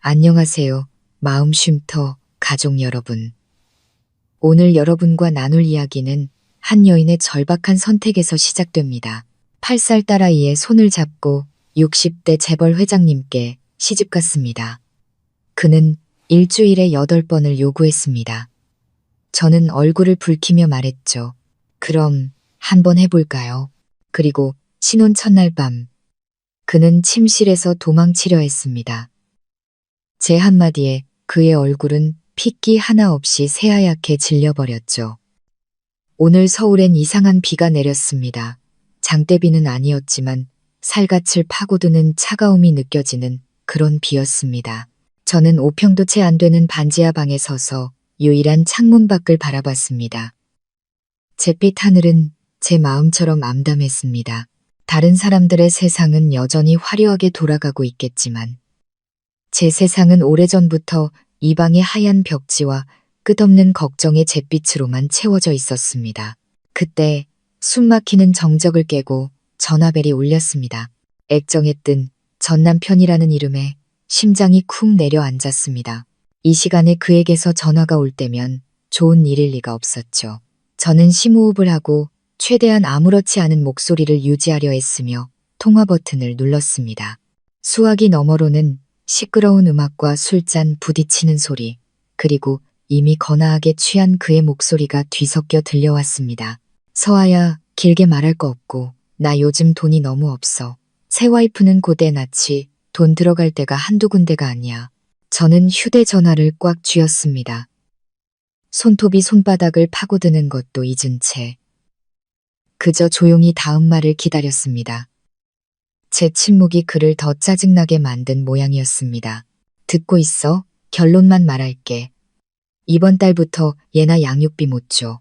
안녕하세요. 마음쉼터 가족 여러분. 오늘 여러분과 나눌 이야기는 한 여인의 절박한 선택에서 시작됩니다. 8살 딸아이의 손을 잡고 60대 재벌 회장님께 시집갔습니다. 그는 일주일에 8번을 요구했습니다. 저는 얼굴을 붉히며 말했죠. 그럼 한번 해볼까요? 그리고 신혼 첫날 밤, 그는 침실에서 도망치려 했습니다. 제 한마디에 그의 얼굴은 핏기 하나 없이 새하얗게 질려버렸죠. 오늘 서울엔 이상한 비가 내렸습니다. 장대비는 아니었지만 살갗을 파고드는 차가움이 느껴지는 그런 비였습니다. 저는 5평도 채 안 되는 반지하 방에 서서 유일한 창문 밖을 바라봤습니다. 잿빛 하늘은 제 마음처럼 암담했습니다. 다른 사람들의 세상은 여전히 화려하게 돌아가고 있겠지만 제 세상은 오래전부터 이 방의 하얀 벽지와 끝없는 걱정의 잿빛으로만 채워져 있었습니다. 그때 숨막히는 정적을 깨고 전화벨이 울렸습니다. 액정에 뜬 전 남편이라는 이름에 심장이 쿵 내려앉았습니다. 이 시간에 그에게서 전화가 올 때면 좋은 일일 리가 없었죠. 저는 심호흡을 하고 최대한 아무렇지 않은 목소리를 유지하려 했으며 통화 버튼을 눌렀습니다. 수화기 너머로는 시끄러운 음악과 술잔 부딪히는 소리, 그리고 이미 거나하게 취한 그의 목소리가 뒤섞여 들려왔습니다. 서아야, 길게 말할 거 없고 나 요즘 돈이 너무 없어. 새 와이프는 곧 애 낳지. 돈 들어갈 데가 한두 군데가 아니야. 저는 휴대전화를 꽉 쥐었습니다. 손톱이 손바닥을 파고드는 것도 잊은 채 그저 조용히 다음 말을 기다렸습니다. 제 침묵이 그를 더 짜증나게 만든 모양이었습니다. 듣고 있어? 결론만 말할게. 이번 달부터 얘나 양육비 못 줘.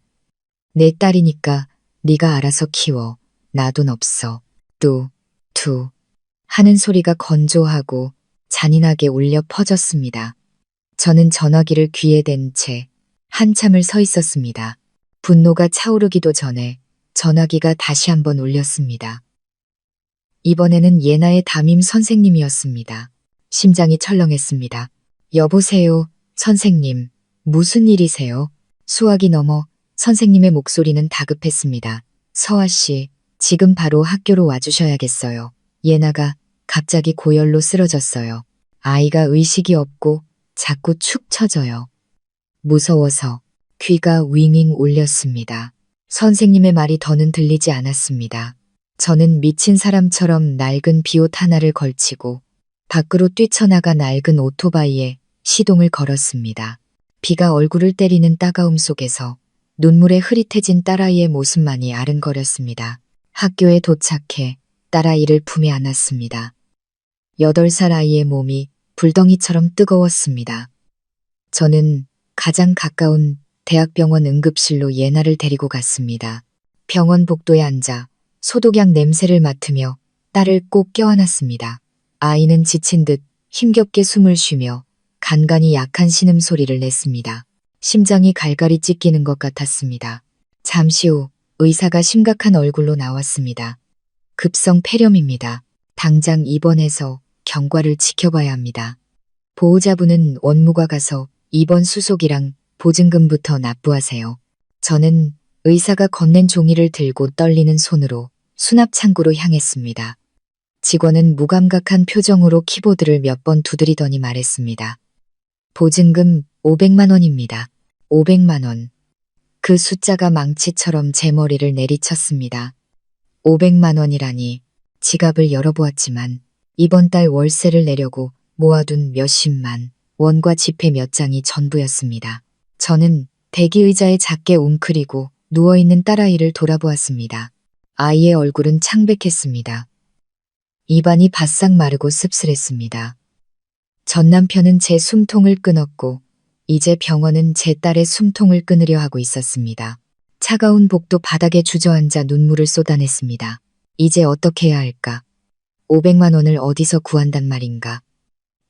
내 딸이니까 네가 알아서 키워. 나 돈 없어. 투 하는 소리가 건조하고 잔인하게 울려 퍼졌습니다. 저는 전화기를 귀에 댄 채 한참을 서 있었습니다. 분노가 차오르기도 전에 전화기가 다시 한번 울렸습니다. 이번에는 예나의 담임 선생님이었습니다. 심장이 철렁했습니다. 여보세요, 선생님. 무슨 일이세요? 수화기 넘어 선생님의 목소리는 다급했습니다. 서아 씨, 지금 바로 학교로 와주셔야겠어요. 예나가 갑자기 고열로 쓰러졌어요. 아이가 의식이 없고 자꾸 축 처져요. 무서워서 귀가 윙윙 울렸습니다. 선생님의 말이 더는 들리지 않았습니다. 저는 미친 사람처럼 낡은 비옷 하나를 걸치고 밖으로 뛰쳐나가 낡은 오토바이에 시동을 걸었습니다. 비가 얼굴을 때리는 따가움 속에서 눈물에 흐릿해진 딸아이의 모습만이 아른거렸습니다. 학교에 도착해 딸아이를 품에 안았습니다. 8살 아이의 몸이 불덩이처럼 뜨거웠습니다. 저는 가장 가까운 대학병원 응급실로 예나를 데리고 갔습니다. 병원 복도에 앉아 소독약 냄새를 맡으며 딸을 꼭 껴안았습니다. 아이는 지친 듯 힘겹게 숨을 쉬며 간간히 약한 신음소리를 냈습니다. 심장이 갈갈이 찢기는 것 같았습니다. 잠시 후 의사가 심각한 얼굴로 나왔습니다. 급성 폐렴입니다. 당장 입원해서 경과를 지켜봐야 합니다. 보호자분은 원무과 가서 입원 수속이랑 보증금부터 납부하세요. 저는 의사가 건넨 종이를 들고 떨리는 손으로 수납창고로 향했습니다. 직원은 무감각한 표정으로 키보드를 몇 번 두드리더니 말했습니다. 보증금 500만 원입니다. 500만 원. 그 숫자가 망치처럼 제 머리를 내리쳤습니다. 500만 원이라니. 지갑을 열어보았지만 이번 달 월세를 내려고 모아둔 몇십만 원과 지폐 몇 장이 전부였습니다. 저는 대기의자에 작게 웅크리고 누워있는 딸아이를 돌아보았습니다. 아이의 얼굴은 창백했습니다. 입안이 바싹 마르고 씁쓸했습니다. 전 남편은 제 숨통을 끊었고 이제 병원은 제 딸의 숨통을 끊으려 하고 있었습니다. 차가운 복도 바닥에 주저앉아 눈물을 쏟아냈습니다. 이제 어떻게 해야 할까? 500만 원을 어디서 구한단 말인가?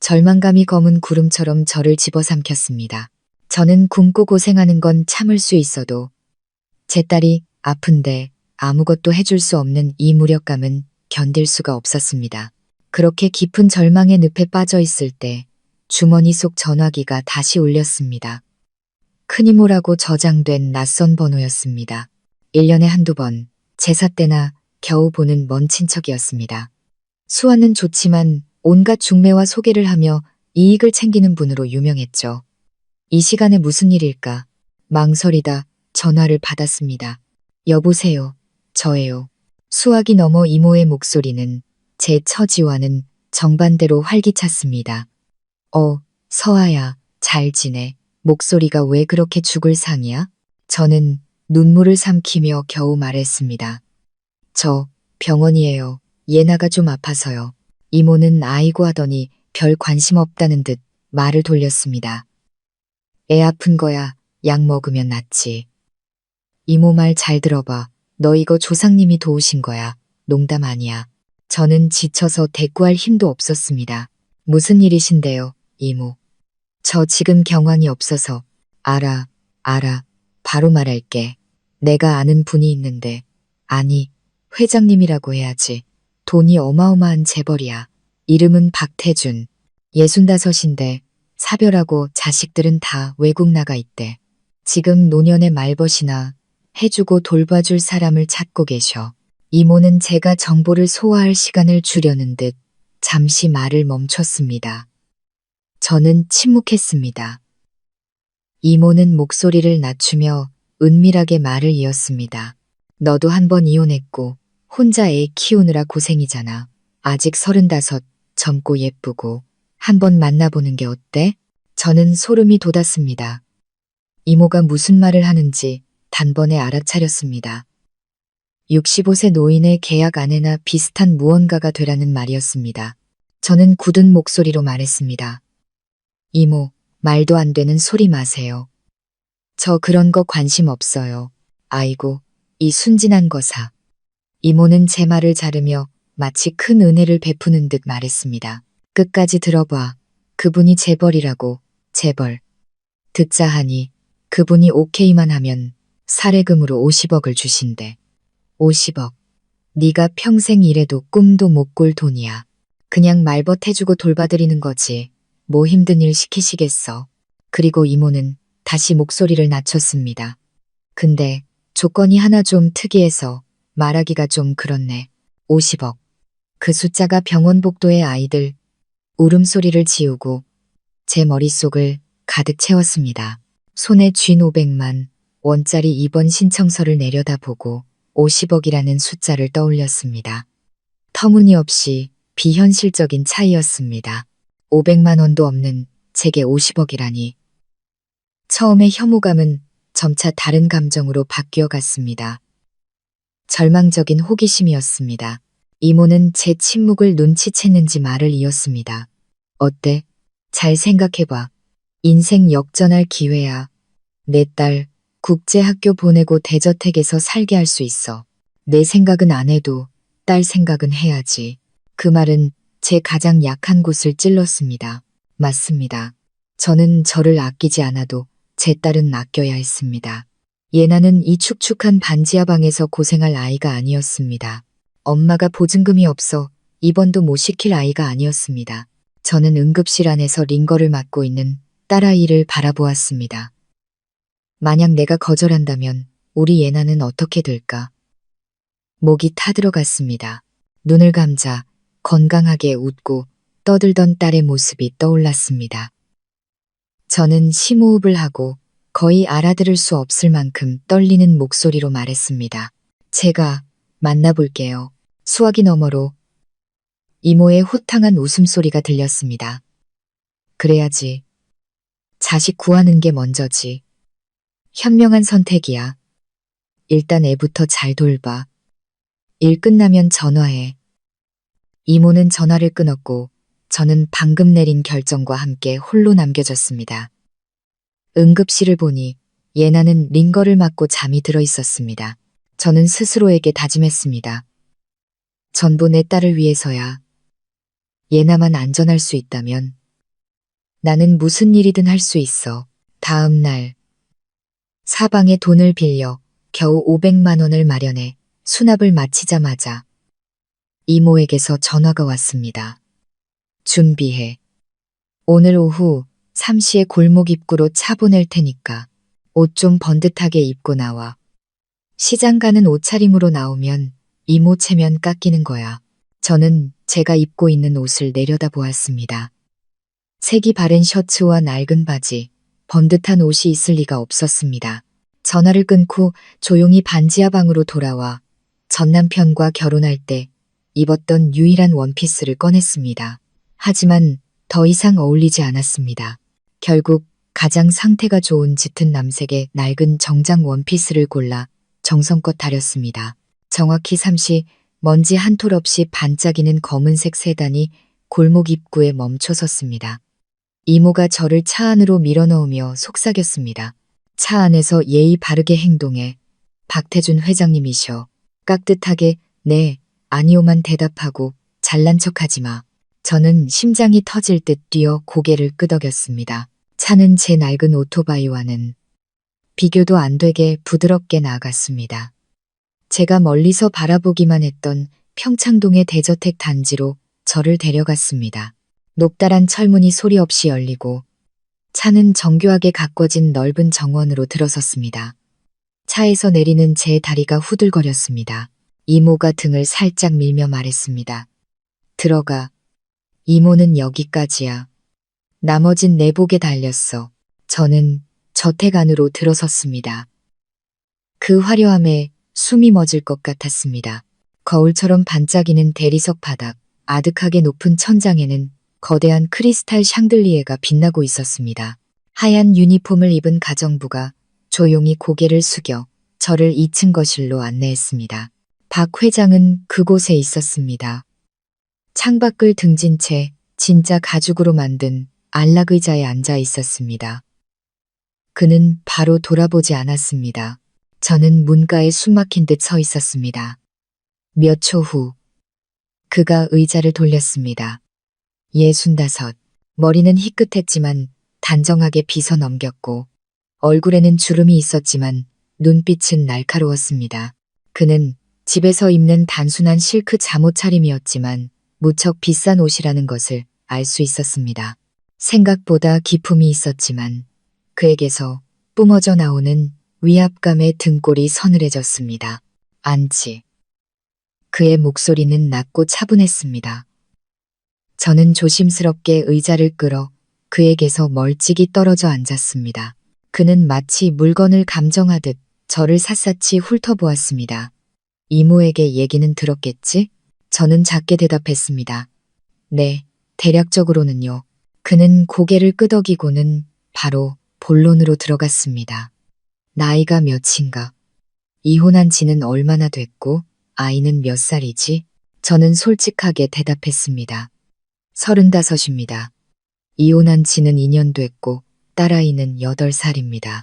절망감이 검은 구름처럼 저를 집어삼켰습니다. 저는 굶고 고생하는 건 참을 수 있어도 제 딸이 아픈데 아무것도 해줄 수 없는 이 무력감은 견딜 수가 없었습니다. 그렇게 깊은 절망의 늪에 빠져 있을 때 주머니 속 전화기가 다시 울렸습니다. 큰이모라고 저장된 낯선 번호였습니다. 1년에 한두 번, 제사 때나 겨우 보는 먼 친척이었습니다. 수완은 좋지만 온갖 중매와 소개를 하며 이익을 챙기는 분으로 유명했죠. 이 시간에 무슨 일일까? 망설이다 전화를 받았습니다. 여보세요. 저예요. 수화기 너머 이모의 목소리는 제 처지와는 정반대로 활기찼습니다. 서아야, 잘 지내. 목소리가 왜 그렇게 죽을 상이야? 저는 눈물을 삼키며 겨우 말했습니다. 저 병원이에요. 예나가 좀 아파서요. 이모는 아이고 하더니 별 관심 없다는 듯 말을 돌렸습니다. 애 아픈 거야. 약 먹으면 낫지. 이모 말 잘 들어봐. 너 이거 조상님이 도우신 거야. 농담 아니야. 저는 지쳐서 대꾸할 힘도 없었습니다. 무슨 일이신데요, 이모? 저 지금 경황이 없어서. 알아. 바로 말할게. 내가 아는 분이 있는데. 아니, 회장님이라고 해야지. 돈이 어마어마한 재벌이야. 이름은 박태준. 65인데 사별하고 자식들은 다 외국 나가 있대. 지금 노년의 말벗이나 해주고 돌봐줄 사람을 찾고 계셔. 이모는 제가 정보를 소화할 시간을 주려는 듯 잠시 말을 멈췄습니다. 저는 침묵했습니다. 이모는 목소리를 낮추며 은밀하게 말을 이었습니다. 너도 한 번 이혼했고 혼자 애 키우느라 고생이잖아. 아직 35, 젊고 예쁘고 한 번 만나보는 게 어때? 저는 소름이 돋았습니다. 이모가 무슨 말을 하는지 단번에 알아차렸습니다. 65세 노인의 계약 아내나 비슷한 무언가가 되라는 말이었습니다. 저는 굳은 목소리로 말했습니다. 이모, 말도 안 되는 소리 마세요. 저 그런 거 관심 없어요. 아이고, 이 순진한 거사. 이모는 제 말을 자르며 마치 큰 은혜를 베푸는 듯 말했습니다. 끝까지 들어봐. 그분이 재벌이라고, 재벌. 듣자 하니 그분이 오케이만 하면 사례금으로 50억을 주신대. 50억. 네가 평생 일해도 꿈도 못 꿀 돈이야. 그냥 말벗 해주고 돌봐드리는 거지. 뭐 힘든 일 시키시겠어. 그리고 이모는 다시 목소리를 낮췄습니다. 근데 조건이 하나 좀 특이해서 말하기가 좀 그렇네. 50억. 그 숫자가 병원 복도의 아이들 울음소리를 지우고 제 머릿속을 가득 채웠습니다. 손에 쥔 500만 원짜리 입원 신청서를 내려다보고 50억이라는 숫자를 떠올렸습니다. 터무니없이 비현실적인 차이였습니다. 500만 원도 없는 제게 50억이라니. 처음에 혐오감은 점차 다른 감정으로 바뀌어 갔습니다. 절망적인 호기심이었습니다. 이모는 제 침묵을 눈치챘는지 말을 이었습니다. 어때? 잘 생각해봐. 인생 역전할 기회야. 내 딸 국제학교 보내고 대저택에서 살게 할 수 있어. 내 생각은 안 해도 딸 생각은 해야지. 그 말은 제 가장 약한 곳을 찔렀습니다. 맞습니다. 저는 저를 아끼지 않아도 제 딸은 아껴야 했습니다. 예나는 이 축축한 반지하 방에서 고생할 아이가 아니었습니다. 엄마가 보증금이 없어 입원도 못 시킬 아이가 아니었습니다. 저는 응급실 안에서 링거를 맡고 있는 딸아이를 바라보았습니다. 만약 내가 거절한다면 우리 예나는 어떻게 될까? 목이 타들어갔습니다. 눈을 감자 건강하게 웃고 떠들던 딸의 모습이 떠올랐습니다. 저는 심호흡을 하고 거의 알아들을 수 없을 만큼 떨리는 목소리로 말했습니다. 제가 만나볼게요. 수화기 너머로 이모의 호탕한 웃음소리가 들렸습니다. 그래야지. 자식 구하는 게 먼저지. 현명한 선택이야. 일단 애부터 잘 돌봐. 일 끝나면 전화해. 이모는 전화를 끊었고 저는 방금 내린 결정과 함께 홀로 남겨졌습니다. 응급실을 보니 예나는 링거를 맞고 잠이 들어 있었습니다. 저는 스스로에게 다짐했습니다. 전부 내 딸을 위해서야. 예나만 안전할 수 있다면 나는 무슨 일이든 할 수 있어. 다음 날 사방에 돈을 빌려 겨우 500만 원을 마련해 수납을 마치자마자 이모에게서 전화가 왔습니다. 준비해. 오늘 오후 3시에 골목 입구로 차 보낼 테니까 옷 좀 번듯하게 입고 나와. 시장 가는 옷차림으로 나오면 이모 체면 깎이는 거야. 저는 제가 입고 있는 옷을 내려다 보았습니다. 색이 바랜 셔츠와 낡은 바지, 번듯한 옷이 있을 리가 없었습니다. 전화를 끊고 조용히 반지하 방으로 돌아와 전 남편과 결혼할 때 입었던 유일한 원피스를 꺼냈습니다. 하지만 더 이상 어울리지 않았습니다. 결국 가장 상태가 좋은 짙은 남색의 낡은 정장 원피스를 골라 정성껏 다렸습니다. 정확히 3시 먼지 한 톨 없이 반짝이는 검은색 세단이 골목 입구에 멈춰 섰습니다. 이모가 저를 차 안으로 밀어넣으며 속삭였습니다. 차 안에서 예의 바르게 행동해. 박태준 회장님이셔. 깍듯하게 네, 아니오만 대답하고 잘난 척하지 마. 저는 심장이 터질 듯 뛰어 고개를 끄덕였습니다. 차는 제 낡은 오토바이와는 비교도 안 되게 부드럽게 나아갔습니다. 제가 멀리서 바라보기만 했던 평창동의 대저택 단지로 저를 데려갔습니다. 높다란 철문이 소리 없이 열리고 차는 정교하게 가꿔진 넓은 정원으로 들어섰습니다. 차에서 내리는 제 다리가 후들거렸습니다. 이모가 등을 살짝 밀며 말했습니다. 들어가. 이모는 여기까지야. 나머진 내복에 달렸어. 저는 저택 안으로 들어섰습니다. 그 화려함에 숨이 멎을 것 같았습니다. 거울처럼 반짝이는 대리석 바닥, 아득하게 높은 천장에는 거대한 크리스탈 샹들리에가 빛나고 있었습니다. 하얀 유니폼을 입은 가정부가 조용히 고개를 숙여 저를 2층 거실로 안내했습니다. 박 회장은 그곳에 있었습니다. 창밖을 등진 채 진짜 가죽으로 만든 안락의자에 앉아 있었습니다. 그는 바로 돌아보지 않았습니다. 저는 문가에 숨막힌 듯 서 있었습니다. 몇 초 후, 그가 의자를 돌렸습니다. 65. 머리는 희끗했지만 단정하게 빗어 넘겼고 얼굴에는 주름이 있었지만 눈빛은 날카로웠습니다. 그는 집에서 입는 단순한 실크 잠옷 차림이었지만 무척 비싼 옷이라는 것을 알 수 있었습니다. 생각보다 기품이 있었지만 그에게서 뿜어져 나오는 위압감의 등골이 서늘해졌습니다. 안치. 그의 목소리는 낮고 차분했습니다. 저는 조심스럽게 의자를 끌어 그에게서 멀찍이 떨어져 앉았습니다. 그는 마치 물건을 감정하듯 저를 샅샅이 훑어보았습니다. 이모에게 얘기는 들었겠지? 저는 작게 대답했습니다. 네, 대략적으로는요. 그는 고개를 끄덕이고는 바로 본론으로 들어갔습니다. 나이가 몇인가? 이혼한 지는 얼마나 됐고 아이는 몇 살이지? 저는 솔직하게 대답했습니다. 35입니다. 이혼한 지는 2년 됐고 딸아이는 8살입니다.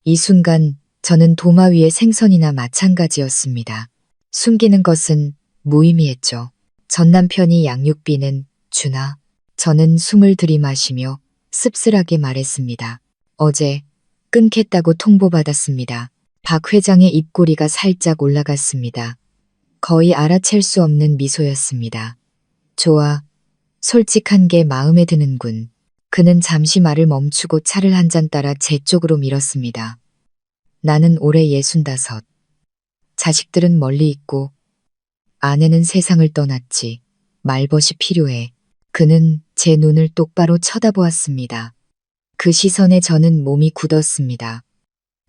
이 순간 저는 도마 위의 생선이나 마찬가지였습니다. 숨기는 것은 무의미했죠. 전 남편이 양육비는 주나? 저는 숨을 들이마시며 씁쓸하게 말했습니다. 어제 끊겠다고 통보받았습니다. 박 회장의 입꼬리가 살짝 올라갔습니다. 거의 알아챌 수 없는 미소였습니다. 좋아. 솔직한 게 마음에 드는군. 그는 잠시 말을 멈추고 차를 한 잔 따라 제 쪽으로 밀었습니다. 나는 올해 65. 자식들은 멀리 있고 아내는 세상을 떠났지. 말벗이 필요해. 그는 제 눈을 똑바로 쳐다보았습니다. 그 시선에 저는 몸이 굳었습니다.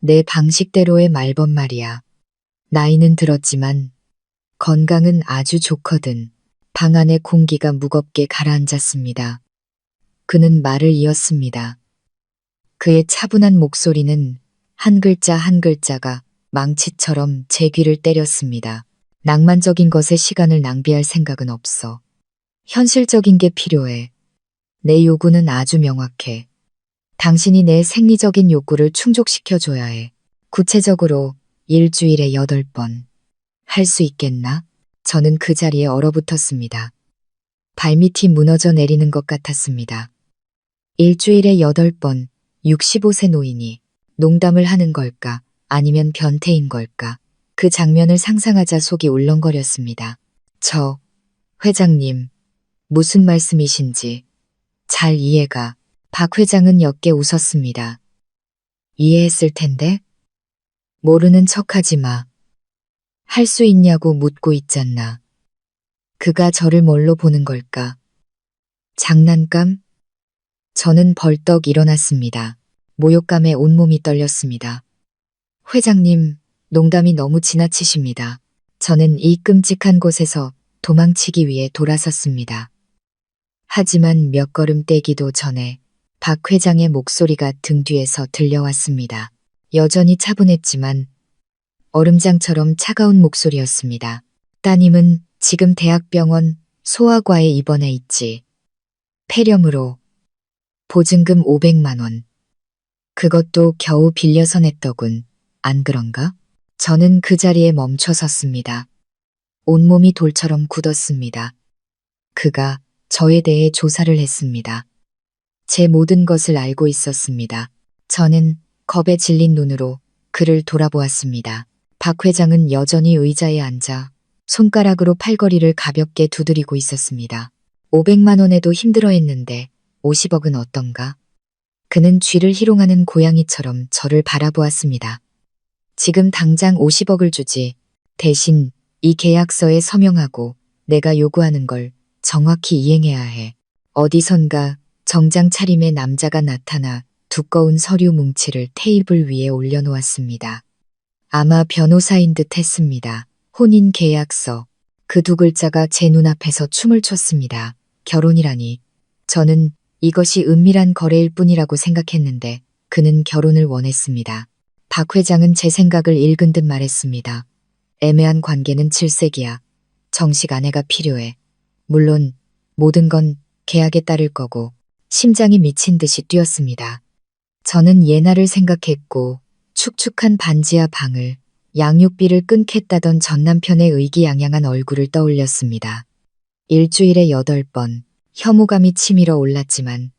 내 방식대로의 말벗 말이야. 나이는 들었지만 건강은 아주 좋거든. 방 안의 공기가 무겁게 가라앉았습니다. 그는 말을 이었습니다. 그의 차분한 목소리는 한 글자 한 글자가 망치처럼 제 귀를 때렸습니다. 낭만적인 것에 시간을 낭비할 생각은 없어. 현실적인 게 필요해. 내 요구는 아주 명확해. 당신이 내 생리적인 욕구를 충족시켜줘야 해. 구체적으로 일주일에 8번. 할 수 있겠나? 저는 그 자리에 얼어붙었습니다. 발밑이 무너져 내리는 것 같았습니다. 일주일에 8번, 65세 노인이 농담을 하는 걸까? 아니면 변태인 걸까? 그 장면을 상상하자 속이 울렁거렸습니다. 회장님, 무슨 말씀이신지 잘 이해가. 박 회장은 옅게 웃었습니다. 이해했을 텐데? 모르는 척하지 마. 할 수 있냐고 묻고 있잖아. 그가 저를 뭘로 보는 걸까? 장난감? 저는 벌떡 일어났습니다. 모욕감에 온몸이 떨렸습니다. 회장님, 농담이 너무 지나치십니다. 저는 이 끔찍한 곳에서 도망치기 위해 돌아섰습니다. 하지만 몇 걸음 떼기도 전에 박 회장의 목소리가 등 뒤에서 들려왔습니다. 여전히 차분했지만 얼음장처럼 차가운 목소리였습니다. 따님은 지금 대학병원 소아과에 입원해 있지. 폐렴으로 보증금 500만 원. 그것도 겨우 빌려서 냈더군. 안 그런가? 저는 그 자리에 멈춰 섰습니다. 온몸이 돌처럼 굳었습니다. 그가 저에 대해 조사를 했습니다. 제 모든 것을 알고 있었습니다. 저는 겁에 질린 눈으로 그를 돌아보았습니다. 박 회장은 여전히 의자에 앉아 손가락으로 팔걸이를 가볍게 두드리고 있었습니다. 500만 원에도 힘들어했는데 50억은 어떤가? 그는 쥐를 희롱하는 고양이처럼 저를 바라보았습니다. 지금 당장 50억을 주지. 대신 이 계약서에 서명하고 내가 요구하는 걸 정확히 이행해야 해. 어디선가 정장 차림의 남자가 나타나 두꺼운 서류 뭉치를 테이블 위에 올려놓았습니다. 아마 변호사인 듯 했습니다. 혼인 계약서. 그 두 글자가 제 눈앞에서 춤을 췄습니다. 결혼이라니. 저는 이것이 은밀한 거래일 뿐이라고 생각했는데 그는 결혼을 원했습니다. 박 회장은 제 생각을 읽은 듯 말했습니다. 애매한 관계는 질색이야. 정식 아내가 필요해. 물론 모든 건 계약에 따를 거고. 심장이 미친 듯이 뛰었습니다. 저는 예나를 생각했고 축축한 반지하 방을 양육비를 끊겠다던 전남편의 의기양양한 얼굴을 떠올렸습니다. 일주일에 8번 혐오감이 치밀어 올랐지만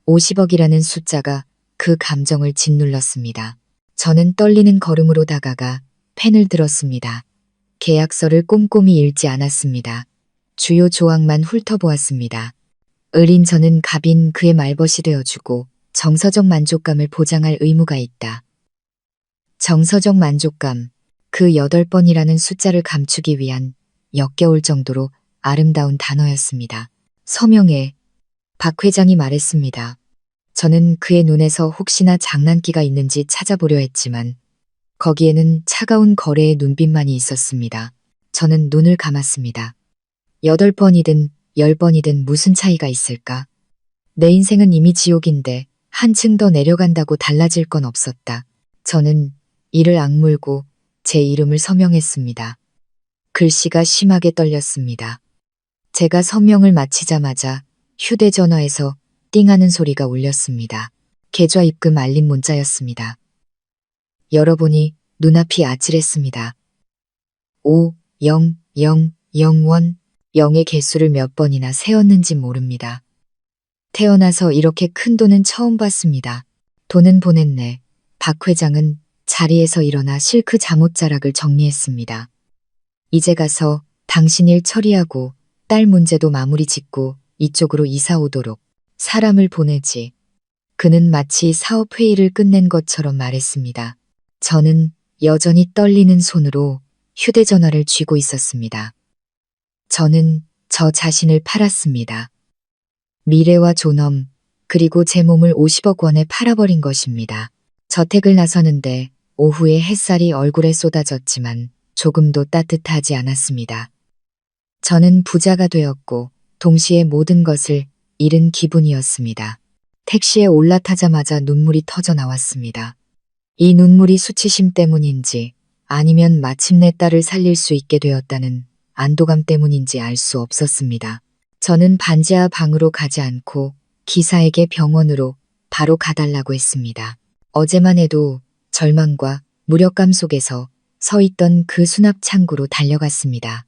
50억이라는 숫자가 그 감정을 짓눌렀습니다. 저는 떨리는 걸음으로 다가가 펜을 들었습니다. 계약서를 꼼꼼히 읽지 않았습니다. 주요 조항만 훑어보았습니다. 을인 저는 갑인 그의 말벗이 되어주고 정서적 만족감을 보장할 의무가 있다. 정서적 만족감, 그 8번이라는 숫자를 감추기 위한 역겨울 정도로 아름다운 단어였습니다. 서명해. 박 회장이 말했습니다. 저는 그의 눈에서 혹시나 장난기가 있는지 찾아보려 했지만 거기에는 차가운 거래의 눈빛만이 있었습니다. 저는 눈을 감았습니다. 8번이든 10번이든 무슨 차이가 있을까? 내 인생은 이미 지옥인데 한층 더 내려간다고 달라질 건 없었다. 저는 이를 악물고 제 이름을 서명했습니다. 글씨가 심하게 떨렸습니다. 제가 서명을 마치자마자 휴대전화에서 띵하는 소리가 울렸습니다. 계좌 입금 알림 문자였습니다. 열어보니 눈앞이 아찔했습니다. 5, 0, 0, 0원, 0의 개수를 몇 번이나 세었는지 모릅니다. 태어나서 이렇게 큰 돈은 처음 봤습니다. 돈은 보냈네. 박 회장은 자리에서 일어나 실크 잠옷자락을 정리했습니다. 이제 가서 당신 일 처리하고 딸 문제도 마무리 짓고 이쪽으로 이사 오도록 사람을 보내지. 그는 마치 사업 회의를 끝낸 것처럼 말했습니다. 저는 여전히 떨리는 손으로 휴대전화를 쥐고 있었습니다. 저는 저 자신을 팔았습니다. 미래와 존엄, 그리고 제 몸을 50억 원에 팔아버린 것입니다. 저택을 나서는데 오후에 햇살이 얼굴에 쏟아졌지만 조금도 따뜻하지 않았습니다. 저는 부자가 되었고 동시에 모든 것을 잃은 기분이었습니다. 택시에 올라타자마자 눈물이 터져 나왔습니다. 이 눈물이 수치심 때문인지 아니면 마침내 딸을 살릴 수 있게 되었다는 안도감 때문인지 알 수 없었습니다. 저는 반지하 방으로 가지 않고 기사에게 병원으로 바로 가달라고 했습니다. 어제만 해도 절망과 무력감 속에서 서 있던 그 수납 창구로 달려갔습니다.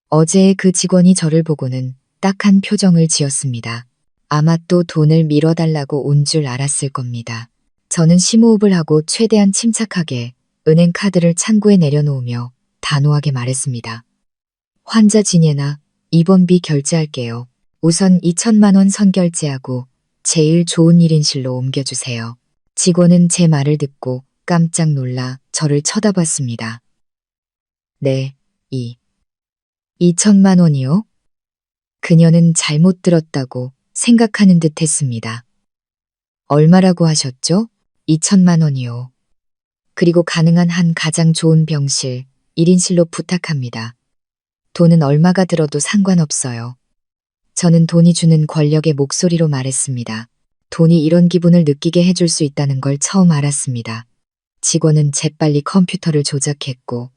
어제의 그 직원이 저를 보고는 딱한 표정을 지었습니다. 아마 또 돈을 밀어달라고 온 줄 알았을 겁니다. 저는 심호흡을 하고 최대한 침착하게 은행 카드를 창구에 내려놓으며 단호하게 말했습니다. 환자 진예나 입원비 결제할게요. 우선 2천만 원 선결제하고 제일 좋은 1인실로 옮겨주세요. 직원은 제 말을 듣고 깜짝 놀라 저를 쳐다봤습니다. 네, 2천만 원이요? 그녀는 잘못 들었다고 생각하는 듯 했습니다. 얼마라고 하셨죠? 2천만 원이요. 그리고 가능한 한 가장 좋은 병실, 1인실로 부탁합니다. 돈은 얼마가 들어도 상관없어요. 저는 돈이 주는 권력의 목소리로 말했습니다. 돈이 이런 기분을 느끼게 해줄 수 있다는 걸 처음 알았습니다. 직원은 재빨리 컴퓨터를 조작했고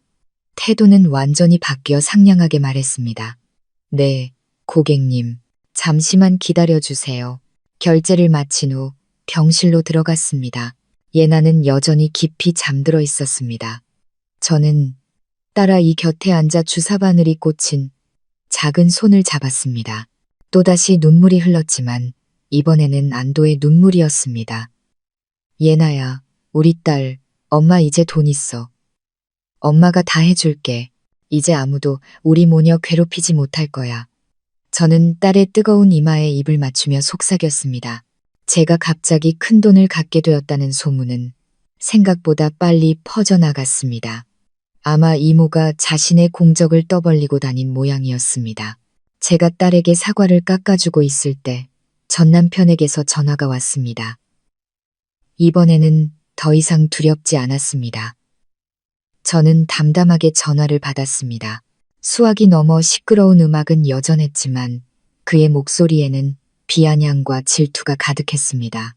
태도는 완전히 바뀌어 상냥하게 말했습니다. 네, 고객님, 잠시만 기다려주세요. 결제를 마친 후 병실로 들어갔습니다. 예나는 여전히 깊이 잠들어 있었습니다. 저는 딸아 이 곁에 앉아 주사바늘이 꽂힌 작은 손을 잡았습니다. 또다시 눈물이 흘렀지만 이번에는 안도의 눈물이었습니다. 예나야, 우리 딸, 엄마 이제 돈 있어. 엄마가 다 해줄게. 이제 아무도 우리 모녀 괴롭히지 못할 거야. 저는 딸의 뜨거운 이마에 입을 맞추며 속삭였습니다. 제가 갑자기 큰 돈을 갖게 되었다는 소문은 생각보다 빨리 퍼져나갔습니다. 아마 이모가 자신의 공적을 떠벌리고 다닌 모양이었습니다. 제가 딸에게 사과를 깎아주고 있을 때 전 남편에게서 전화가 왔습니다. 이번에는 더 이상 두렵지 않았습니다. 저는 담담하게 전화를 받았습니다. 수화기 넘어 시끄러운 음악은 여전했지만 그의 목소리에는 비아냥과 질투가 가득했습니다.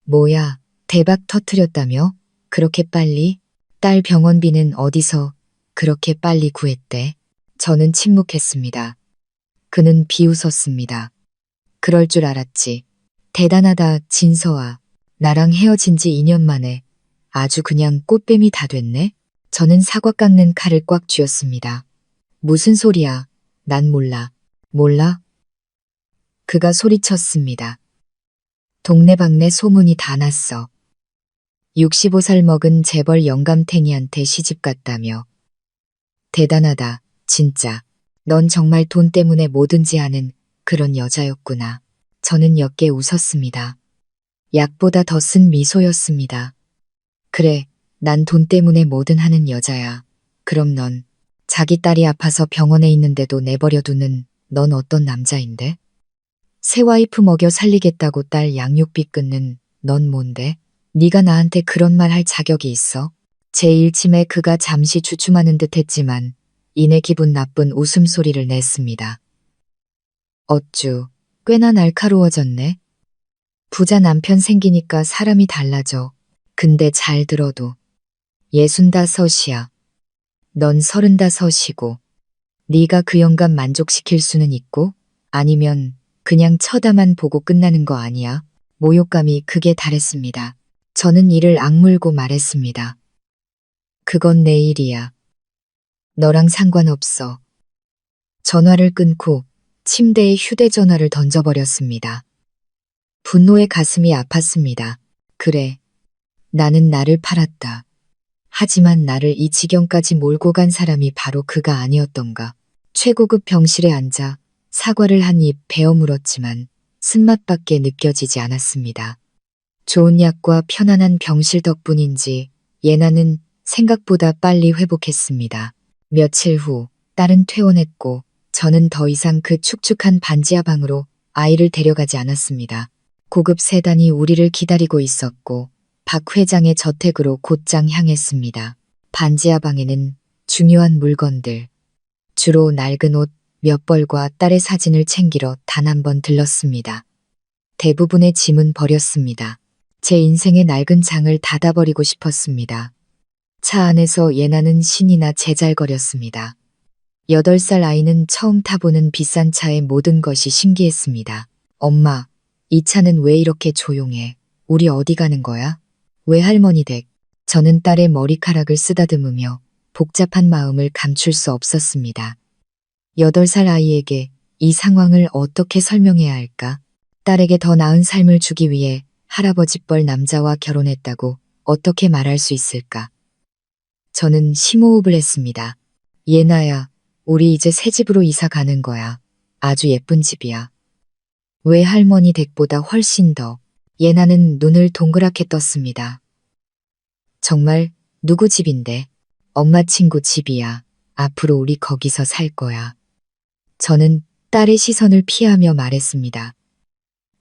뭐야, 대박 터뜨렸다며? 그렇게 빨리? 딸 병원비는 어디서 그렇게 빨리 구했대? 저는 침묵했습니다. 그는 비웃었습니다. 그럴 줄 알았지. 대단하다, 진서아. 나랑 헤어진 지 2년 만에 아주 그냥 꽃뱀이 다 됐네? 저는 사과 깎는 칼을 꽉 쥐었습니다. 무슨 소리야? 난 몰라. 몰라? 그가 소리쳤습니다. 동네방네 소문이 다 났어. 65살 먹은 재벌 영감탱이한테 시집갔다며. 대단하다, 진짜. 넌 정말 돈 때문에 뭐든지 하는 그런 여자였구나. 저는 옅게 웃었습니다. 약보다 더 쓴 미소였습니다. 그래, 난 돈 때문에 뭐든 하는 여자야. 그럼 넌 자기 딸이 아파서 병원에 있는데도 내버려두는 넌 어떤 남자인데? 새 와이프 먹여 살리겠다고 딸 양육비 끊는 넌 뭔데? 네가 나한테 그런 말 할 자격이 있어? 제 일침에 그가 잠시 주춤하는 듯 했지만 이내 기분 나쁜 웃음소리를 냈습니다. 어쭈, 꽤나 날카로워졌네. 부자 남편 생기니까 사람이 달라져. 근데 잘 들어도 65이야. 넌 35이고 네가 그 영감 만족시킬 수는 있고 아니면 그냥 쳐다만 보고 끝나는 거 아니야? 모욕감이 극에 달했습니다. 저는 이를 악물고 말했습니다. 그건 내 일이야. 너랑 상관없어. 전화를 끊고 침대에 휴대전화를 던져버렸습니다. 분노의 가슴이 아팠습니다. 그래, 나는 나를 팔았다. 하지만 나를 이 지경까지 몰고 간 사람이 바로 그가 아니었던가. 최고급 병실에 앉아 사과를 한 입 베어 물었지만 쓴맛밖에 느껴지지 않았습니다. 좋은 약과 편안한 병실 덕분인지 예나는 생각보다 빨리 회복했습니다. 며칠 후 딸은 퇴원했고 저는 더 이상 그 축축한 반지하 방으로 아이를 데려가지 않았습니다. 고급 세단이 우리를 기다리고 있었고 박 회장의 저택으로 곧장 향했습니다. 반지하 방에는 중요한 물건들, 주로 낡은 옷 몇 벌과 딸의 사진을 챙기러 단 한 번 들렀습니다. 대부분의 짐은 버렸습니다. 제 인생의 낡은 장을 닫아버리고 싶었습니다. 차 안에서 예나는 신이나 제잘거렸습니다. 8살 아이는 처음 타보는 비싼 차의 모든 것이 신기했습니다. 엄마, 이 차는 왜 이렇게 조용해? 우리 어디 가는 거야? 외할머니 댁. 저는 딸의 머리카락을 쓰다듬으며 복잡한 마음을 감출 수 없었습니다. 8살 아이에게 이 상황을 어떻게 설명해야 할까? 딸에게 더 나은 삶을 주기 위해 할아버지 뻘 남자와 결혼했다고 어떻게 말할 수 있을까? 저는 심호흡을 했습니다. 예나야, 우리 이제 새 집으로 이사 가는 거야. 아주 예쁜 집이야. 왜 할머니 댁보다 훨씬 더. 예나는 눈을 동그랗게 떴습니다. 정말 누구 집인데? 엄마 친구 집이야. 앞으로 우리 거기서 살 거야. 저는 딸의 시선을 피하며 말했습니다.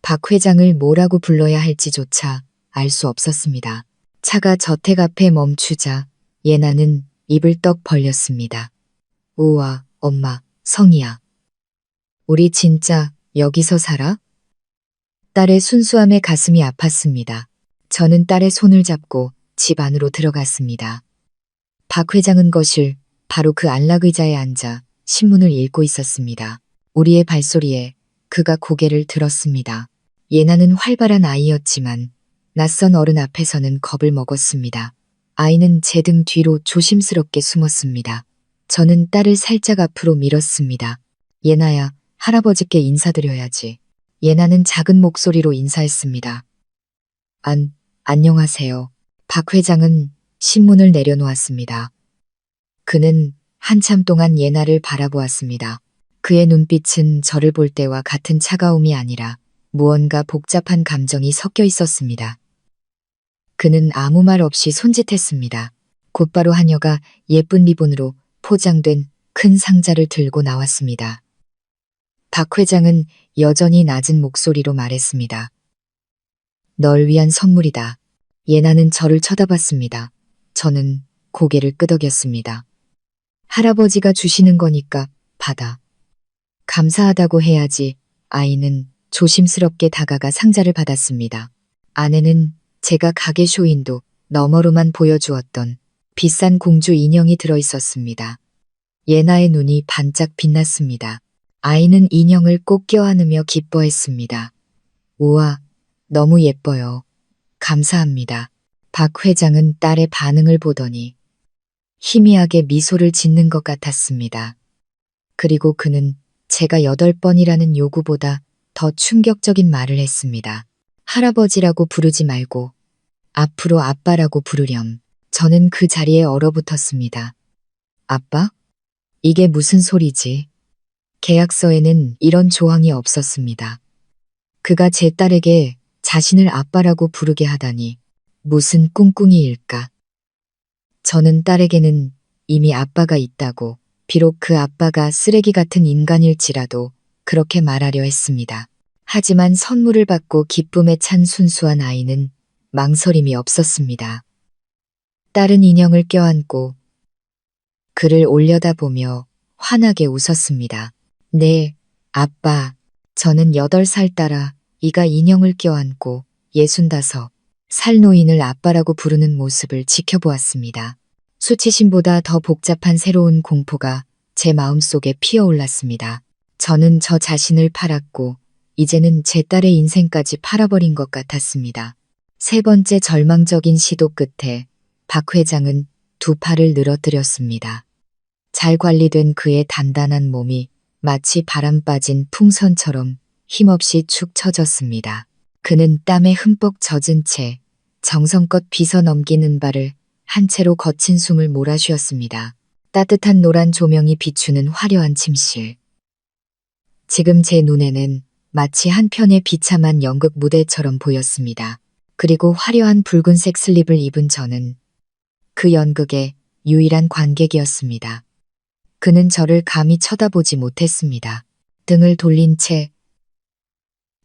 박 회장을 뭐라고 불러야 할지조차 알 수 없었습니다. 차가 저택 앞에 멈추자 예나는 입을 떡 벌렸습니다. 우와, 엄마, 성희야. 우리 진짜 여기서 살아? 딸의 순수함에 가슴이 아팠습니다. 저는 딸의 손을 잡고 집 안으로 들어갔습니다. 박 회장은 거실, 바로 그 안락의자에 앉아 신문을 읽고 있었습니다. 우리의 발소리에 그가 고개를 들었습니다. 예나는 활발한 아이였지만 낯선 어른 앞에서는 겁을 먹었습니다. 아이는 제 등 뒤로 조심스럽게 숨었습니다. 저는 딸을 살짝 앞으로 밀었습니다. 예나야, 할아버지께 인사드려야지. 예나는 작은 목소리로 인사했습니다. 안녕하세요. 박 회장은 신문을 내려놓았습니다. 그는 한참 동안 예나를 바라보았습니다. 그의 눈빛은 저를 볼 때와 같은 차가움이 아니라 무언가 복잡한 감정이 섞여 있었습니다. 그는 아무 말 없이 손짓했습니다. 곧바로 하녀가 예쁜 리본으로 포장된 큰 상자를 들고 나왔습니다. 박 회장은 여전히 낮은 목소리로 말했습니다. 널 위한 선물이다. 예나는 저를 쳐다봤습니다. 저는 고개를 끄덕였습니다. 할아버지가 주시는 거니까 받아. 감사하다고 해야지. 아이는 조심스럽게 다가가 상자를 받았습니다. 안에는 제가 가게 쇼윈도 너머로만 보여주었던 비싼 공주 인형이 들어있었습니다. 예나의 눈이 반짝 빛났습니다. 아이는 인형을 꼭 껴안으며 기뻐했습니다. 우와, 너무 예뻐요. 감사합니다. 박 회장은 딸의 반응을 보더니 희미하게 미소를 짓는 것 같았습니다. 그리고 그는 제가 8번이라는 요구보다 더 충격적인 말을 했습니다. 할아버지라고 부르지 말고 앞으로 아빠라고 부르렴. 저는 그 자리에 얼어붙었습니다. 아빠? 이게 무슨 소리지? 계약서에는 이런 조항이 없었습니다. 그가 제 딸에게 자신을 아빠라고 부르게 하다니 무슨 꿍꿍이일까? 저는 딸에게는 이미 아빠가 있다고, 비록 그 아빠가 쓰레기 같은 인간일지라도 그렇게 말하려 했습니다. 하지만 선물을 받고 기쁨에 찬 순수한 아이는 망설임이 없었습니다. 딸은 인형을 껴안고 그를 올려다보며 환하게 웃었습니다. 네, 아빠. 저는 8살 딸아 이가 인형을 껴안고 65살 노인을 아빠라고 부르는 모습을 지켜보았습니다. 수치심보다 더 복잡한 새로운 공포가 제 마음속에 피어올랐습니다. 저는 저 자신을 팔았고 이제는 제 딸의 인생까지 팔아버린 것 같았습니다. 3번째 절망적인 시도 끝에 박 회장은 2팔을 늘어뜨렸습니다. 잘 관리된 그의 단단한 몸이 마치 바람 빠진 풍선처럼 힘없이 축 처졌습니다. 그는 땀에 흠뻑 젖은 채 정성껏 빗어 넘긴 은발을 한 채로 거친 숨을 몰아쉬었습니다. 따뜻한 노란 조명이 비추는 화려한 침실. 지금 제 눈에는 마치 한 편의 비참한 연극 무대처럼 보였습니다. 그리고 화려한 붉은색 슬립을 입은 저는 그 연극의 유일한 관객이었습니다. 그는 저를 감히 쳐다보지 못했습니다. 등을 돌린 채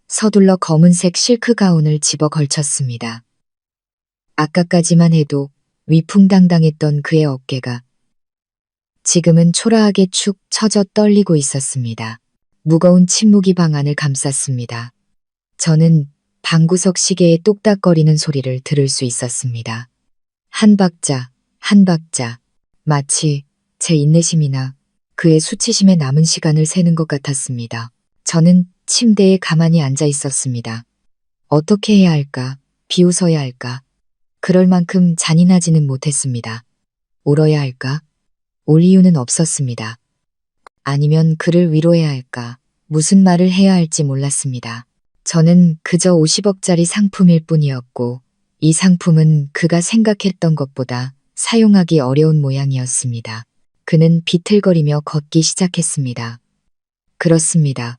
서둘러 검은색 실크 가운을 집어 걸쳤습니다. 아까까지만 해도 위풍당당했던 그의 어깨가 지금은 초라하게 축 처져 떨리고 있었습니다. 무거운 침묵이 방 안을 감쌌습니다. 저는 방구석 시계의 똑딱거리는 소리를 들을 수 있었습니다. 한 박자, 한 박자, 마치 제 인내심이나 그의 수치심에 남은 시간을 세는 것 같았습니다. 저는 침대에 가만히 앉아 있었습니다. 어떻게 해야 할까? 비웃어야 할까? 그럴 만큼 잔인하지는 못했습니다. 울어야 할까? 울 이유는 없었습니다. 아니면 그를 위로해야 할까? 무슨 말을 해야 할지 몰랐습니다. 저는 그저 50억짜리 상품일 뿐이었고 이 상품은 그가 생각했던 것보다 사용하기 어려운 모양이었습니다. 그는 비틀거리며 걷기 시작했습니다. 그렇습니다.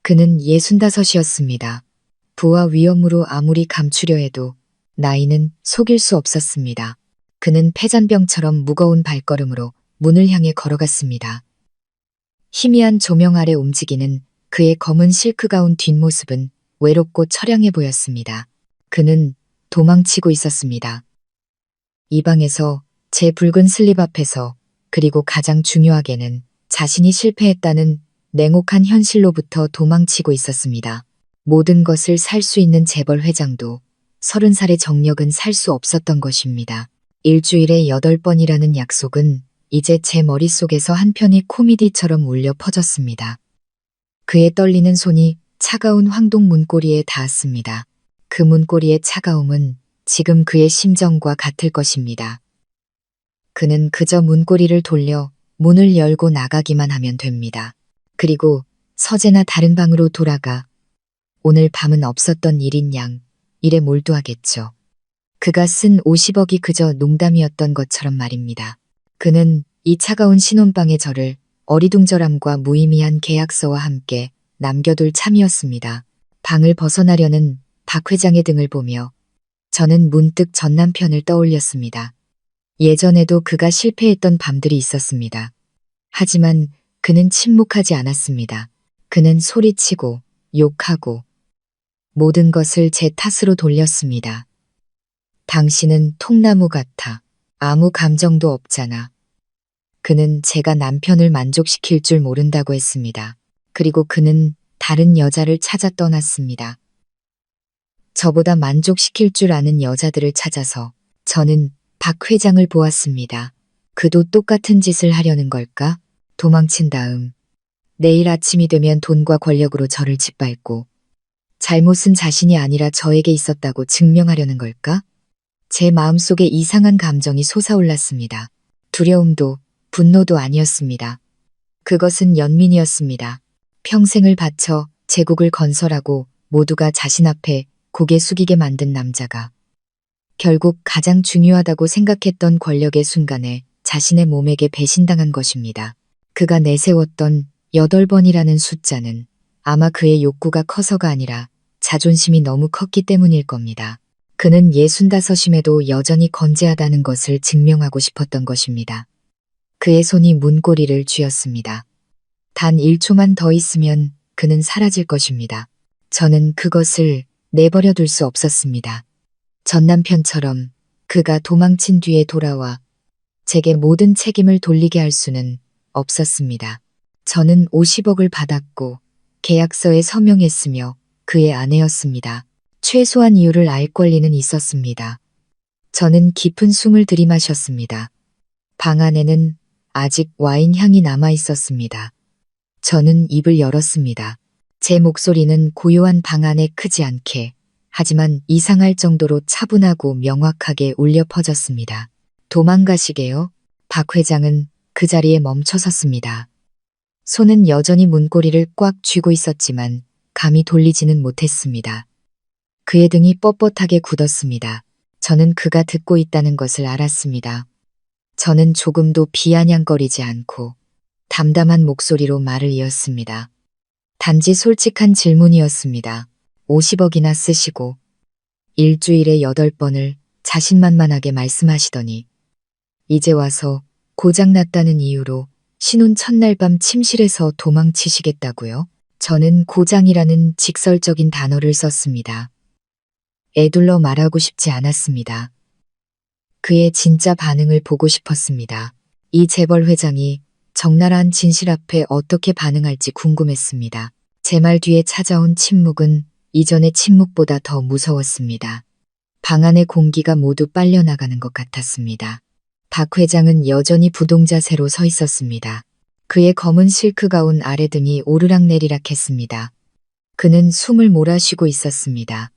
그는 65이었습니다. 부와 위험으로 아무리 감추려 해도 나이는 속일 수 없었습니다. 그는 폐잔병처럼 무거운 발걸음으로 문을 향해 걸어갔습니다. 희미한 조명 아래 움직이는 그의 검은 실크 가운 뒷모습은 외롭고 처량해 보였습니다. 그는 도망치고 있었습니다. 이 방에서 제 붉은 슬립 앞에서, 그리고 가장 중요하게는 자신이 실패했다는 냉혹한 현실로부터 도망치고 있었습니다. 모든 것을 살 수 있는 재벌 회장도 30살의 정력은 살 수 없었던 것입니다. 일주일에 8번이라는 약속은 이제 제 머릿속에서 한편의 코미디처럼 울려 퍼졌습니다. 그의 떨리는 손이 차가운 황동 문고리에 닿았습니다. 그 문고리의 차가움은 지금 그의 심정과 같을 것입니다. 그는 그저 문고리를 돌려 문을 열고 나가기만 하면 됩니다. 그리고 서재나 다른 방으로 돌아가 오늘 밤은 없었던 일인 양 일에 몰두하겠죠. 그가 쓴 50억이 그저 농담이었던 것처럼 말입니다. 그는 이 차가운 신혼방에 저를 어리둥절함과 무의미한 계약서와 함께 남겨둘 참이었습니다. 방을 벗어나려는 박 회장의 등을 보며 저는 문득 전 남편을 떠올렸습니다. 예전에도 그가 실패했던 밤들이 있었습니다. 하지만 그는 침묵하지 않았습니다. 그는 소리치고 욕하고 모든 것을 제 탓으로 돌렸습니다. 당신은 통나무 같아. 아무 감정도 없잖아. 그는 제가 남편을 만족시킬 줄 모른다고 했습니다. 그리고 그는 다른 여자를 찾아 떠났습니다. 저보다 만족시킬 줄 아는 여자들을 찾아서 저는 박 회장을 보았습니다. 그도 똑같은 짓을 하려는 걸까? 도망친 다음 내일 아침이 되면 돈과 권력으로 저를 짓밟고 잘못은 자신이 아니라 저에게 있었다고 증명하려는 걸까? 제 마음속에 이상한 감정이 솟아올랐습니다. 두려움도 분노도 아니었습니다. 그것은 연민이었습니다. 평생을 바쳐 제국을 건설하고 모두가 자신 앞에 고개 숙이게 만든 남자가 결국 가장 중요하다고 생각했던 권력의 순간에 자신의 몸에게 배신당한 것입니다. 그가 내세웠던 8번이라는 숫자는 아마 그의 욕구가 커서가 아니라 자존심이 너무 컸기 때문일 겁니다. 그는 65임에도 여전히 건재하다는 것을 증명하고 싶었던 것입니다. 그의 손이 문고리를 쥐었습니다. 단 1초만 더 있으면 그는 사라질 것입니다. 저는 그것을 내버려 둘 수 없었습니다. 전 남편처럼 그가 도망친 뒤에 돌아와 제게 모든 책임을 돌리게 할 수는 없었습니다. 저는 50억을 받았고 계약서에 서명했으며 그의 아내였습니다. 최소한 이유를 알 권리는 있었습니다. 저는 깊은 숨을 들이마셨습니다. 방 안에는 아직 와인 향이 남아 있었습니다. 저는 입을 열었습니다. 제 목소리는 고요한 방 안에 크지 않게, 하지만 이상할 정도로 차분하고 명확하게 울려 퍼졌습니다. 도망가시게요? 박 회장은 그 자리에 멈춰 섰습니다. 손은 여전히 문고리를 꽉 쥐고 있었지만 감히 돌리지는 못했습니다. 그의 등이 뻣뻣하게 굳었습니다. 저는 그가 듣고 있다는 것을 알았습니다. 저는 조금도 비아냥거리지 않고 담담한 목소리로 말을 이었습니다. 단지 솔직한 질문이었습니다. 50억이나 쓰시고 일주일에 8번을 자신만만하게 말씀하시더니 이제 와서 고장났다는 이유로 신혼 첫날 밤 침실에서 도망치시겠다고요? 저는 고장이라는 직설적인 단어를 썼습니다. 애둘러 말하고 싶지 않았습니다. 그의 진짜 반응을 보고 싶었습니다. 이 재벌 회장이 적나라한 진실 앞에 어떻게 반응할지 궁금했습니다. 제 말 뒤에 찾아온 침묵은 이전의 침묵보다 더 무서웠습니다. 방 안의 공기가 모두 빨려나가는 것 같았습니다. 박 회장은 여전히 부동자세로 서 있었습니다. 그의 검은 실크 가운 아래 등이 오르락내리락 했습니다. 그는 숨을 몰아쉬고 있었습니다.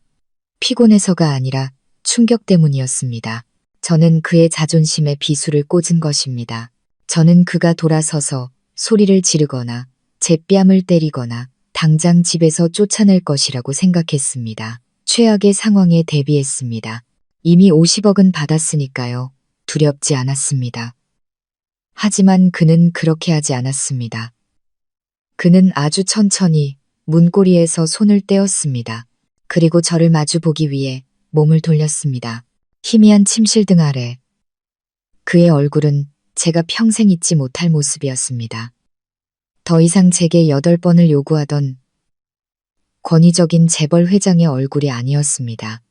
피곤해서가 아니라 충격 때문이었습니다. 저는 그의 자존심에 비수를 꽂은 것입니다. 저는 그가 돌아서서 소리를 지르거나 제 뺨을 때리거나 당장 집에서 쫓아낼 것이라고 생각했습니다. 최악의 상황에 대비했습니다. 이미 50억은 받았으니까요. 두렵지 않았습니다. 하지만 그는 그렇게 하지 않았습니다. 그는 아주 천천히 문고리에서 손을 떼었습니다. 그리고 저를 마주 보기 위해 몸을 돌렸습니다. 희미한 침실등 아래 그의 얼굴은 제가 평생 잊지 못할 모습이었습니다. 더 이상 제게 8번을 요구하던 권위적인 재벌 회장의 얼굴이 아니었습니다.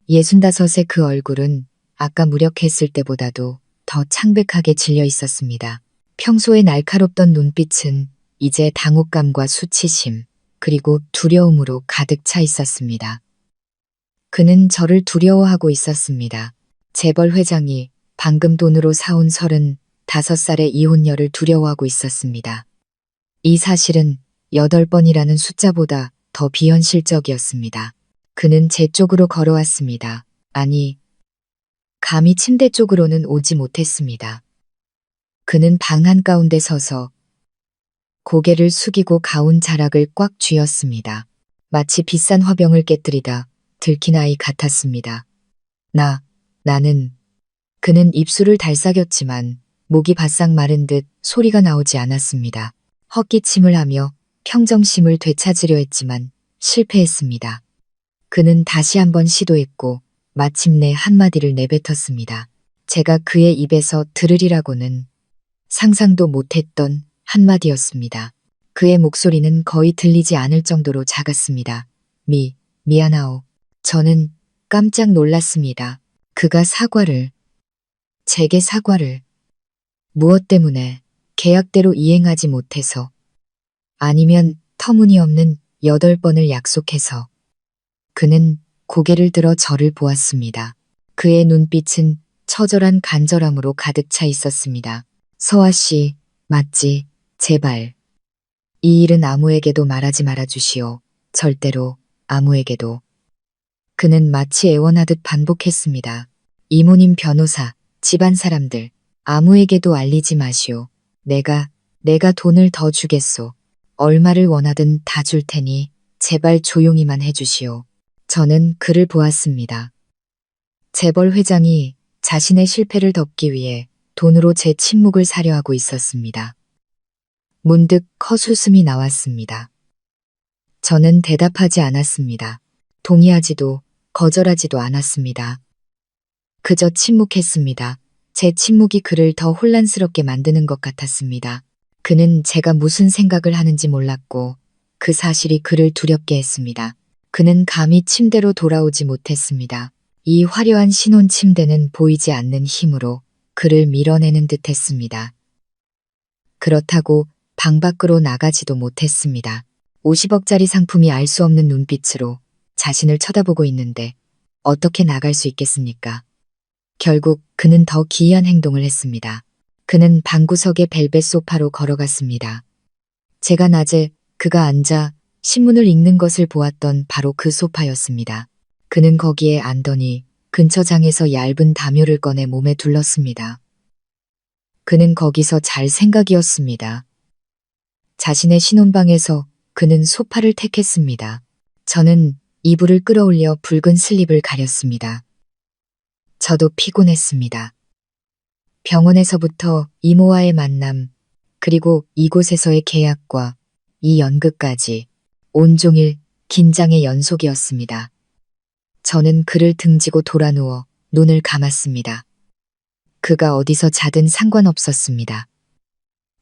65의 그 얼굴은 아까 무력했을 때보다도 더 창백하게 질려 있었습니다. 평소에 날카롭던 눈빛은 이제 당혹감과 수치심, 그리고 두려움으로 가득 차 있었습니다. 그는 저를 두려워하고 있었습니다. 재벌 회장이 방금 돈으로 사온 35살의 이혼녀를 두려워하고 있었습니다. 이 사실은 8번이라는 숫자보다 더 비현실적이었습니다. 그는 제 쪽으로 걸어왔습니다. 아니, 감히 침대 쪽으로는 오지 못했습니다. 그는 방 한가운데 서서 고개를 숙이고 가운 자락을 꽉 쥐었습니다. 마치 비싼 화병을 깨뜨리다 들킨 아이 같았습니다. 나는 그는 입술을 달싹였지만 목이 바싹 마른 듯 소리가 나오지 않았습니다. 헛기침을 하며 평정심을 되찾으려 했지만 실패했습니다. 그는 다시 한번 시도했고 마침내 한마디를 내뱉었습니다. 제가 그의 입에서 들으리라고는 상상도 못했던 한마디였습니다. 그의 목소리는 거의 들리지 않을 정도로 작았습니다. 미안하오. 저는 깜짝 놀랐습니다. 그가 제게 사과를. 무엇 때문에? 계약대로 이행하지 못해서. 아니면 터무니없는 8번을 약속해서. 그는 고개를 들어 저를 보았습니다. 그의 눈빛은 처절한 간절함으로 가득 차 있었습니다. 서아 씨, 맞지? 제발. 이 일은 아무에게도 말하지 말아주시오. 절대로, 아무에게도. 그는 마치 애원하듯 반복했습니다. 이모님 변호사, 집안 사람들, 아무에게도 알리지 마시오. 내가 돈을 더 주겠소. 얼마를 원하든 다 줄 테니 제발 조용히만 해주시오. 저는 그를 보았습니다. 재벌 회장이 자신의 실패를 덮기 위해 돈으로 제 침묵을 사려 하고 있었습니다. 문득 헛웃음이 나왔습니다. 저는 대답하지 않았습니다. 동의하지도 거절하지도 않았습니다. 그저 침묵했습니다. 제 침묵이 그를 더 혼란스럽게 만드는 것 같았습니다. 그는 제가 무슨 생각을 하는지 몰랐고 그 사실이 그를 두렵게 했습니다. 그는 감히 침대로 돌아오지 못했습니다. 이 화려한 신혼 침대는 보이지 않는 힘으로 그를 밀어내는 듯 했습니다. 그렇다고 방 밖으로 나가지도 못했습니다. 50억짜리 상품이 알 수 없는 눈빛으로 자신을 쳐다보고 있는데 어떻게 나갈 수 있겠습니까? 결국 그는 더 기이한 행동을 했습니다. 그는 방구석의 벨벳 소파로 걸어갔습니다. 제가 낮에 그가 앉아 신문을 읽는 것을 보았던 바로 그 소파였습니다. 그는 거기에 앉더니 근처 장에서 얇은 담요를 꺼내 몸에 둘렀습니다. 그는 거기서 잘 생각이었습니다. 자신의 신혼방에서 그는 소파를 택했습니다. 저는 이불을 끌어올려 붉은 슬립을 가렸습니다. 저도 피곤했습니다. 병원에서부터 이모와의 만남, 그리고 이곳에서의 계약과 이 연극까지 온종일 긴장의 연속이었습니다. 저는 그를 등지고 돌아누워 눈을 감았습니다. 그가 어디서 자든 상관없었습니다.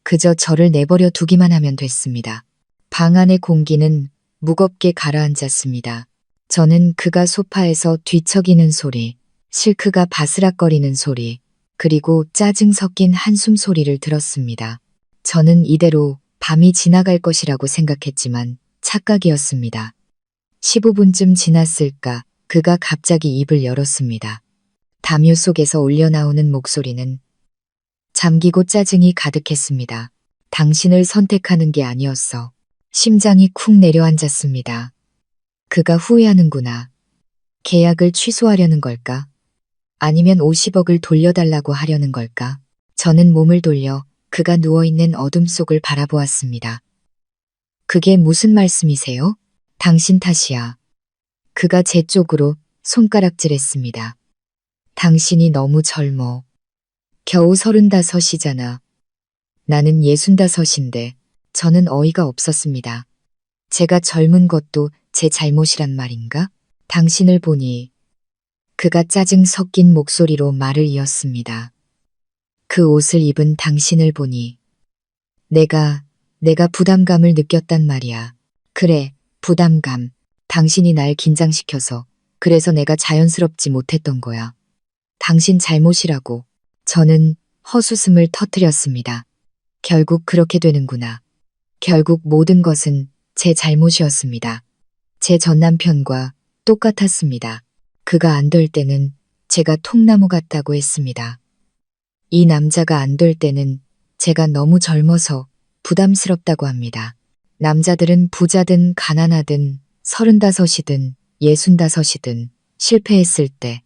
그저 저를 내버려 두기만 하면 됐습니다. 방 안의 공기는 무겁게 가라앉았습니다. 저는 그가 소파에서 뒤척이는 소리, 실크가 바스락거리는 소리, 그리고 짜증 섞인 한숨 소리를 들었습니다. 저는 이대로 밤이 지나갈 것이라고 생각했지만 착각이었습니다. 15분쯤 지났을까 그가 갑자기 입을 열었습니다. 담요 속에서 울려나오는 목소리는 잠기고 짜증이 가득했습니다. 당신을 선택하는 게 아니었어. 심장이 쿵 내려앉았습니다. 그가 후회하는구나. 계약을 취소하려는 걸까? 아니면 50억을 돌려달라고 하려는 걸까? 저는 몸을 돌려 그가 누워있는 어둠 속을 바라보았습니다. 그게 무슨 말씀이세요? 당신 탓이야. 그가 제 쪽으로 손가락질했습니다. 당신이 너무 젊어. 겨우 35이잖아. 나는 65인데 저는 어이가 없었습니다. 제가 젊은 것도 제 잘못이란 말인가? 당신을 보니 그가 짜증 섞인 목소리로 말을 이었습니다. 그 옷을 입은 당신을 보니 내가 부담감을 느꼈단 말이야. 그래, 부담감. 당신이 날 긴장시켜서 그래서 내가 자연스럽지 못했던 거야. 당신 잘못이라고. 저는 헛웃음을 터뜨렸습니다. 결국 그렇게 되는구나. 결국 모든 것은 제 잘못이었습니다. 제 전남편과 똑같았습니다. 그가 안 될 때는 제가 통나무 같다고 했습니다. 이 남자가 안 될 때는 제가 너무 젊어서 부담스럽다고 합니다. 남자들은 부자든 가난하든 35이든 65이든 실패했을 때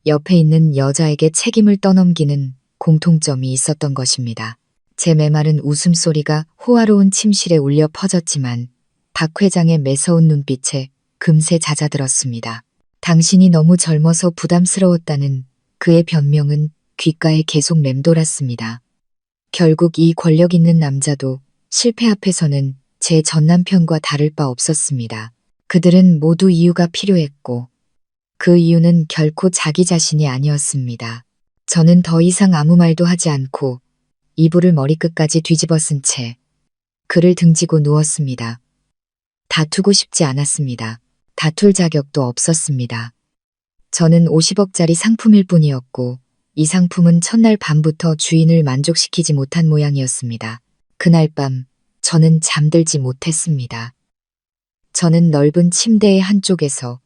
옆에 있는 여자에게 책임을 떠넘기는 공통점이 있었던 것입니다. 제 메마른 웃음소리가 호화로운 침실에 울려 퍼졌지만 박 회장의 매서운 눈빛에 금세 잦아들었습니다. 당신이 너무 젊어서 부담스러웠다는 그의 변명은 귓가에 계속 맴돌았습니다. 결국 이 권력 있는 남자도 실패 앞에서는 제 전남편과 다를 바 없었습니다. 그들은 모두 이유가 필요했고 그 이유는 결코 자기 자신이 아니었습니다. 저는 더 이상 아무 말도 하지 않고 이불을 머리끝까지 뒤집어 쓴 채 그를 등지고 누웠습니다. 다투고 싶지 않았습니다. 다툴 자격도 없었습니다. 저는 50억짜리 상품일 뿐이었고 이 상품은 첫날 밤부터 주인을 만족시키지 못한 모양이었습니다. 그날 밤 저는 잠들지 못했습니다. 저는 넓은 침대의 한쪽에서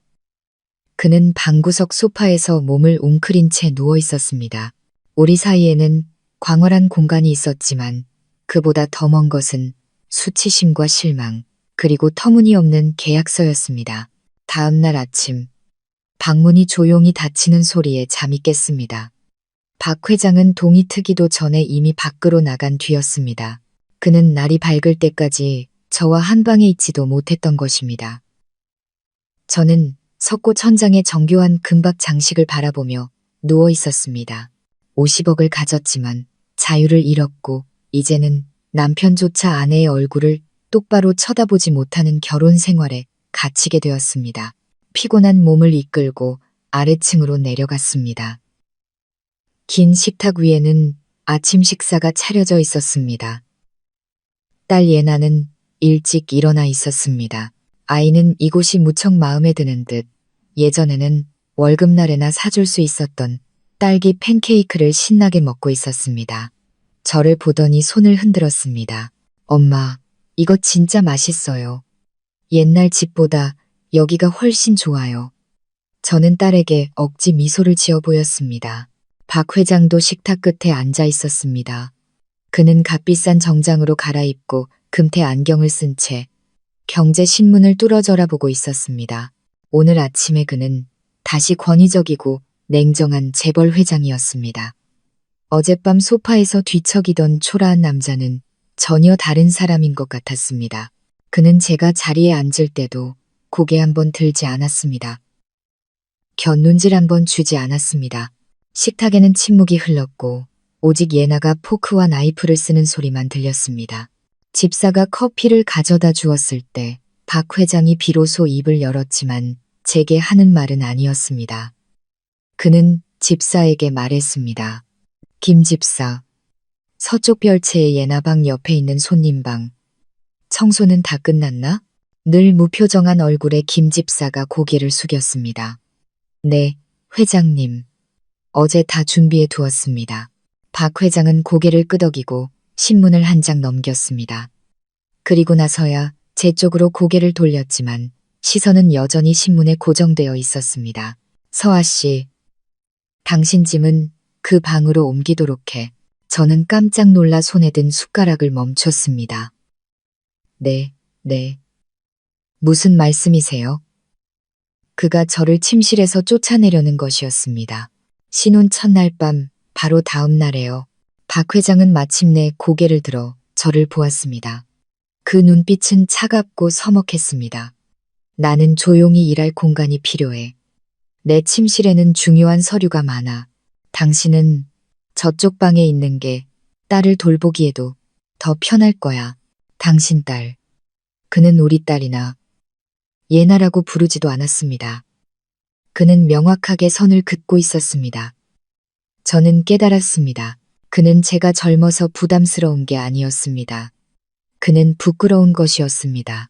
그는 방구석 소파에서 몸을 웅크린 채 누워 있었습니다. 우리 사이에는 광활한 공간이 있었지만 그보다 더 먼 것은 수치심과 실망 그리고 터무니없는 계약서였습니다. 다음 날 아침 방문이 조용히 닫히는 소리에 잠이 깼습니다. 박 회장은 동이 트기도 전에 이미 밖으로 나간 뒤였습니다. 그는 날이 밝을 때까지 저와 한 방에 있지도 못했던 것입니다. 저는 석고 천장의 정교한 금박 장식을 바라보며 누워 있었습니다. 50억을 가졌지만 자유를 잃었고 이제는 남편조차 아내의 얼굴을 똑바로 쳐다보지 못하는 결혼 생활에 갇히게 되었습니다. 피곤한 몸을 이끌고 아래층으로 내려갔습니다. 긴 식탁 위에는 아침 식사가 차려져 있었습니다. 딸 예나는 일찍 일어나 있었습니다. 아이는 이곳이 무척 마음에 드는 듯 예전에는 월급날에나 사줄 수 있었던 딸기 팬케이크를 신나게 먹고 있었습니다. 저를 보더니 손을 흔들었습니다. 엄마, 이거 진짜 맛있어요. 옛날 집보다 여기가 훨씬 좋아요. 저는 딸에게 억지 미소를 지어 보였습니다. 박 회장도 식탁 끝에 앉아 있었습니다. 그는 값비싼 정장으로 갈아입고 금태 안경을 쓴 채 경제신문을 뚫어져라 보고 있었습니다. 오늘 아침에 그는 다시 권위적이고 냉정한 재벌 회장이었습니다. 어젯밤 소파에서 뒤척이던 초라한 남자는 전혀 다른 사람인 것 같았습니다. 그는 제가 자리에 앉을 때도 고개 한번 들지 않았습니다. 곁눈질 한번 주지 않았습니다. 식탁에는 침묵이 흘렀고 오직 예나가 포크와 나이프를 쓰는 소리만 들렸습니다. 집사가 커피를 가져다 주었을 때 박 회장이 비로소 입을 열었지만 제게 하는 말은 아니었습니다. 그는 집사에게 말했습니다. 김 집사, 서쪽 별채의 예나방 옆에 있는 손님방. 청소는 다 끝났나? 늘 무표정한 얼굴에 김 집사가 고개를 숙였습니다. 네, 회장님. 어제 다 준비해 두었습니다. 박 회장은 고개를 끄덕이고 신문을 한 장 넘겼습니다. 그리고 나서야 제 쪽으로 고개를 돌렸지만 시선은 여전히 신문에 고정되어 있었습니다. 서아 씨, 당신 짐은 그 방으로 옮기도록 해. 저는 깜짝 놀라 손에 든 숟가락을 멈췄습니다. 네. 무슨 말씀이세요? 그가 저를 침실에서 쫓아내려는 것이었습니다. 신혼 첫날 밤, 바로 다음 날에요. 박 회장은 마침내 고개를 들어 저를 보았습니다. 그 눈빛은 차갑고 서먹했습니다. 나는 조용히 일할 공간이 필요해. 내 침실에는 중요한 서류가 많아. 당신은 저쪽 방에 있는 게 딸을 돌보기에도 더 편할 거야. 당신 딸. 그는 우리 딸이나 예나라고 부르지도 않았습니다. 그는 명확하게 선을 긋고 있었습니다. 저는 깨달았습니다. 그는 제가 젊어서 부담스러운 게 아니었습니다. 그는 부끄러운 것이었습니다.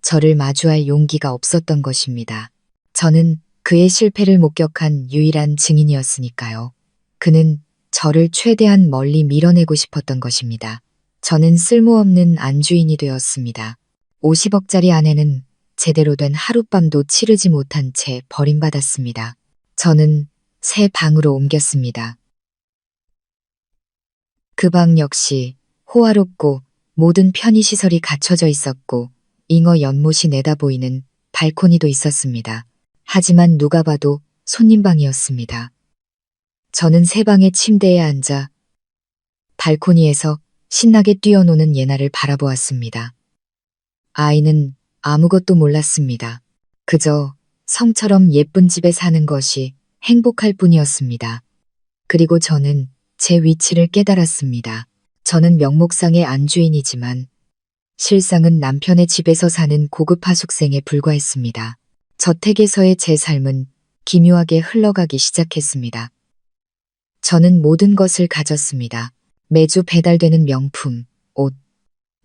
저를 마주할 용기가 없었던 것입니다. 저는 그의 실패를 목격한 유일한 증인이었으니까요. 그는 저를 최대한 멀리 밀어내고 싶었던 것입니다. 저는 쓸모없는 안주인이 되었습니다. 50억짜리 아내는 제대로 된 하룻밤도 치르지 못한 채 버림받았습니다. 저는 새 방으로 옮겼습니다. 그 방 역시 호화롭고 모든 편의시설이 갖춰져 있었고 잉어 연못이 내다보이는 발코니도 있었습니다. 하지만 누가 봐도 손님방이었습니다. 저는 새 방의 침대에 앉아 발코니에서 신나게 뛰어노는 예나를 바라보았습니다. 아이는 아무것도 몰랐습니다. 그저 성처럼 예쁜 집에 사는 것이 행복할 뿐이었습니다. 그리고 저는 제 위치를 깨달았습니다. 저는 명목상의 안주인이지만 실상은 남편의 집에서 사는 고급 하숙생에 불과했습니다. 저택에서의 제 삶은 기묘하게 흘러가기 시작했습니다. 저는 모든 것을 가졌습니다. 매주 배달되는 명품, 옷,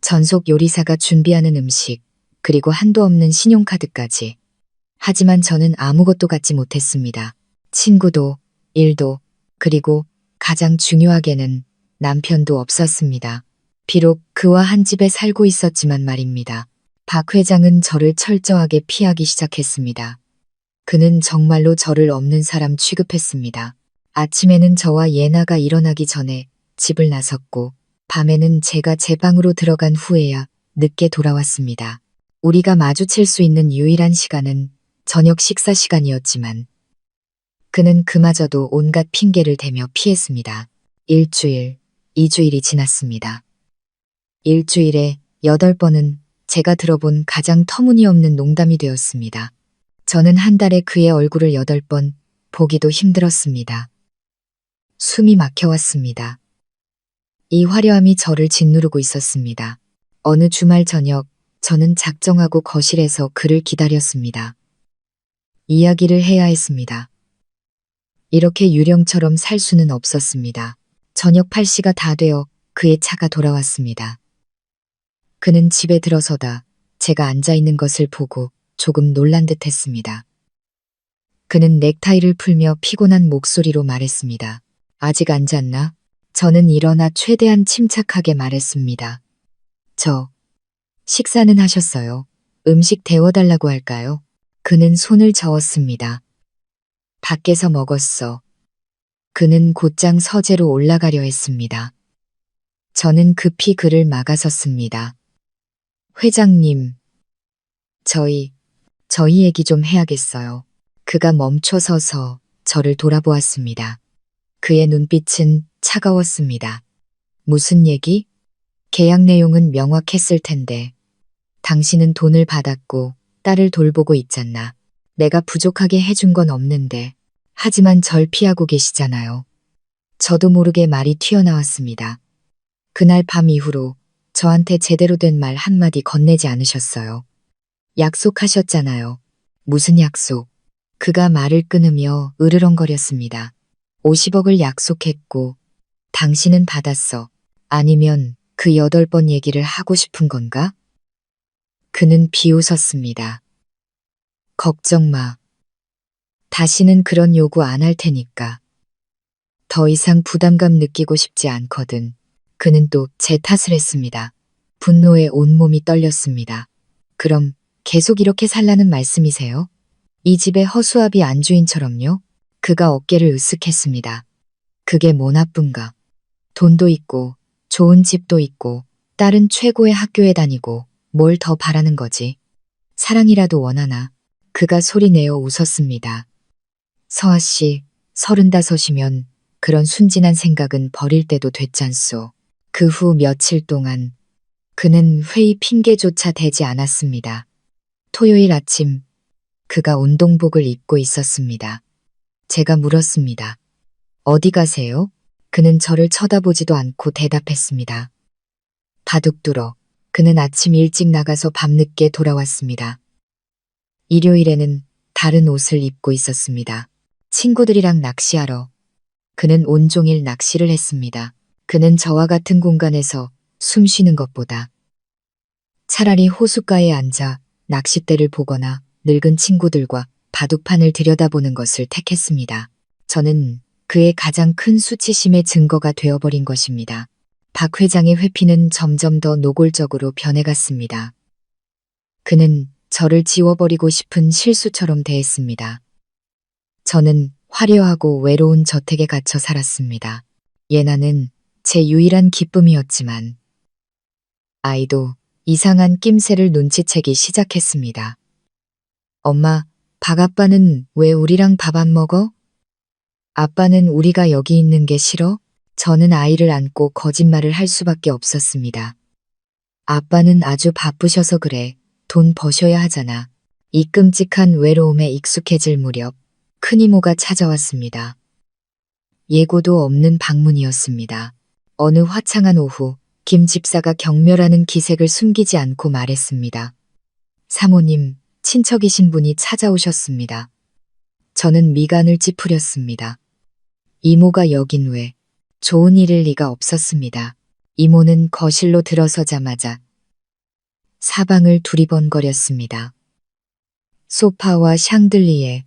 전속 요리사가 준비하는 음식, 그리고 한도 없는 신용카드까지. 하지만 저는 아무것도 갖지 못했습니다. 친구도, 일도, 그리고 가장 중요하게는 남편도 없었습니다. 비록 그와 한 집에 살고 있었지만 말입니다. 박 회장은 저를 철저하게 피하기 시작했습니다. 그는 정말로 저를 없는 사람 취급했습니다. 아침에는 저와 예나가 일어나기 전에 집을 나섰고 밤에는 제가 제 방으로 들어간 후에야 늦게 돌아왔습니다. 우리가 마주칠 수 있는 유일한 시간은 저녁 식사 시간이었지만 그는 그마저도 온갖 핑계를 대며 피했습니다. 일주일, 2주일이 지났습니다. 일주일에 8번은 제가 들어본 가장 터무니없는 농담이 되었습니다. 저는 한 달에 그의 얼굴을 8번 보기도 힘들었습니다. 숨이 막혀왔습니다. 이 화려함이 저를 짓누르고 있었습니다. 어느 주말 저녁 저는 작정하고 거실에서 그를 기다렸습니다. 이야기를 해야 했습니다. 이렇게 유령처럼 살 수는 없었습니다. 저녁 8시가 다 되어 그의 차가 돌아왔습니다. 그는 집에 들어서다 제가 앉아있는 것을 보고 조금 놀란 듯 했습니다. 그는 넥타이를 풀며 피곤한 목소리로 말했습니다. 아직 안 잤나? 저는 일어나 최대한 침착하게 말했습니다. 식사는 하셨어요? 음식 데워달라고 할까요? 그는 손을 저었습니다. 밖에서 먹었어. 그는 곧장 서재로 올라가려 했습니다. 저는 급히 그를 막아섰습니다. 회장님, 저희 얘기 좀 해야겠어요. 그가 멈춰 서서 저를 돌아보았습니다. 그의 눈빛은 차가웠습니다. 무슨 얘기? 계약 내용은 명확했을 텐데. 당신은 돈을 받았고 딸을 돌보고 있잖아. 내가 부족하게 해준 건 없는데. 하지만 절 피하고 계시잖아요. 저도 모르게 말이 튀어나왔습니다. 그날 밤 이후로 저한테 제대로 된 말 한마디 건네지 않으셨어요. 약속하셨잖아요. 무슨 약속? 그가 말을 끊으며 으르렁거렸습니다. 50억을 약속했고 당신은 받았어. 아니면 그 8번 얘기를 하고 싶은 건가? 그는 비웃었습니다. 걱정 마. 다시는 그런 요구 안 할 테니까. 더 이상 부담감 느끼고 싶지 않거든. 그는 또 제 탓을 했습니다. 분노에 온몸이 떨렸습니다. 그럼 계속 이렇게 살라는 말씀이세요? 이 집의 허수아비 안주인처럼요? 그가 어깨를 으쓱했습니다. 그게 뭐 나쁜가? 돈도 있고 좋은 집도 있고 딸은 최고의 학교에 다니고 뭘 더 바라는 거지? 사랑이라도 원하나? 그가 소리내어 웃었습니다. 서아 씨, 35이면 그런 순진한 생각은 버릴 때도 됐잖소. 그 후 며칠 동안 그는 회의 핑계조차 대지 않았습니다. 토요일 아침 그가 운동복을 입고 있었습니다. 제가 물었습니다. 어디 가세요? 그는 저를 쳐다보지도 않고 대답했습니다. 바둑 두러. 그는 아침 일찍 나가서 밤늦게 돌아왔습니다. 일요일에는 다른 옷을 입고 있었습니다. 친구들이랑 낚시하러. 그는 온종일 낚시를 했습니다. 그는 저와 같은 공간에서 숨 쉬는 것보다 차라리 호숫가에 앉아 낚싯대를 보거나 늙은 친구들과 바둑판을 들여다보는 것을 택했습니다. 저는 그의 가장 큰 수치심의 증거가 되어버린 것입니다. 박 회장의 회피는 점점 더 노골적으로 변해갔습니다. 그는 저를 지워버리고 싶은 실수처럼 대했습니다. 저는 화려하고 외로운 저택에 갇혀 살았습니다. 예나는 제 유일한 기쁨이었지만 아이도 이상한 낌새를 눈치채기 시작했습니다. 엄마, 박 아빠는 왜 우리랑 밥 안 먹어? 아빠는 우리가 여기 있는 게 싫어? 저는 아이를 안고 거짓말을 할 수밖에 없었습니다. 아빠는 아주 바쁘셔서 그래. 돈 버셔야 하잖아. 이 끔찍한 외로움에 익숙해질 무렵 큰 이모가 찾아왔습니다. 예고도 없는 방문이었습니다. 어느 화창한 오후 김 집사가 경멸하는 기색을 숨기지 않고 말했습니다. 사모님, 친척이신 분이 찾아오셨습니다. 저는 미간을 찌푸렸습니다. 이모가 여긴 왜? 좋은 일일 리가 없었습니다. 이모는 거실로 들어서자마자 사방을 두리번거렸습니다. 소파와 샹들리에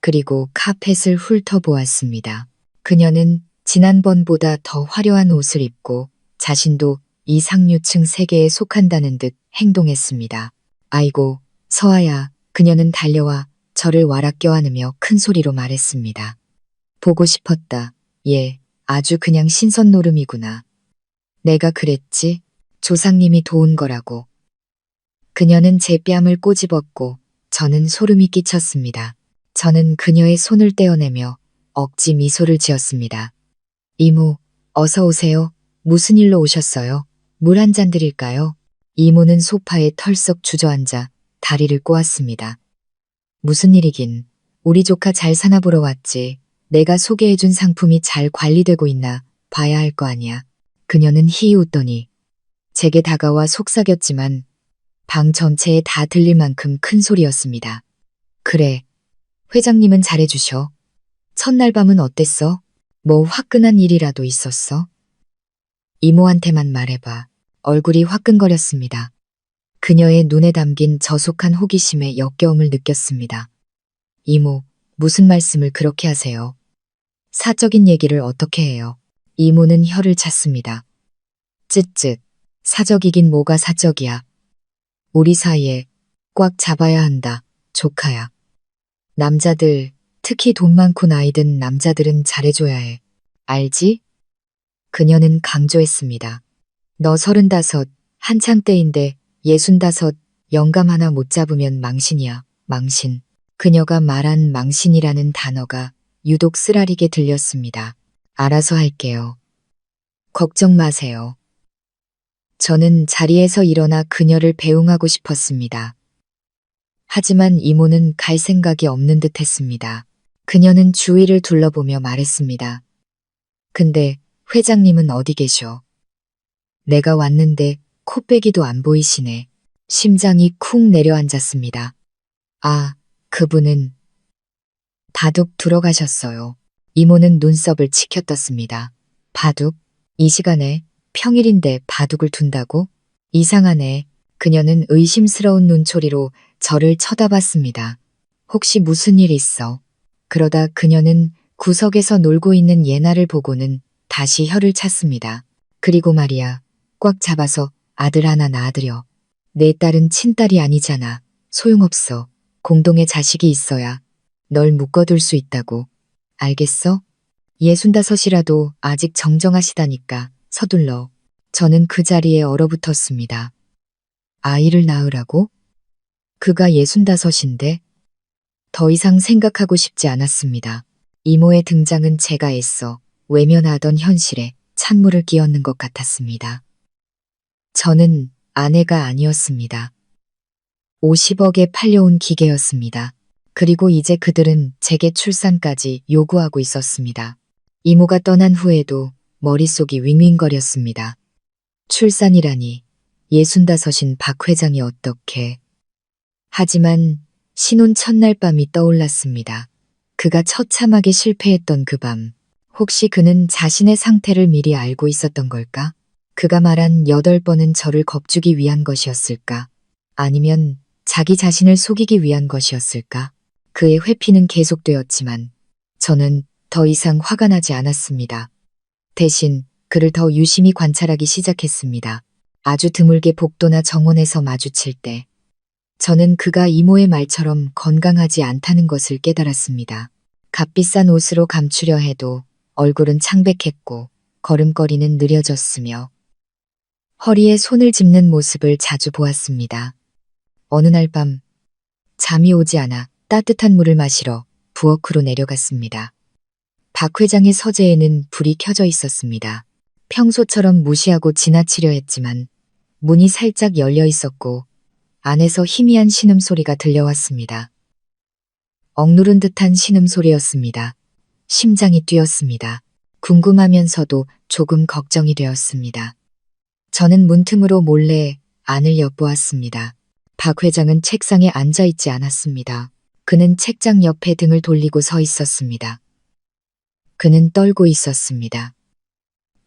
그리고 카펫을 훑어보았습니다. 그녀는 지난번보다 더 화려한 옷을 입고 자신도 이 상류층 세계에 속한다는 듯 행동했습니다. 아이고, 서아야, 그녀는 달려와 저를 와락 껴안으며 큰 소리로 말했습니다. 보고 싶었다. 예, 아주 그냥 신선 노름이구나. 내가 그랬지? 조상님이 도운 거라고. 그녀는 제 뺨을 꼬집었고 저는 소름이 끼쳤습니다. 저는 그녀의 손을 떼어내며 억지 미소를 지었습니다. 이모, 어서 오세요. 무슨 일로 오셨어요? 물 한 잔 드릴까요? 이모는 소파에 털썩 주저앉아 다리를 꼬았습니다. 무슨 일이긴. 우리 조카 잘 사나 보러 왔지. 내가 소개해준 상품이 잘 관리되고 있나 봐야 할 거 아니야. 그녀는 희히 웃더니 제게 다가와 속삭였지만 방 전체에 다 들릴 만큼 큰 소리였습니다. 그래, 회장님은 잘해주셔. 첫날 밤은 어땠어? 뭐 화끈한 일이라도 있었어? 이모한테만 말해봐. 얼굴이 화끈거렸습니다. 그녀의 눈에 담긴 저속한 호기심에 역겨움을 느꼈습니다. 이모, 무슨 말씀을 그렇게 하세요? 사적인 얘기를 어떻게 해요? 이모는 혀를 찼습니다. 쯧쯧, 사적이긴 뭐가 사적이야. 우리 사이에 꽉 잡아야 한다, 조카야. 남자들, 특히 돈 많고 나이 든 남자들은 잘해줘야 해. 알지? 그녀는 강조했습니다. 너 35, 한창 때인데 65, 영감 하나 못 잡으면 망신이야, 망신. 그녀가 말한 망신이라는 단어가 유독 쓰라리게 들렸습니다. 알아서 할게요. 걱정 마세요. 저는 자리에서 일어나 그녀를 배웅하고 싶었습니다. 하지만 이모는 갈 생각이 없는 듯 했습니다. 그녀는 주위를 둘러보며 말했습니다. 근데 회장님은 어디 계셔? 내가 왔는데 코빼기도 안 보이시네. 심장이 쿵 내려앉았습니다. 아, 그분은 바둑 두러 가셨어요. 이모는 눈썹을 치켜떴습니다. 바둑? 이 시간에 평일인데 바둑을 둔다고? 이상하네. 그녀는 의심스러운 눈초리로 저를 쳐다봤습니다. 혹시 무슨 일 있어? 그러다 그녀는 구석에서 놀고 있는 예나를 보고는 다시 혀를 찼습니다. 그리고 말이야, 꽉 잡아서 아들 하나 낳아드려. 내 딸은 친딸이 아니잖아. 소용없어. 공동의 자식이 있어야 널 묶어둘 수 있다고. 알겠어? 65이라도 아직 정정하시다니까 서둘러. 저는 그 자리에 얼어붙었습니다. 아이를 낳으라고? 그가 65인데? 더 이상 생각하고 싶지 않았습니다. 이모의 등장은 제가 애써 외면하던 현실에 찬물을 끼얹는 것 같았습니다. 저는 아내가 아니었습니다. 50억에 팔려온 기계였습니다. 그리고 이제 그들은 제게 출산까지 요구하고 있었습니다. 이모가 떠난 후에도 머릿속이 윙윙거렸습니다. 출산이라니, 65인 박 회장이 어떻게. 하지만 신혼 첫날 밤이 떠올랐습니다. 그가 처참하게 실패했던 그 밤. 혹시 그는 자신의 상태를 미리 알고 있었던 걸까? 그가 말한 8번은 저를 겁주기 위한 것이었을까? 아니면 자기 자신을 속이기 위한 것이었을까? 그의 회피는 계속되었지만 저는 더 이상 화가 나지 않았습니다. 대신 그를 더 유심히 관찰하기 시작했습니다. 아주 드물게 복도나 정원에서 마주칠 때 저는 그가 이모의 말처럼 건강하지 않다는 것을 깨달았습니다. 값비싼 옷으로 감추려 해도 얼굴은 창백했고 걸음걸이는 느려졌으며 허리에 손을 짚는 모습을 자주 보았습니다. 어느 날 밤 잠이 오지 않아 따뜻한 물을 마시러 부엌으로 내려갔습니다. 박 회장의 서재에는 불이 켜져 있었습니다. 평소처럼 무시하고 지나치려 했지만 문이 살짝 열려 있었고 안에서 희미한 신음소리가 들려왔습니다. 억누른 듯한 신음소리였습니다. 심장이 뛰었습니다. 궁금하면서도 조금 걱정이 되었습니다. 저는 문틈으로 몰래 안을 엿보았습니다. 박 회장은 책상에 앉아 있지 않았습니다. 그는 책장 옆에 등을 돌리고 서 있었습니다. 그는 떨고 있었습니다.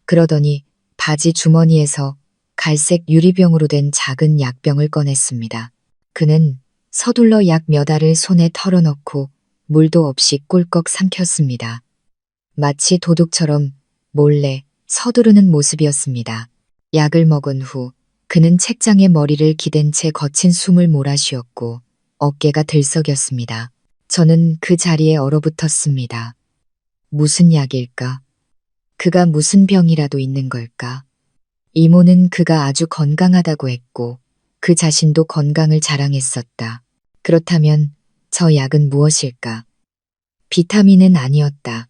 그러더니 바지 주머니에서 갈색 유리병으로 된 작은 약병을 꺼냈습니다. 그는 서둘러 약 몇 알을 손에 털어넣고 물도 없이 꿀꺽 삼켰습니다. 마치 도둑처럼 몰래 서두르는 모습이었습니다. 약을 먹은 후 그는 책장에 머리를 기댄 채 거친 숨을 몰아쉬었고 어깨가 들썩였습니다. 저는 그 자리에 얼어붙었습니다. 무슨 약일까? 그가 무슨 병이라도 있는 걸까? 이모는 그가 아주 건강하다고 했고 그 자신도 건강을 자랑했었다. 그렇다면 저 약은 무엇일까? 비타민은 아니었다.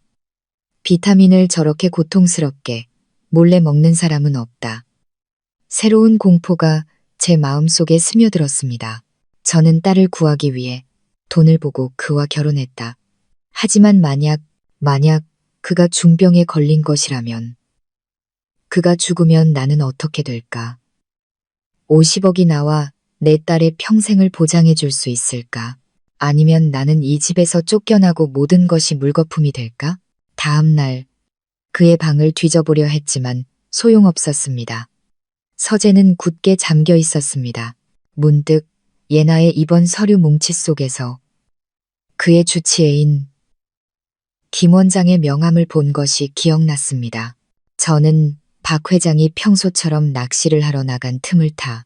비타민을 저렇게 고통스럽게 몰래 먹는 사람은 없다. 새로운 공포가 제 마음속에 스며들었습니다. 저는 딸을 구하기 위해 돈을 보고 그와 결혼했다. 하지만 만약 그가 중병에 걸린 것이라면 그가 죽으면 나는 어떻게 될까? 50억이 나와 내 딸의 평생을 보장해 줄 수 있을까? 아니면 나는 이 집에서 쫓겨나고 모든 것이 물거품이 될까? 다음 날 그의 방을 뒤져보려 했지만 소용없었습니다. 서재는 굳게 잠겨 있었습니다. 문득 예나의 입원 서류 뭉치 속에서 그의 주치의인 김 원장의 명함을 본 것이 기억났습니다. 저는 박 회장이 평소처럼 낚시를 하러 나간 틈을 타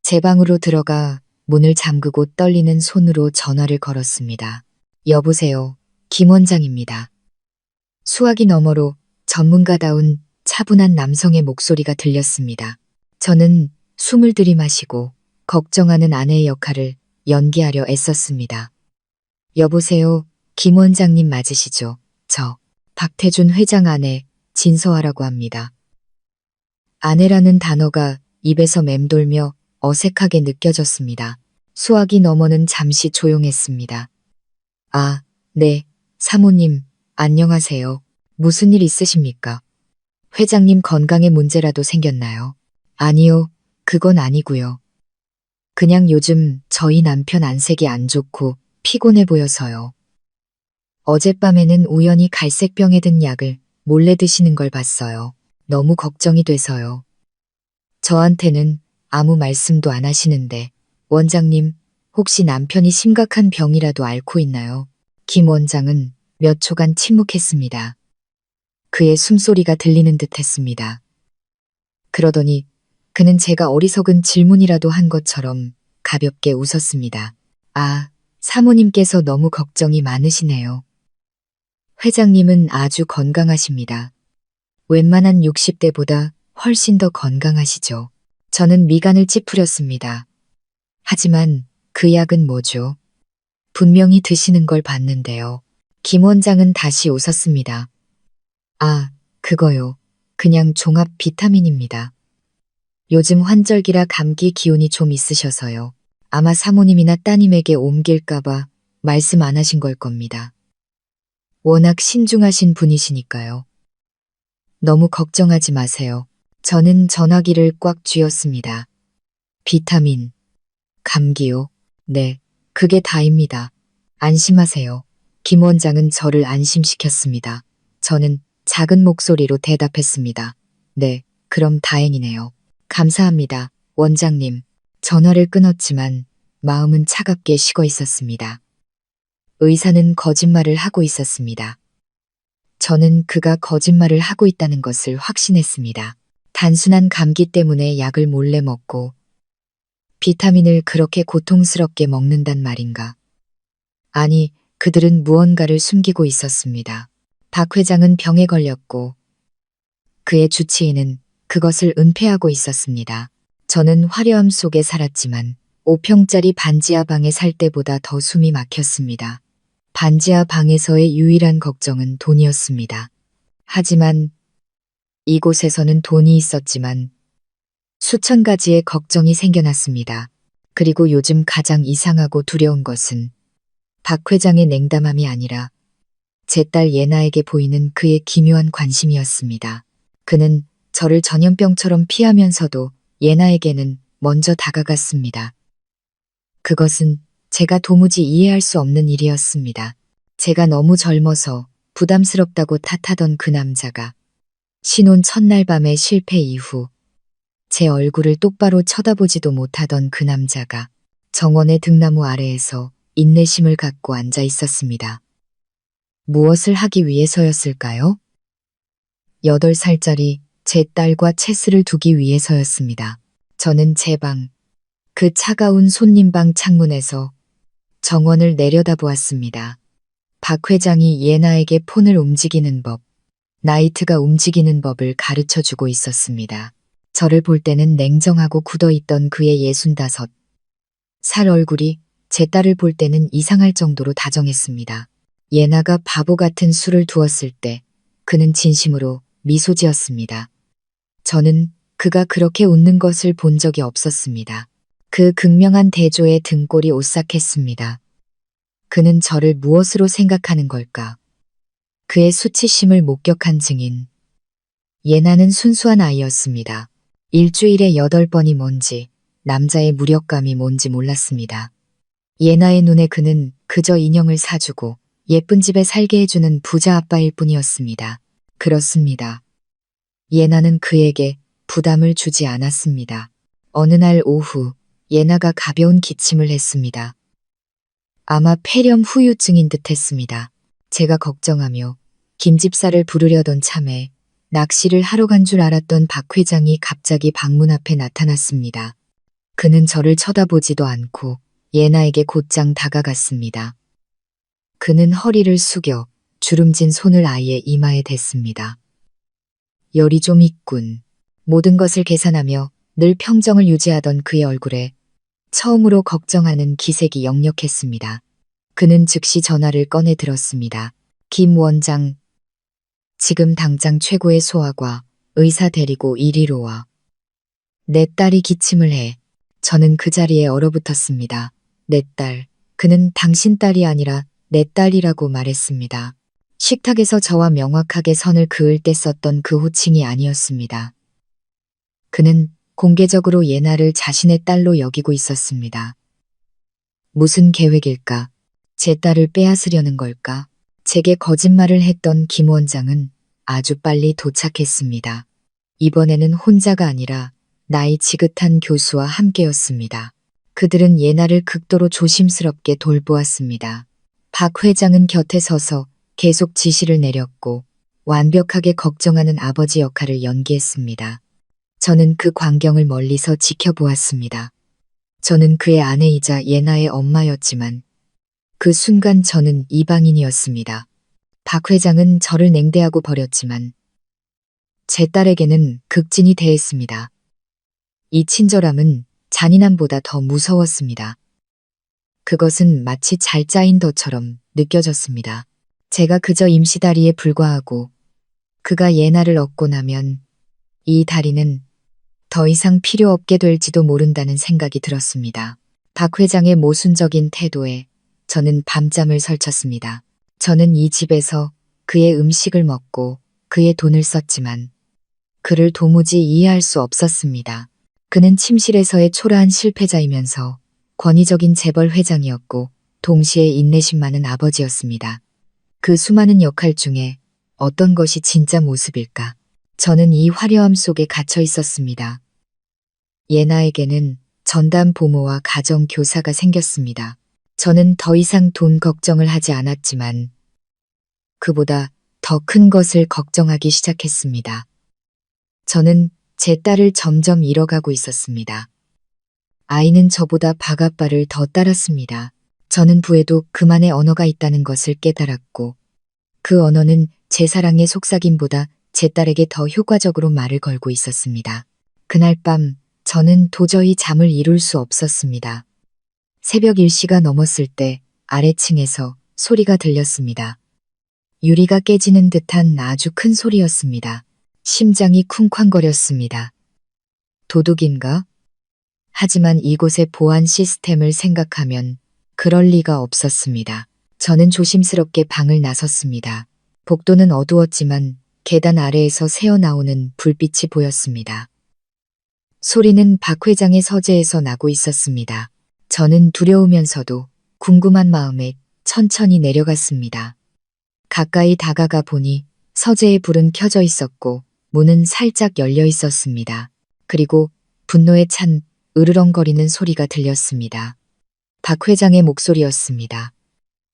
제 방으로 들어가 문을 잠그고 떨리는 손으로 전화를 걸었습니다. 여보세요, 김 원장입니다. 수화기 너머로 전문가다운 차분한 남성의 목소리가 들렸습니다. 저는 숨을 들이마시고 걱정하는 아내의 역할을 연기하려 애썼습니다. 여보세요, 김 원장님 맞으시죠? 저 박태준 회장 아내 진서아라고 합니다. 아내라는 단어가 입에서 맴돌며 어색하게 느껴졌습니다. 수화기 너머는 잠시 조용했습니다. 아, 네, 사모님, 안녕하세요. 무슨 일 있으십니까? 회장님 건강에 문제라도 생겼나요? 아니요, 그건 아니고요. 그냥 요즘 저희 남편 안색이 안 좋고 피곤해 보여서요. 어젯밤에는 우연히 갈색병에 든 약을 몰래 드시는 걸 봤어요. 너무 걱정이 돼서요. 저한테는 아무 말씀도 안 하시는데 원장님 혹시 남편이 심각한 병이라도 앓고 있나요? 김 원장은 몇 초간 침묵했습니다. 그의 숨소리가 들리는 듯 했습니다. 그러더니 그는 제가 어리석은 질문이라도 한 것처럼 가볍게 웃었습니다. 아, 사모님께서 너무 걱정이 많으시네요. 회장님은 아주 건강하십니다. 웬만한 60대보다 훨씬 더 건강하시죠. 저는 미간을 찌푸렸습니다. 하지만 그 약은 뭐죠? 분명히 드시는 걸 봤는데요. 김 원장은 다시 웃었습니다. 아, 그거요. 그냥 종합 비타민입니다. 요즘 환절기라 감기 기운이 좀 있으셔서요. 아마 사모님이나 따님에게 옮길까봐 말씀 안 하신 걸 겁니다. 워낙 신중하신 분이시니까요. 너무 걱정하지 마세요. 저는 전화기를 꽉 쥐었습니다. 비타민, 감기요. 네, 그게 다입니다. 안심하세요. 김 원장은 저를 안심시켰습니다. 저는 작은 목소리로 대답했습니다. 네, 그럼 다행이네요. 감사합니다, 원장님. 전화를 끊었지만 마음은 차갑게 식어 있었습니다. 의사는 거짓말을 하고 있었습니다. 저는 그가 거짓말을 하고 있다는 것을 확신했습니다. 단순한 감기 때문에 약을 몰래 먹고 비타민을 그렇게 고통스럽게 먹는단 말인가. 아니, 그들은 무언가를 숨기고 있었습니다. 박 회장은 병에 걸렸고 그의 주치의는 그것을 은폐하고 있었습니다. 저는 화려함 속에 살았지만 5평짜리 반지하 방에 살 때보다 더 숨이 막혔습니다. 반지하 방에서의 유일한 걱정은 돈이었습니다. 하지만 이곳에서는 돈이 있었지만 수천 가지의 걱정이 생겨났습니다. 그리고 요즘 가장 이상하고 두려운 것은 박 회장의 냉담함이 아니라 제 딸 예나에게 보이는 그의 기묘한 관심이었습니다. 그는 저를 전염병처럼 피하면서도 예나에게는 먼저 다가갔습니다. 그것은 제가 도무지 이해할 수 없는 일이었습니다. 제가 너무 젊어서 부담스럽다고 탓하던 그 남자가 신혼 첫날 밤의 실패 이후 제 얼굴을 똑바로 쳐다보지도 못하던 그 남자가 정원의 등나무 아래에서 인내심을 갖고 앉아 있었습니다. 무엇을 하기 위해서였을까요? 8살짜리 제 딸과 체스를 두기 위해서였습니다. 저는 제 방, 그 차가운 손님방 창문에서 정원을 내려다보았습니다. 박 회장이 예나에게 폰을 움직이는 법, 나이트가 움직이는 법을 가르쳐주고 있었습니다. 저를 볼 때는 냉정하고 굳어있던 그의 65살 얼굴이 제 딸을 볼 때는 이상할 정도로 다정했습니다. 예나가 바보 같은 술을 두었을 때 그는 진심으로 미소 지었습니다. 저는 그가 그렇게 웃는 것을 본 적이 없었습니다. 그 극명한 대조에 등골이 오싹했습니다. 그는 저를 무엇으로 생각하는 걸까? 그의 수치심을 목격한 증인. 예나는 순수한 아이였습니다. 일주일에 8번이 뭔지, 남자의 무력감이 뭔지 몰랐습니다. 예나의 눈에 그는 그저 인형을 사주고 예쁜 집에 살게 해주는 부자 아빠일 뿐이었습니다. 그렇습니다. 예나는 그에게 부담을 주지 않았습니다. 어느 날 오후 예나가 가벼운 기침을 했습니다. 아마 폐렴 후유증인 듯 했습니다. 제가 걱정하며 김집사를 부르려던 참에 낚시를 하러 간 줄 알았던 박 회장이 갑자기 방문 앞에 나타났습니다. 그는 저를 쳐다보지도 않고 예나에게 곧장 다가갔습니다. 그는 허리를 숙여 주름진 손을 아이의 이마에 댔습니다. 열이 좀 있군. 모든 것을 계산하며 늘 평정을 유지하던 그의 얼굴에 처음으로 걱정하는 기색이 역력했습니다. 그는 즉시 전화를 꺼내 들었습니다. 김 원장, 지금 당장 최고의 소아과 의사 데리고 이리로 와. 내 딸이 기침을 해. 저는 그 자리에 얼어붙었습니다. 내 딸. 그는 당신 딸이 아니라 내 딸이라고 말했습니다. 식탁에서 저와 명확하게 선을 그을 때 썼던 그 호칭이 아니었습니다. 그는 공개적으로 예나를 자신의 딸로 여기고 있었습니다. 무슨 계획일까? 제 딸을 빼앗으려는 걸까? 제게 거짓말을 했던 김 원장은 아주 빨리 도착했습니다. 이번에는 혼자가 아니라 나이 지긋한 교수와 함께였습니다. 그들은 예나를 극도로 조심스럽게 돌보았습니다. 박 회장은 곁에 서서 계속 지시를 내렸고 완벽하게 걱정하는 아버지 역할을 연기했습니다. 저는 그 광경을 멀리서 지켜보았습니다. 저는 그의 아내이자 예나의 엄마였지만 그 순간 저는 이방인이었습니다. 박 회장은 저를 냉대하고 버렸지만 제 딸에게는 극진히 대했습니다. 이 친절함은 잔인함보다 더 무서웠습니다. 그것은 마치 잘 짜인 덫처럼 느껴졌습니다. 제가 그저 임시다리에 불과하고 그가 예나를 얻고 나면 이 다리는 더 이상 필요 없게 될지도 모른다는 생각이 들었습니다. 박 회장의 모순적인 태도에 저는 밤잠을 설쳤습니다. 저는 이 집에서 그의 음식을 먹고 그의 돈을 썼지만 그를 도무지 이해할 수 없었습니다. 그는 침실에서의 초라한 실패자이면서 권위적인 재벌 회장이었고 동시에 인내심 많은 아버지였습니다. 그 수많은 역할 중에 어떤 것이 진짜 모습일까? 저는 이 화려함 속에 갇혀 있었습니다. 예나에게는 전담 보모와 가정 교사가 생겼습니다. 저는 더 이상 돈 걱정을 하지 않았지만 그보다 더 큰 것을 걱정하기 시작했습니다. 저는 제 딸을 점점 잃어가고 있었습니다. 아이는 저보다 바가빠를 더 따랐습니다. 저는 부에도 그만의 언어가 있다는 것을 깨달았고 그 언어는 제 사랑의 속삭임보다 제 딸에게 더 효과적으로 말을 걸고 있었습니다. 그날 밤 저는 도저히 잠을 이룰 수 없었습니다. 새벽 1시가 넘었을 때 아래층에서 소리가 들렸습니다. 유리가 깨지는 듯한 아주 큰 소리였습니다. 심장이 쿵쾅거렸습니다. 도둑인가? 하지만 이곳의 보안 시스템을 생각하면 그럴 리가 없었습니다. 저는 조심스럽게 방을 나섰습니다. 복도는 어두웠지만 계단 아래에서 새어나오는 불빛이 보였습니다. 소리는 박 회장의 서재에서 나고 있었습니다. 저는 두려우면서도 궁금한 마음에 천천히 내려갔습니다. 가까이 다가가 보니 서재에 불은 켜져 있었고 문은 살짝 열려 있었습니다. 그리고 분노에 찬 으르렁거리는 소리가 들렸습니다. 박 회장의 목소리였습니다.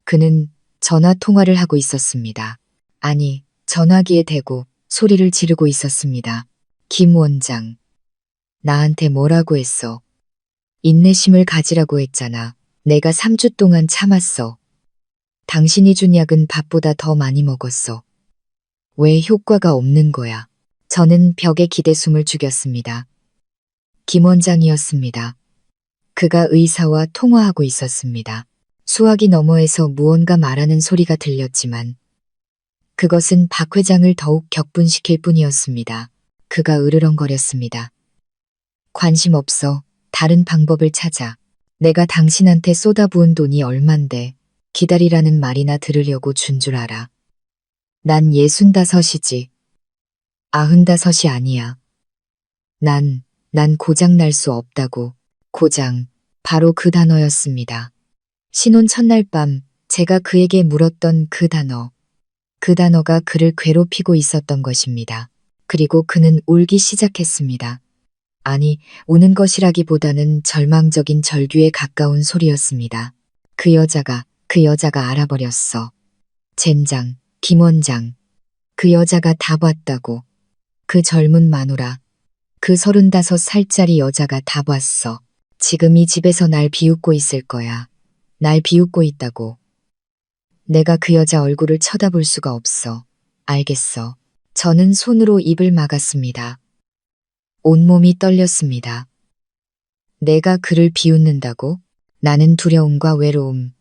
그는 전화 통화를 하고 있었습니다. 아니, 전화기에 대고 소리를 지르고 있었습니다. 김 원장, 나한테 뭐라고 했어? 인내심을 가지라고 했잖아. 내가 3주 동안 참았어. 당신이 준 약은 밥보다 더 많이 먹었어. 왜 효과가 없는 거야? 저는 벽에 기대숨을 죽였습니다. 김 원장이었습니다. 그가 의사와 통화하고 있었습니다. 수화기 너머에서 무언가 말하는 소리가 들렸지만 그것은 박 회장을 더욱 격분시킬 뿐이었습니다. 그가 으르렁거렸습니다. 관심 없어. 다른 방법을 찾아. 내가 당신한테 쏟아부은 돈이 얼만데 기다리라는 말이나 들으려고 준 줄 알아. 난 65이지. 95이 아니야. 난 고장 날 수 없다고. 고장. 바로 그 단어였습니다. 신혼 첫날 밤 제가 그에게 물었던 그 단어. 그 단어가 그를 괴롭히고 있었던 것입니다. 그리고 그는 울기 시작했습니다. 아니, 우는 것이라기보다는 절망적인 절규에 가까운 소리였습니다. 그 여자가 알아버렸어. 젠장, 김 원장. 그 여자가 다 봤다고. 그 젊은 마누라. 그 35살짜리 여자가 다 봤어. 지금 이 집에서 날 비웃고 있을 거야. 날 비웃고 있다고. 내가 그 여자 얼굴을 쳐다볼 수가 없어. 알겠어. 저는 손으로 입을 막았습니다. 온몸이 떨렸습니다. 내가 그를 비웃는다고? 나는 두려움과 외로움,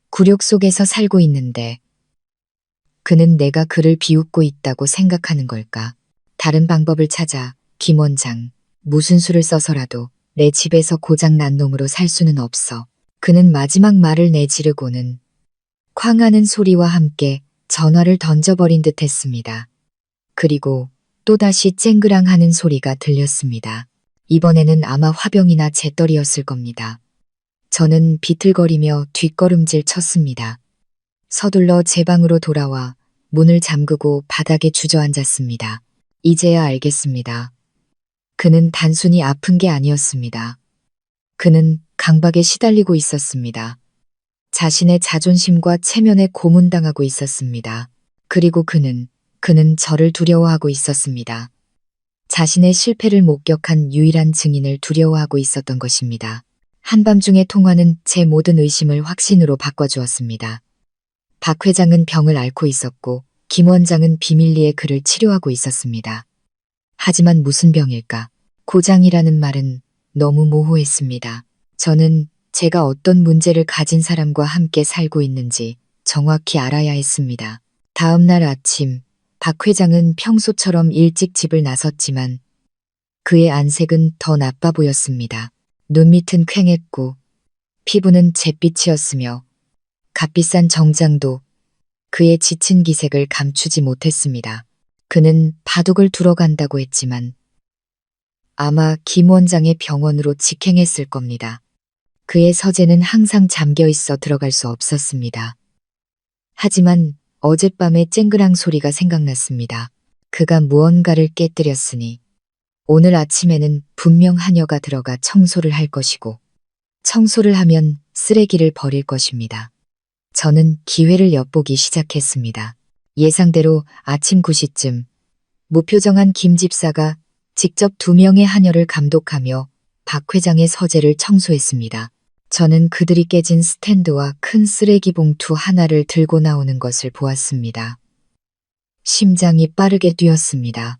굴욕 속에서 살고 있는데 그는 내가 그를 비웃고 있다고 생각하는 걸까? 다른 방법을 찾아. 김 원장, 무슨 수를 써서라도 내 집에서 고장난 놈으로 살 수는 없어. 그는 마지막 말을 내지르고는 쾅 하는 소리와 함께 전화를 던져버린 듯 했습니다. 그리고 또다시 쨍그랑 하는 소리가 들렸습니다. 이번에는 아마 화병이나 재떨이었을 겁니다. 저는 비틀거리며 뒷걸음질 쳤습니다. 서둘러 제 방으로 돌아와 문을 잠그고 바닥에 주저앉았습니다. 이제야 알겠습니다. 그는 단순히 아픈 게 아니었습니다. 그는 강박에 시달리고 있었습니다. 자신의 자존심과 체면에 고문당하고 있었습니다. 그리고 그는 저를 두려워하고 있었습니다. 자신의 실패를 목격한 유일한 증인을 두려워하고 있었던 것입니다. 한밤중의 통화는 제 모든 의심을 확신으로 바꿔주었습니다. 박 회장은 병을 앓고 있었고 김 원장은 비밀리에 그를 치료하고 있었습니다. 하지만 무슨 병일까? 고장이라는 말은 너무 모호했습니다. 저는 제가 어떤 문제를 가진 사람과 함께 살고 있는지 정확히 알아야 했습니다. 다음 날 아침 박 회장은 평소처럼 일찍 집을 나섰지만 그의 안색은 더 나빠 보였습니다. 눈밑은 퀭했고 피부는 잿빛이었으며 값비싼 정장도 그의 지친 기색을 감추지 못했습니다. 그는 바둑을 두러 간다고 했지만 아마 김 원장의 병원으로 직행했을 겁니다. 그의 서재는 항상 잠겨 있어 들어갈 수 없었습니다. 하지만 어젯밤에 쨍그랑 소리가 생각났습니다. 그가 무언가를 깨뜨렸으니 오늘 아침에는 분명 하녀가 들어가 청소를 할 것이고 청소를 하면 쓰레기를 버릴 것입니다. 저는 기회를 엿보기 시작했습니다. 예상대로 아침 9시쯤 무표정한 김 집사가 직접 2명의 하녀를 감독하며 박 회장의 서재를 청소했습니다. 저는 그들이 깨진 스탠드와 큰 쓰레기 봉투 하나를 들고 나오는 것을 보았습니다. 심장이 빠르게 뛰었습니다.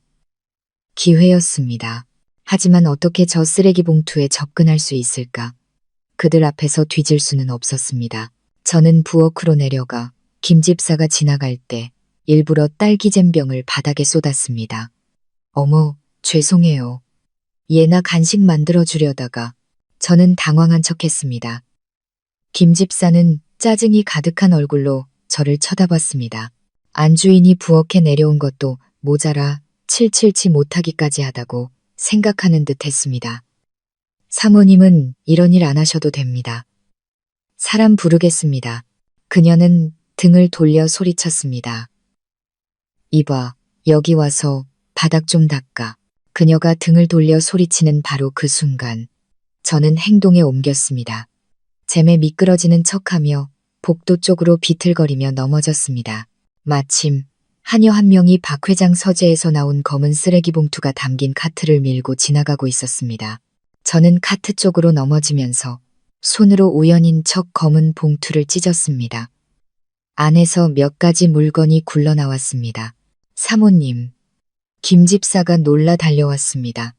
기회였습니다. 하지만 어떻게 저 쓰레기 봉투에 접근할 수 있을까? 그들 앞에서 뒤질 수는 없었습니다. 저는 부엌으로 내려가 김 집사가 지나갈 때 일부러 딸기잼 병을 바닥에 쏟았습니다. 어머, 죄송해요. 얘나 간식 만들어 주려다가 저는 당황한 척했습니다. 김 집사는 짜증이 가득한 얼굴로 저를 쳐다봤습니다. 안주인이 부엌에 내려온 것도 모자라 칠칠치 못하기까지 하다고 생각하는 듯 했습니다. 사모님은 이런 일 안 하셔도 됩니다. 사람 부르겠습니다. 그녀는 등을 돌려 소리쳤습니다. 이봐, 여기 와서 바닥 좀 닦아. 그녀가 등을 돌려 소리치는 바로 그 순간 저는 행동에 옮겼습니다. 잼에 미끄러지는 척하며 복도 쪽으로 비틀거리며 넘어졌습니다. 마침 하녀 한 명이 박 회장 서재에서 나온 검은 쓰레기 봉투가 담긴 카트를 밀고 지나가고 있었습니다. 저는 카트 쪽으로 넘어지면서 손으로 우연인 척 검은 봉투를 찢었습니다. 안에서 몇 가지 물건이 굴러나왔습니다. 사모님, 김 집사가 놀라 달려왔습니다.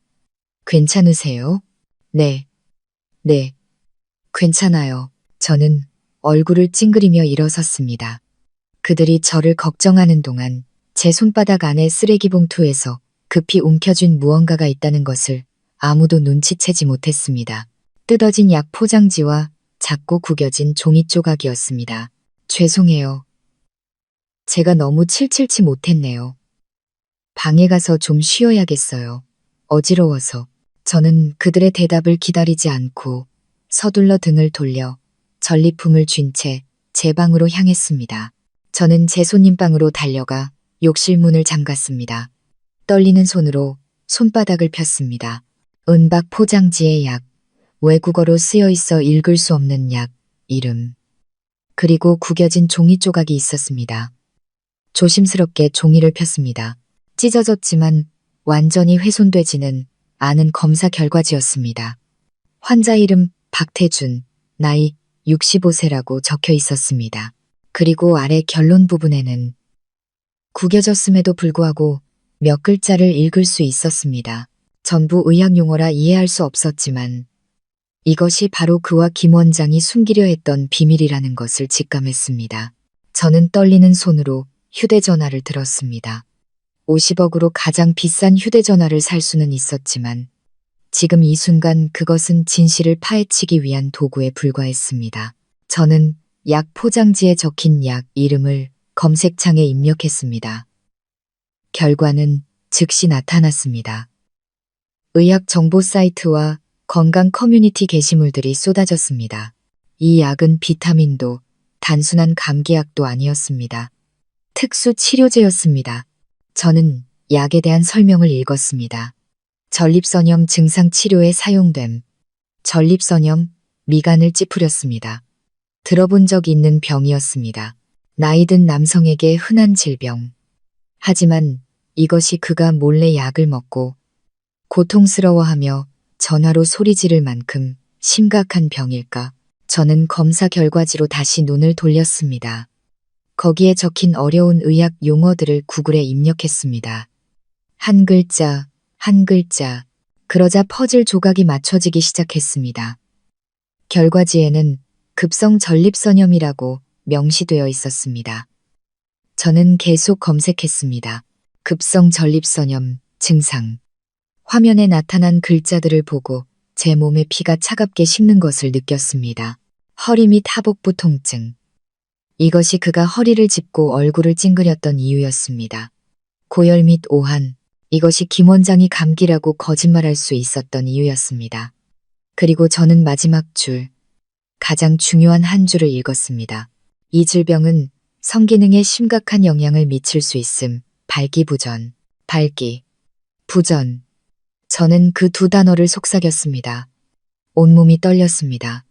괜찮으세요? 네, 괜찮아요. 저는 얼굴을 찡그리며 일어섰습니다. 그들이 저를 걱정하는 동안 제 손바닥 안에 쓰레기 봉투에서 급히 움켜쥔 무언가가 있다는 것을 아무도 눈치채지 못했습니다. 뜯어진 약 포장지와 작고 구겨진 종이 조각이었습니다. 죄송해요. 제가 너무 칠칠치 못했네요. 방에 가서 좀 쉬어야겠어요. 어지러워서. 저는 그들의 대답을 기다리지 않고 서둘러 등을 돌려 전리품을 쥔 채 제 방으로 향했습니다. 저는 제 손님 방으로 달려가 욕실 문을 잠갔습니다. 떨리는 손으로 손바닥을 폈습니다. 은박 포장지의 약, 외국어로 쓰여 있어 읽을 수 없는 약, 이름. 그리고 구겨진 종이 조각이 있었습니다. 조심스럽게 종이를 폈습니다. 찢어졌지만 완전히 훼손되지는 않은 검사 결과지였습니다. 환자 이름 박태준, 나이 65세라고 적혀 있었습니다. 그리고 아래 결론 부분에는 구겨졌음에도 불구하고 몇 글자를 읽을 수 있었습니다. 전부 의학 용어라 이해할 수 없었지만 이것이 바로 그와 김 원장이 숨기려 했던 비밀이라는 것을 직감했습니다. 저는 떨리는 손으로 휴대전화를 들었습니다. 50억으로 가장 비싼 휴대전화를 살 수는 있었지만 지금 이 순간 그것은 진실을 파헤치기 위한 도구에 불과했습니다. 저는 약 포장지에 적힌 약 이름을 검색창에 입력했습니다. 결과는 즉시 나타났습니다. 의학 정보 사이트와 건강 커뮤니티 게시물들이 쏟아졌습니다. 이 약은 비타민도 단순한 감기약도 아니었습니다. 특수 치료제였습니다. 저는 약에 대한 설명을 읽었습니다. 전립선염 증상 치료에 사용됨. 전립선염, 미간을 찌푸렸습니다. 들어본 적 있는 병이었습니다. 나이든 남성에게 흔한 질병. 하지만 이것이 그가 몰래 약을 먹고 고통스러워하며 전화로 소리 지를 만큼 심각한 병일까? 저는 검사 결과지로 다시 눈을 돌렸습니다. 거기에 적힌 어려운 의학 용어들을 구글에 입력했습니다. 한 글자, 한 글자. 그러자 퍼즐 조각이 맞춰지기 시작했습니다. 결과지에는 급성 전립선염이라고 명시되어 있었습니다. 저는 계속 검색했습니다. 급성 전립선염 증상. 화면에 나타난 글자들을 보고 제 몸에 피가 차갑게 식는 것을 느꼈습니다. 허리 및 하복부 통증. 이것이 그가 허리를 짚고 얼굴을 찡그렸던 이유였습니다. 고열 및 오한, 이것이 김 원장이 감기라고 거짓말할 수 있었던 이유였습니다. 그리고 저는 마지막 줄, 가장 중요한 한 줄을 읽었습니다. 이 질병은 성기능에 심각한 영향을 미칠 수 있음. 발기부전, 부전. 저는 그 두 단어를 속삭였습니다. 온몸이 떨렸습니다.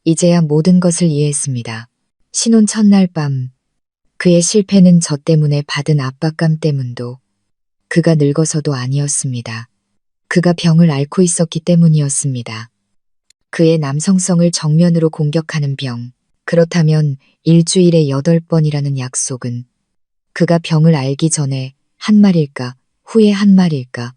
이제야 모든 것을 이해했습니다. 신혼 첫날 밤, 그의 실패는 저 때문에 받은 압박감 때문도, 그가 늙어서도 아니었습니다. 그가 병을 앓고 있었기 때문이었습니다. 그의 남성성을 정면으로 공격하는 병. 그렇다면 일주일에 8번이라는 약속은 그가 병을 앓기 전에 한 말일까, 후에 한 말일까?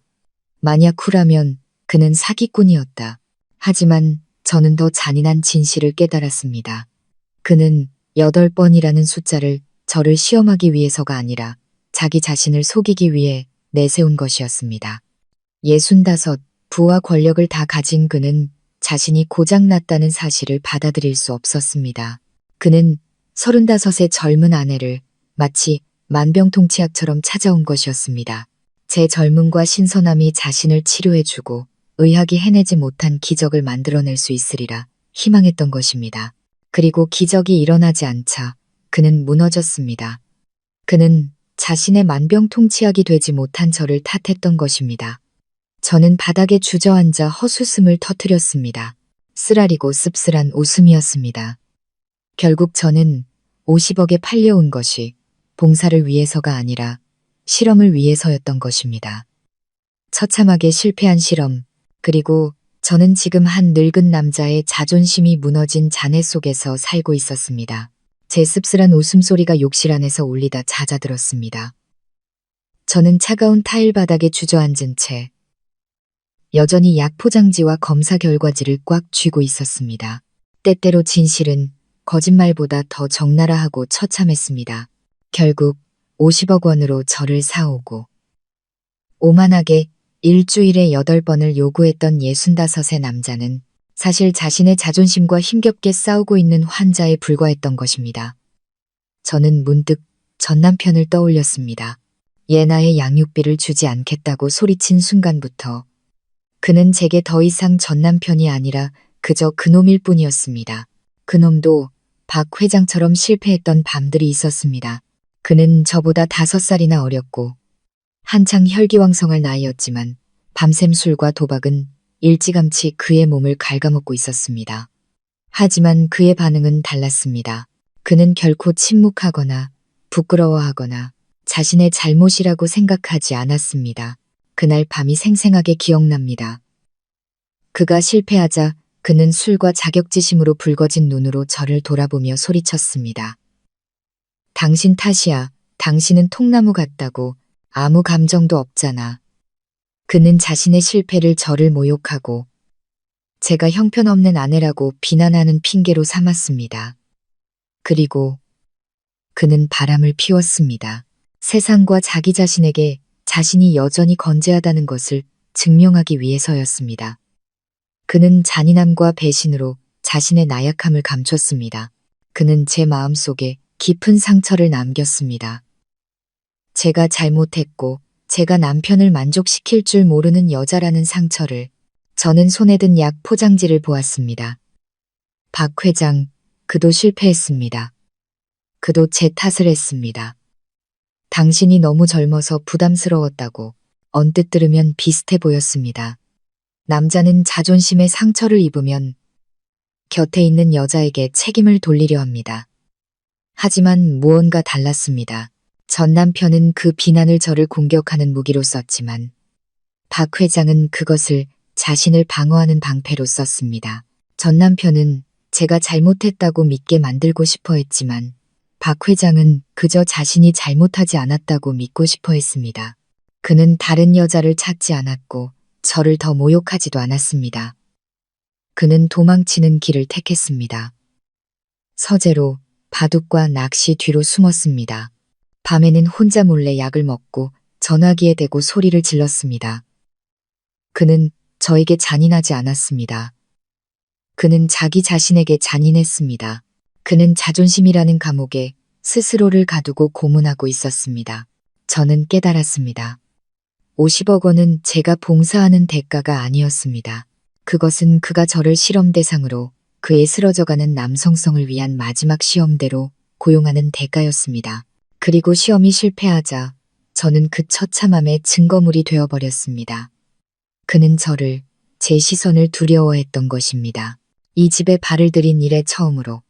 만약 후라면 그는 사기꾼이었다. 하지만 저는 더 잔인한 진실을 깨달았습니다. 그는 8번이라는 숫자를 저를 시험하기 위해서가 아니라 자기 자신을 속이기 위해 내세운 것이었습니다. 65, 부와 권력을 다 가진 그는 자신이 고장났다는 사실을 받아들일 수 없었습니다. 그는 35의 젊은 아내를 마치 만병통치약처럼 찾아온 것이었습니다. 제 젊음과 신선함이 자신을 치료해주고 의학이 해내지 못한 기적을 만들어낼 수 있으리라 희망했던 것입니다. 그리고 기적이 일어나지 않자 그는 무너졌습니다. 그는 자신의 만병통치약이 되지 못한 저를 탓했던 것입니다. 저는 바닥에 주저앉아 헛웃음을 터뜨렸습니다. 쓰라리고 씁쓸한 웃음이었습니다. 결국 저는 50억에 팔려온 것이 봉사를 위해서가 아니라 실험을 위해서였던 것입니다. 처참하게 실패한 실험, 그리고 저는 지금 한 늙은 남자의 자존심이 무너진 잔해 속에서 살고 있었습니다. 제 씁쓸한 웃음소리가 욕실 안에서 울리다 잦아들었습니다. 저는 차가운 타일 바닥에 주저앉은 채 여전히 약 포장지와 검사 결과지를 꽉 쥐고 있었습니다. 때때로 진실은 거짓말보다 더 적나라하고 처참했습니다. 결국 50억 원으로 저를 사오고 오만하게 일주일에 8번을 요구했던 65의 남자는 사실 자신의 자존심과 힘겹게 싸우고 있는 환자에 불과했던 것입니다. 저는 문득 전 남편을 떠올렸습니다. 예나의 양육비를 주지 않겠다고 소리친 순간부터 그는 제게 더 이상 전 남편이 아니라 그저 그놈일 뿐이었습니다. 그놈도 박 회장처럼 실패했던 밤들이 있었습니다. 그는 저보다 5살이나 어렸고 한창 혈기왕성할 나이였지만 밤샘 술과 도박은 일찌감치 그의 몸을 갉아먹고 있었습니다. 하지만 그의 반응은 달랐습니다. 그는 결코 침묵하거나 부끄러워하거나 자신의 잘못이라고 생각하지 않았습니다. 그날 밤이 생생하게 기억납니다. 그가 실패하자 그는 술과 자격지심으로 붉어진 눈으로 저를 돌아보며 소리쳤습니다. 당신 탓이야. 당신은 통나무 같다고. 아무 감정도 없잖아. 그는 자신의 실패를 저를 모욕하고 제가 형편없는 아내라고 비난하는 핑계로 삼았습니다. 그리고 그는 바람을 피웠습니다. 세상과 자기 자신에게 자신이 여전히 건재하다는 것을 증명하기 위해서였습니다. 그는 잔인함과 배신으로 자신의 나약함을 감췄습니다. 그는 제 마음속에 깊은 상처를 남겼습니다. 제가 잘못했고 제가 남편을 만족시킬 줄 모르는 여자라는 상처를. 저는 손에 든 약 포장지를 보았습니다. 박 회장, 그도 실패했습니다. 그도 제 탓을 했습니다. 당신이 너무 젊어서 부담스러웠다고. 언뜻 들으면 비슷해 보였습니다. 남자는 자존심에 상처를 입으면 곁에 있는 여자에게 책임을 돌리려 합니다. 하지만 무언가 달랐습니다. 전 남편은 그 비난을 저를 공격하는 무기로 썼지만 박 회장은 그것을 자신을 방어하는 방패로 썼습니다. 전 남편은 제가 잘못했다고 믿게 만들고 싶어 했지만 박 회장은 그저 자신이 잘못하지 않았다고 믿고 싶어 했습니다. 그는 다른 여자를 찾지 않았고 저를 더 모욕하지도 않았습니다. 그는 도망치는 길을 택했습니다. 서재로 바둑과 낚시 뒤로 숨었습니다. 밤에는 혼자 몰래 약을 먹고 전화기에 대고 소리를 질렀습니다. 그는 저에게 잔인하지 않았습니다. 그는 자기 자신에게 잔인했습니다. 그는 자존심이라는 감옥에 스스로를 가두고 고문하고 있었습니다. 저는 깨달았습니다. 50억 원은 제가 봉사하는 대가가 아니었습니다. 그것은 그가 저를 실험 대상으로 그의 쓰러져가는 남성성을 위한 마지막 시험대로 고용하는 대가였습니다. 그리고 시험이 실패하자 저는 그 처참함의 증거물이 되어버렸습니다. 그는 저를, 제 시선을 두려워했던 것입니다. 이 집에 발을 들인 이래 처음으로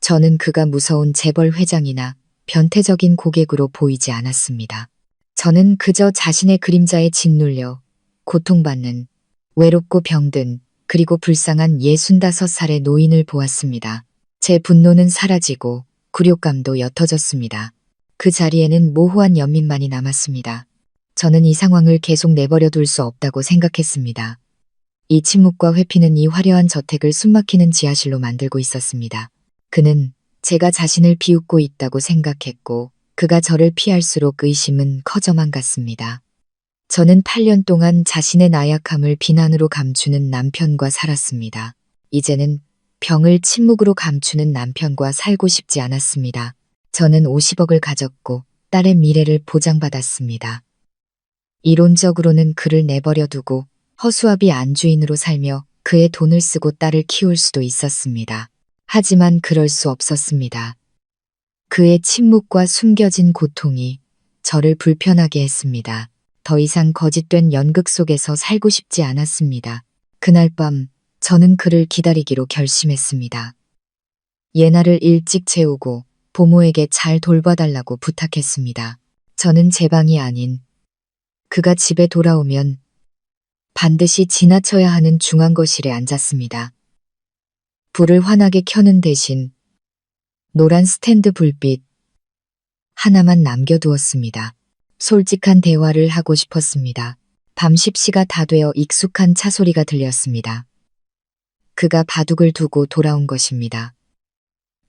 저는 그가 무서운 재벌 회장이나 변태적인 고객으로 보이지 않았습니다. 저는 그저 자신의 그림자에 짓눌려 고통받는, 외롭고 병든, 그리고 불쌍한 65살의 노인을 보았습니다. 제 분노는 사라지고 굴욕감도 옅어졌습니다. 그 자리에는 모호한 연민만이 남았습니다. 저는 이 상황을 계속 내버려 둘 수 없다고 생각했습니다. 이 침묵과 회피는 이 화려한 저택을 숨막히는 지하실로 만들고 있었습니다. 그는 제가 자신을 비웃고 있다고 생각했고 그가 저를 피할수록 의심은 커져만 갔습니다. 저는 8년 동안 자신의 나약함을 비난으로 감추는 남편과 살았습니다. 이제는 병을 침묵으로 감추는 남편과 살고 싶지 않았습니다. 저는 50억을 가졌고 딸의 미래를 보장받았습니다. 이론적으로는 그를 내버려 두고 허수아비 안주인으로 살며 그의 돈을 쓰고 딸을 키울 수도 있었습니다. 하지만 그럴 수 없었습니다. 그의 침묵과 숨겨진 고통이 저를 불편하게 했습니다. 더 이상 거짓된 연극 속에서 살고 싶지 않았습니다. 그날 밤 저는 그를 기다리기로 결심했습니다. 예나를 일찍 재우고 부모에게 잘 돌봐달라고 부탁했습니다. 저는 제 방이 아닌 그가 집에 돌아오면 반드시 지나쳐야 하는 중앙거실에 앉았습니다. 불을 환하게 켜는 대신 노란 스탠드 불빛 하나만 남겨두었습니다. 솔직한 대화를 하고 싶었습니다. 밤 10시가 다 되어 익숙한 차 소리가 들렸습니다. 그가 바둑을 두고 돌아온 것입니다.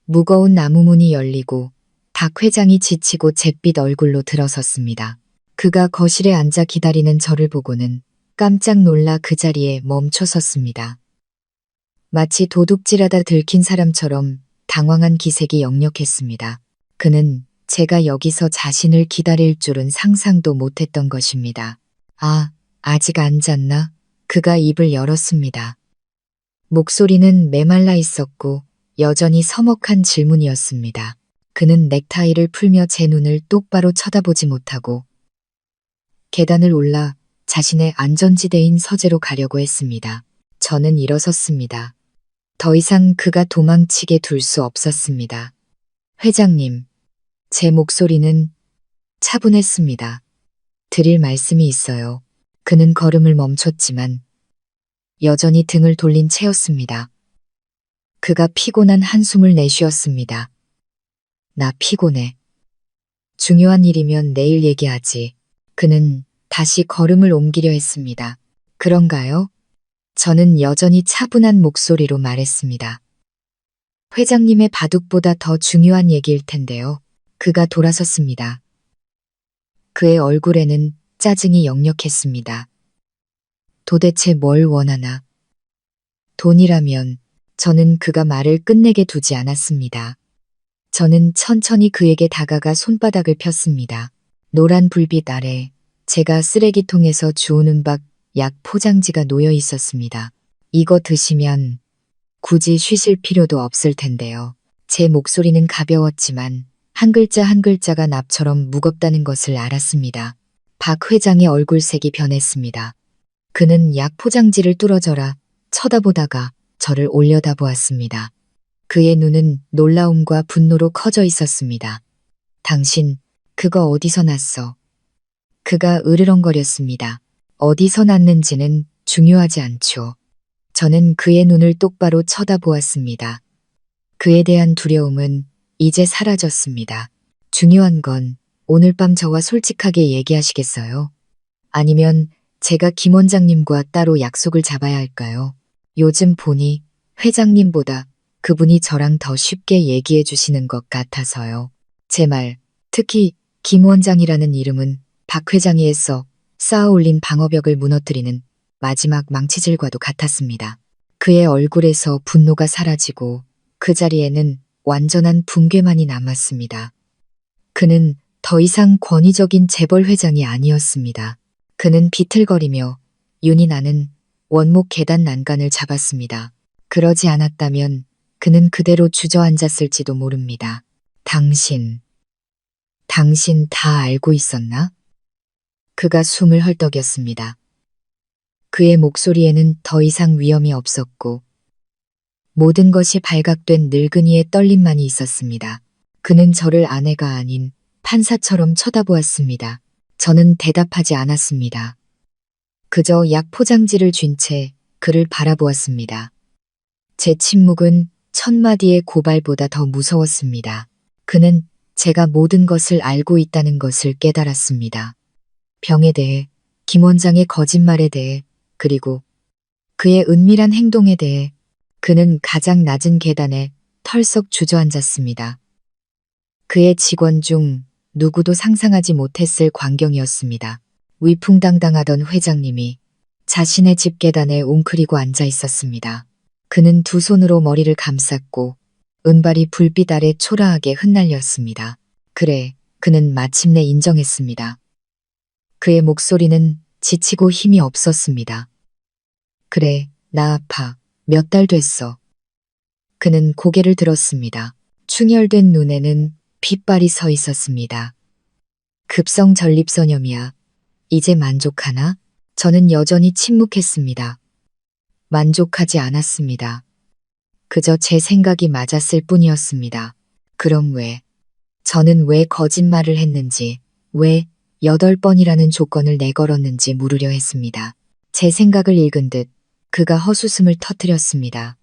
무거운 나무 문이 열리고 박 회장이 지치고 잿빛 얼굴로 들어섰습니다. 그가 거실에 앉아 기다리는 저를 보고는 깜짝 놀라 그 자리에 멈춰 섰습니다. 마치 도둑질하다 들킨 사람처럼 당황한 기색이 역력했습니다. 그는 제가 여기서 자신을 기다릴 줄은 상상도 못했던 것입니다. 아, 아직 안 잤나? 그가 입을 열었습니다. 목소리는 메말라 있었고 여전히 서먹한 질문이었습니다. 그는 넥타이를 풀며 제 눈을 똑바로 쳐다보지 못하고 계단을 올라 자신의 안전지대인 서재로 가려고 했습니다. 저는 일어섰습니다. 더 이상 그가 도망치게 둘 수 없었습니다. 회장님, 제 목소리는 차분했습니다. 드릴 말씀이 있어요. 그는 걸음을 멈췄지만 여전히 등을 돌린 채였습니다. 그가 피곤한 한숨을 내쉬었습니다. 나 피곤해. 중요한 일이면 내일 얘기하지. 그는 다시 걸음을 옮기려 했습니다. 그런가요? 저는 여전히 차분한 목소리로 말했습니다. 회장님의 바둑보다 더 중요한 얘기일 텐데요. 그가 돌아섰습니다. 그의 얼굴에는 짜증이 역력했습니다. 도대체 뭘 원하나? 돈이라면 저는 그가 말을 끝내게 두지 않았습니다. 저는 천천히 그에게 다가가 손바닥을 폈습니다. 노란 불빛 아래 제가 쓰레기통에서 주우는 박 약 포장지가 놓여 있었습니다. 이거 드시면 굳이 쉬실 필요도 없을 텐데요. 제 목소리는 가벼웠지만 한 글자 한 글자가 납처럼 무겁다는 것을 알았습니다. 박 회장의 얼굴색이 변했습니다. 그는 약 포장지를 뚫어져라 쳐다보다가 저를 올려다보았습니다. 그의 눈은 놀라움과 분노로 커져 있었습니다. 당신, 그거 어디서 났어? 그가 으르렁거렸습니다. 어디서 났는지는 중요하지 않죠. 저는 그의 눈을 똑바로 쳐다보았습니다. 그에 대한 두려움은 이제 사라졌습니다. 중요한 건 오늘 밤 저와 솔직하게 얘기하시겠어요? 아니면 제가 김 원장님과 따로 약속을 잡아야 할까요? 요즘 보니 회장님보다 그분이 저랑 더 쉽게 얘기해 주시는 것 같아서요. 제 말, 특히 김 원장이라는 이름은 박 회장이 애써 쌓아 올린 방어벽을 무너뜨리는 마지막 망치질과도 같았습니다. 그의 얼굴에서 분노가 사라지고 그 자리에는 완전한 붕괴만이 남았습니다. 그는 더 이상 권위적인 재벌 회장이 아니었습니다. 그는 비틀거리며 윤이 나는 원목 계단 난간을 잡았습니다. 그러지 않았다면 그는 그대로 주저앉았을지도 모릅니다. 당신 다 알고 있었나? 그가 숨을 헐떡였습니다. 그의 목소리에는 더 이상 위험이 없었고 모든 것이 발각된 늙은이의 떨림만이 있었습니다. 그는 저를 아내가 아닌 판사처럼 쳐다보았습니다. 저는 대답하지 않았습니다. 그저 약 포장지를 쥔 채 그를 바라보았습니다. 제 침묵은 천마디의 고발보다 더 무서웠습니다. 그는 제가 모든 것을 알고 있다는 것을 깨달았습니다. 병에 대해, 김 원장의 거짓말에 대해, 그리고 그의 은밀한 행동에 대해 그는 가장 낮은 계단에 털썩 주저앉았습니다. 그의 직원 중 누구도 상상하지 못했을 광경이었습니다. 위풍당당하던 회장님이 자신의 집 계단에 웅크리고 앉아 있었습니다. 그는 두 손으로 머리를 감쌌고 은발이 불빛 아래 초라하게 흩날렸습니다. 그래, 그는 마침내 인정했습니다. 그의 목소리는 지치고 힘이 없었습니다. 그래, 나 아파. 몇 달 됐어. 그는 고개를 들었습니다. 충혈된 눈에는 핏발이 서 있었습니다. 급성 전립선염이야. 이제 만족하나? 저는 여전히 침묵했습니다. 만족하지 않았습니다. 그저 제 생각이 맞았을 뿐이었습니다. 그럼 왜? 저는 왜 거짓말을 했는지, 왜 8번이라는 조건을 내걸었는지 물으려 했습니다. 제 생각을 읽은 듯 그가 헛웃음을 터뜨렸습니다.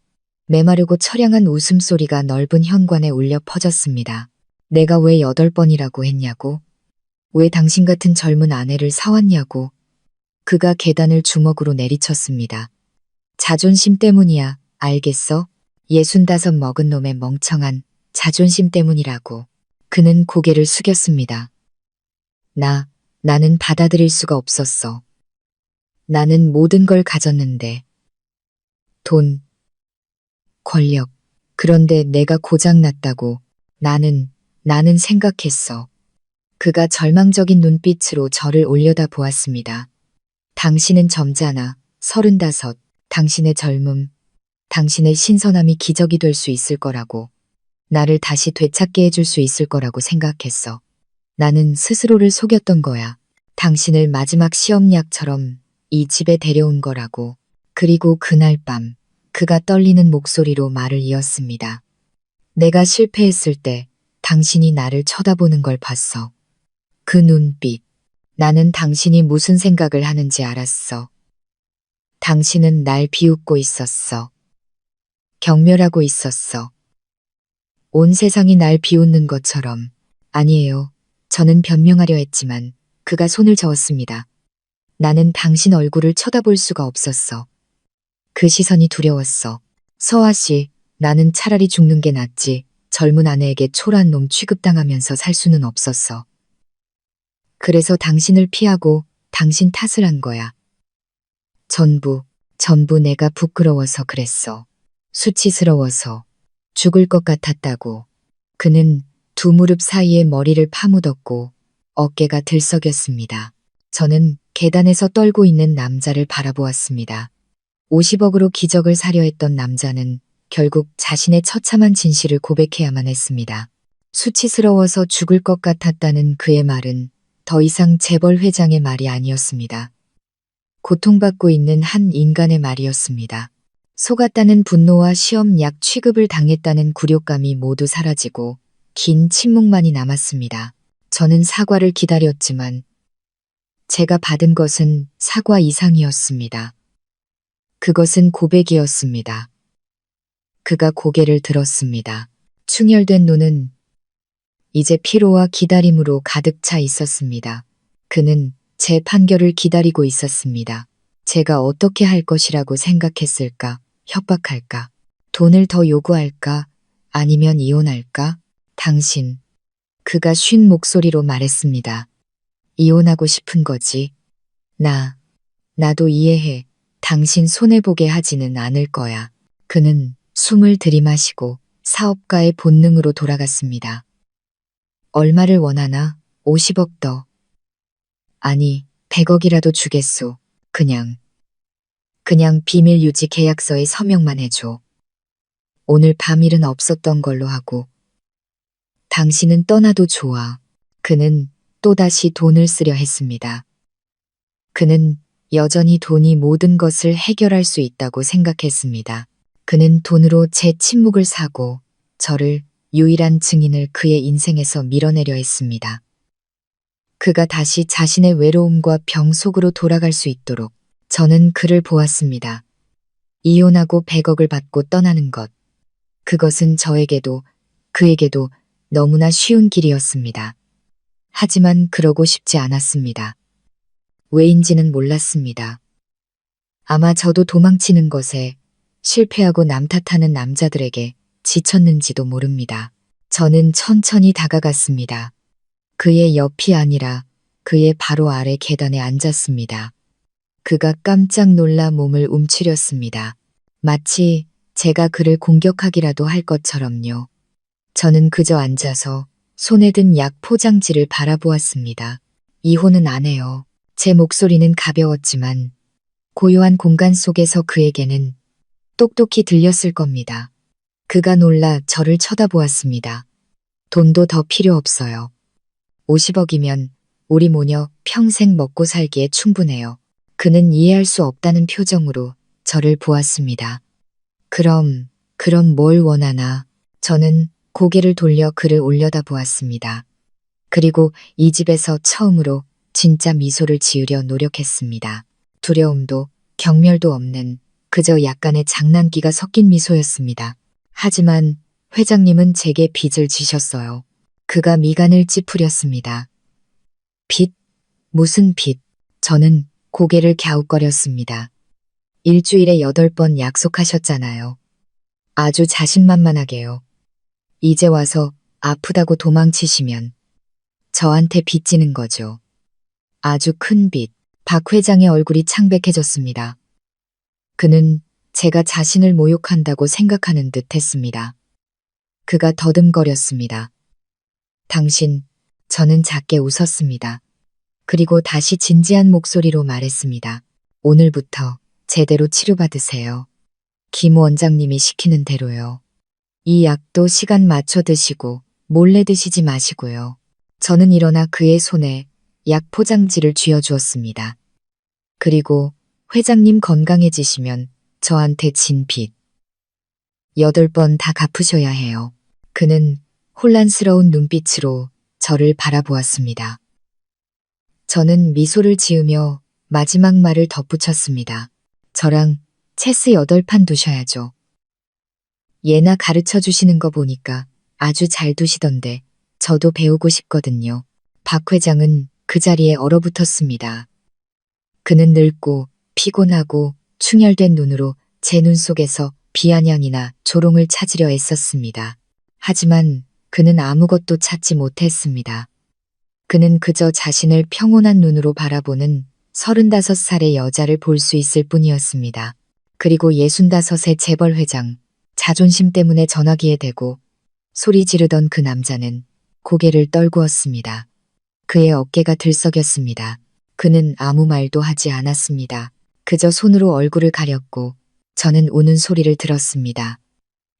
메마르고 처량한 웃음소리가 넓은 현관에 울려 퍼졌습니다. 내가 왜 8번이라고 했냐고? 왜 당신 같은 젊은 아내를 사왔냐고? 그가 계단을 주먹으로 내리쳤습니다. 자존심 때문이야, 알겠어? 65 먹은 놈의 멍청한 자존심 때문이라고. 그는 고개를 숙였습니다. 나는 받아들일 수가 없었어. 나는 모든 걸 가졌는데. 돈, 권력. 그런데 내가 고장났다고 나는 생각했어. 그가 절망적인 눈빛으로 저를 올려다 보았습니다. 당신은 점잖아. 35. 당신의 젊음, 당신의 신선함이 기적이 될 수 있을 거라고. 나를 다시 되찾게 해줄 수 있을 거라고 생각했어. 나는 스스로를 속였던 거야. 당신을 마지막 시험약처럼 이 집에 데려온 거라고. 그리고 그날 밤 그가 떨리는 목소리로 말을 이었습니다. 내가 실패했을 때 당신이 나를 쳐다보는 걸 봤어. 그 눈빛. 나는 당신이 무슨 생각을 하는지 알았어. 당신은 날 비웃고 있었어. 경멸하고 있었어. 온 세상이 날 비웃는 것처럼. 아니에요. 저는 변명하려 했지만 그가 손을 저었습니다. 나는 당신 얼굴을 쳐다볼 수가 없었어. 그 시선이 두려웠어. 서아 씨, 나는 차라리 죽는 게 낫지. 젊은 아내에게 초라한 놈 취급당하면서 살 수는 없었어. 그래서 당신을 피하고 당신 탓을 한 거야. 전부 내가 부끄러워서 그랬어. 수치스러워서 죽을 것 같았다고. 그는 두 무릎 사이에 머리를 파묻었고 어깨가 들썩였습니다. 저는 계단에서 떨고 있는 남자를 바라보았습니다. 50억으로 기적을 사려 했던 남자는 결국 자신의 처참한 진실을 고백해야만 했습니다. 수치스러워서 죽을 것 같았다는 그의 말은 더 이상 재벌 회장의 말이 아니었습니다. 고통받고 있는 한 인간의 말이었습니다. 속았다는 분노와 시험약 취급을 당했다는 굴욕감이 모두 사라지고 긴 침묵만이 남았습니다. 저는 사과를 기다렸지만 제가 받은 것은 사과 이상이었습니다. 그것은 고백이었습니다. 그가 고개를 들었습니다. 충혈된 눈은 이제 피로와 기다림으로 가득 차 있었습니다. 그는 제 판결을 기다리고 있었습니다. 제가 어떻게 할 것이라고 생각했을까? 협박할까? 돈을 더 요구할까? 아니면 이혼할까? 당신. 그가 쉰 목소리로 말했습니다. 이혼하고 싶은 거지. 나도 이해해. 당신 손해보게 하지는 않을 거야. 그는 숨을 들이마시고 사업가의 본능으로 돌아갔습니다. 얼마를 원하나? 50억 더. 아니, 100억이라도 주겠소. 그냥 비밀 유지 계약서에 서명만 해줘. 오늘 밤 일은 없었던 걸로 하고. 당신은 떠나도 좋아. 그는 또다시 돈을 쓰려 했습니다. 그는 여전히 돈이 모든 것을 해결할 수 있다고 생각했습니다. 그는 돈으로 제 침묵을 사고 저를 유일한 증인을 그의 인생에서 밀어내려 했습니다. 그가 다시 자신의 외로움과 병 속으로 돌아갈 수 있도록 저는 그를 보았습니다. 이혼하고 100억을 받고 떠나는 것. 그것은 저에게도 그에게도 너무나 쉬운 길이었습니다. 하지만 그러고 싶지 않았습니다. 왜인지는 몰랐습니다. 아마 저도 도망치는 것에 실패하고 남 탓하는 남자들에게 지쳤는지도 모릅니다. 저는 천천히 다가갔습니다. 그의 옆이 아니라 그의 바로 아래 계단에 앉았습니다. 그가 깜짝 놀라 몸을 움츠렸습니다. 마치 제가 그를 공격하기라도 할 것처럼요. 저는 그저 앉아서 손에 든 약 포장지를 바라보았습니다. 이혼은 안 해요. 제 목소리는 가벼웠지만 고요한 공간 속에서 그에게는 똑똑히 들렸을 겁니다. 그가 놀라 저를 쳐다보았습니다. 돈도 더 필요 없어요. 50억이면 우리 모녀 평생 먹고 살기에 충분해요. 그는 이해할 수 없다는 표정으로 저를 보았습니다. 그럼 뭘 원하나? 저는 고개를 돌려 그를 올려다보았습니다. 그리고 이 집에서 처음으로 진짜 미소를 지으려 노력했습니다. 두려움도 경멸도 없는 그저 약간의 장난기가 섞인 미소였습니다. 하지만 회장님은 제게 빚을 지셨어요. 그가 미간을 찌푸렸습니다. 빚? 무슨 빚? 저는 고개를 갸웃거렸습니다. 일주일에 8번 약속하셨잖아요. 아주 자신만만하게요. 이제 와서 아프다고 도망치시면 저한테 빚지는 거죠. 아주 큰 빚. 박 회장의 얼굴이 창백해졌습니다. 그는 제가 자신을 모욕한다고 생각하는 듯 했습니다. 그가 더듬거렸습니다. 저는 작게 웃었습니다. 그리고 다시 진지한 목소리로 말했습니다. 오늘부터 제대로 치료받으세요. 김 원장님이 시키는 대로요. 이 약도 시간 맞춰 드시고 몰래 드시지 마시고요. 저는 일어나 그의 손에 약 포장지를 쥐어주었습니다. 그리고 회장님 건강해지시면 저한테 진 빚 8번 다 갚으셔야 해요. 그는 혼란스러운 눈빛으로 저를 바라보았습니다. 저는 미소를 지으며 마지막 말을 덧붙였습니다. 저랑 체스 8판 두셔야죠. 예나 가르쳐 주시는 거 보니까 아주 잘 두시던데 저도 배우고 싶거든요. 박 회장은 그 자리에 얼어붙었습니다. 그는 늙고 피곤하고 충혈된 눈으로 제 눈 속에서 비아냥이나 조롱을 찾으려 애썼습니다. 하지만 그는 아무것도 찾지 못했습니다. 그는 그저 자신을 평온한 눈으로 바라보는 35살의 여자를 볼 수 있을 뿐이었습니다. 그리고 65의 재벌 회장, 자존심 때문에 전화기에 대고 소리 지르던 그 남자는 고개를 떨구었습니다. 그의 어깨가 들썩였습니다. 그는 아무 말도 하지 않았습니다. 그저 손으로 얼굴을 가렸고 저는 우는 소리를 들었습니다.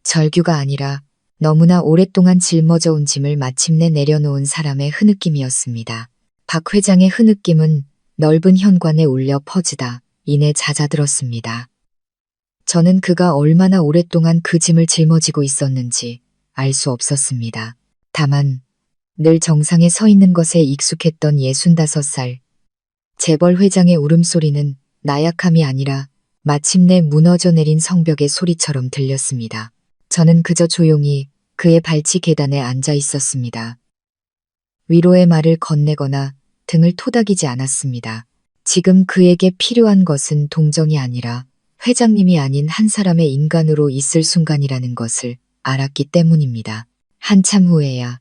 절규가 아니라 너무나 오랫동안 짊어져 온 짐을 마침내 내려놓은 사람의 흐느낌이었습니다. 박 회장의 흐느낌은 넓은 현관에 울려 퍼지다 이내 잦아들었습니다. 저는 그가 얼마나 오랫동안 그 짐을 짊어지고 있었는지 알 수 없었습니다. 다만 늘 정상에 서 있는 것에 익숙했던 65살 재벌 회장의 울음소리는 나약함이 아니라 마침내 무너져 내린 성벽의 소리처럼 들렸습니다. 저는 그저 조용히 그의 발치 계단에 앉아 있었습니다. 위로의 말을 건네거나 등을 토닥이지 않았습니다. 지금 그에게 필요한 것은 동정이 아니라 회장님이 아닌 한 사람의 인간으로 있을 순간이라는 것을 알았기 때문입니다. 한참 후에야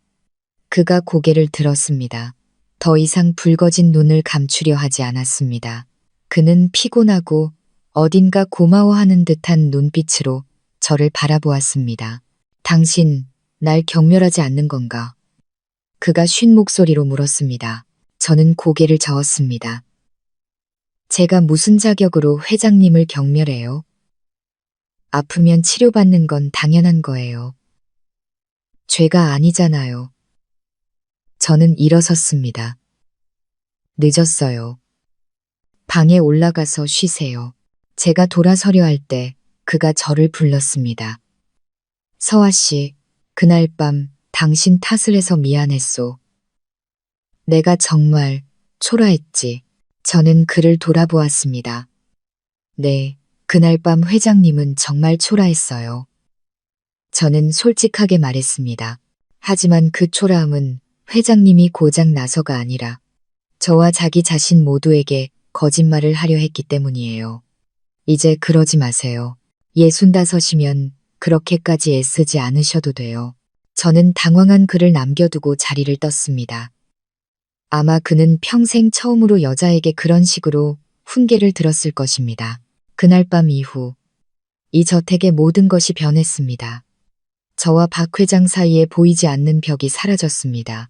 그가 고개를 들었습니다. 더 이상 붉어진 눈을 감추려 하지 않았습니다. 그는 피곤하고 어딘가 고마워하는 듯한 눈빛으로 저를 바라보았습니다. 당신, 날 경멸하지 않는 건가? 그가 쉰 목소리로 물었습니다. 저는 고개를 저었습니다. 제가 무슨 자격으로 회장님을 경멸해요? 아프면 치료받는 건 당연한 거예요. 죄가 아니잖아요. 저는 일어섰습니다. 늦었어요. 방에 올라가서 쉬세요. 제가 돌아서려 할 때 그가 저를 불렀습니다. 서아 씨, 그날 밤 당신 탓을 해서 미안했소. 내가 정말 초라했지. 저는 그를 돌아보았습니다. 네, 그날 밤 회장님은 정말 초라했어요. 저는 솔직하게 말했습니다. 하지만 그 초라함은 회장님이 고장 나서가 아니라 저와 자기 자신 모두에게 거짓말을 하려 했기 때문이에요. 이제 그러지 마세요. 65이면 그렇게까지 애쓰지 않으셔도 돼요. 저는 당황한 그를 남겨두고 자리를 떴습니다. 아마 그는 평생 처음으로 여자에게 그런 식으로 훈계를 들었을 것입니다. 그날 밤 이후 이 저택의 모든 것이 변했습니다. 저와 박 회장 사이에 보이지 않는 벽이 사라졌습니다.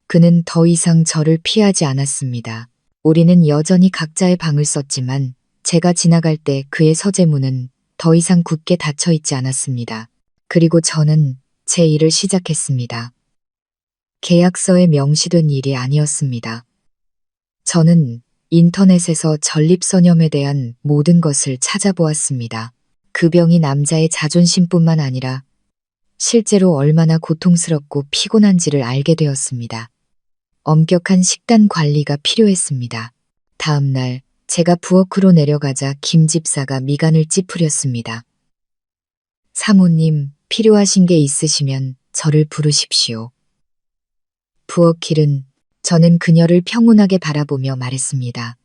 그는 더 이상 저를 피하지 않았습니다. 우리는 여전히 각자의 방을 썼지만 제가 지나갈 때 그의 서재문은 더 이상 굳게 닫혀 있지 않았습니다. 그리고 저는 제 일을 시작했습니다. 계약서에 명시된 일이 아니었습니다. 저는 인터넷에서 전립선염에 대한 모든 것을 찾아보았습니다. 그 병이 남자의 자존심뿐만 아니라 실제로 얼마나 고통스럽고 피곤한지를 알게 되었습니다. 엄격한 식단 관리가 필요했습니다. 다음 날 제가 부엌으로 내려가자 김 집사가 미간을 찌푸렸습니다. 사모님, 필요하신 게 있으시면 저를 부르십시오. 부엌일은 저는 그녀를 평온하게 바라보며 말했습니다.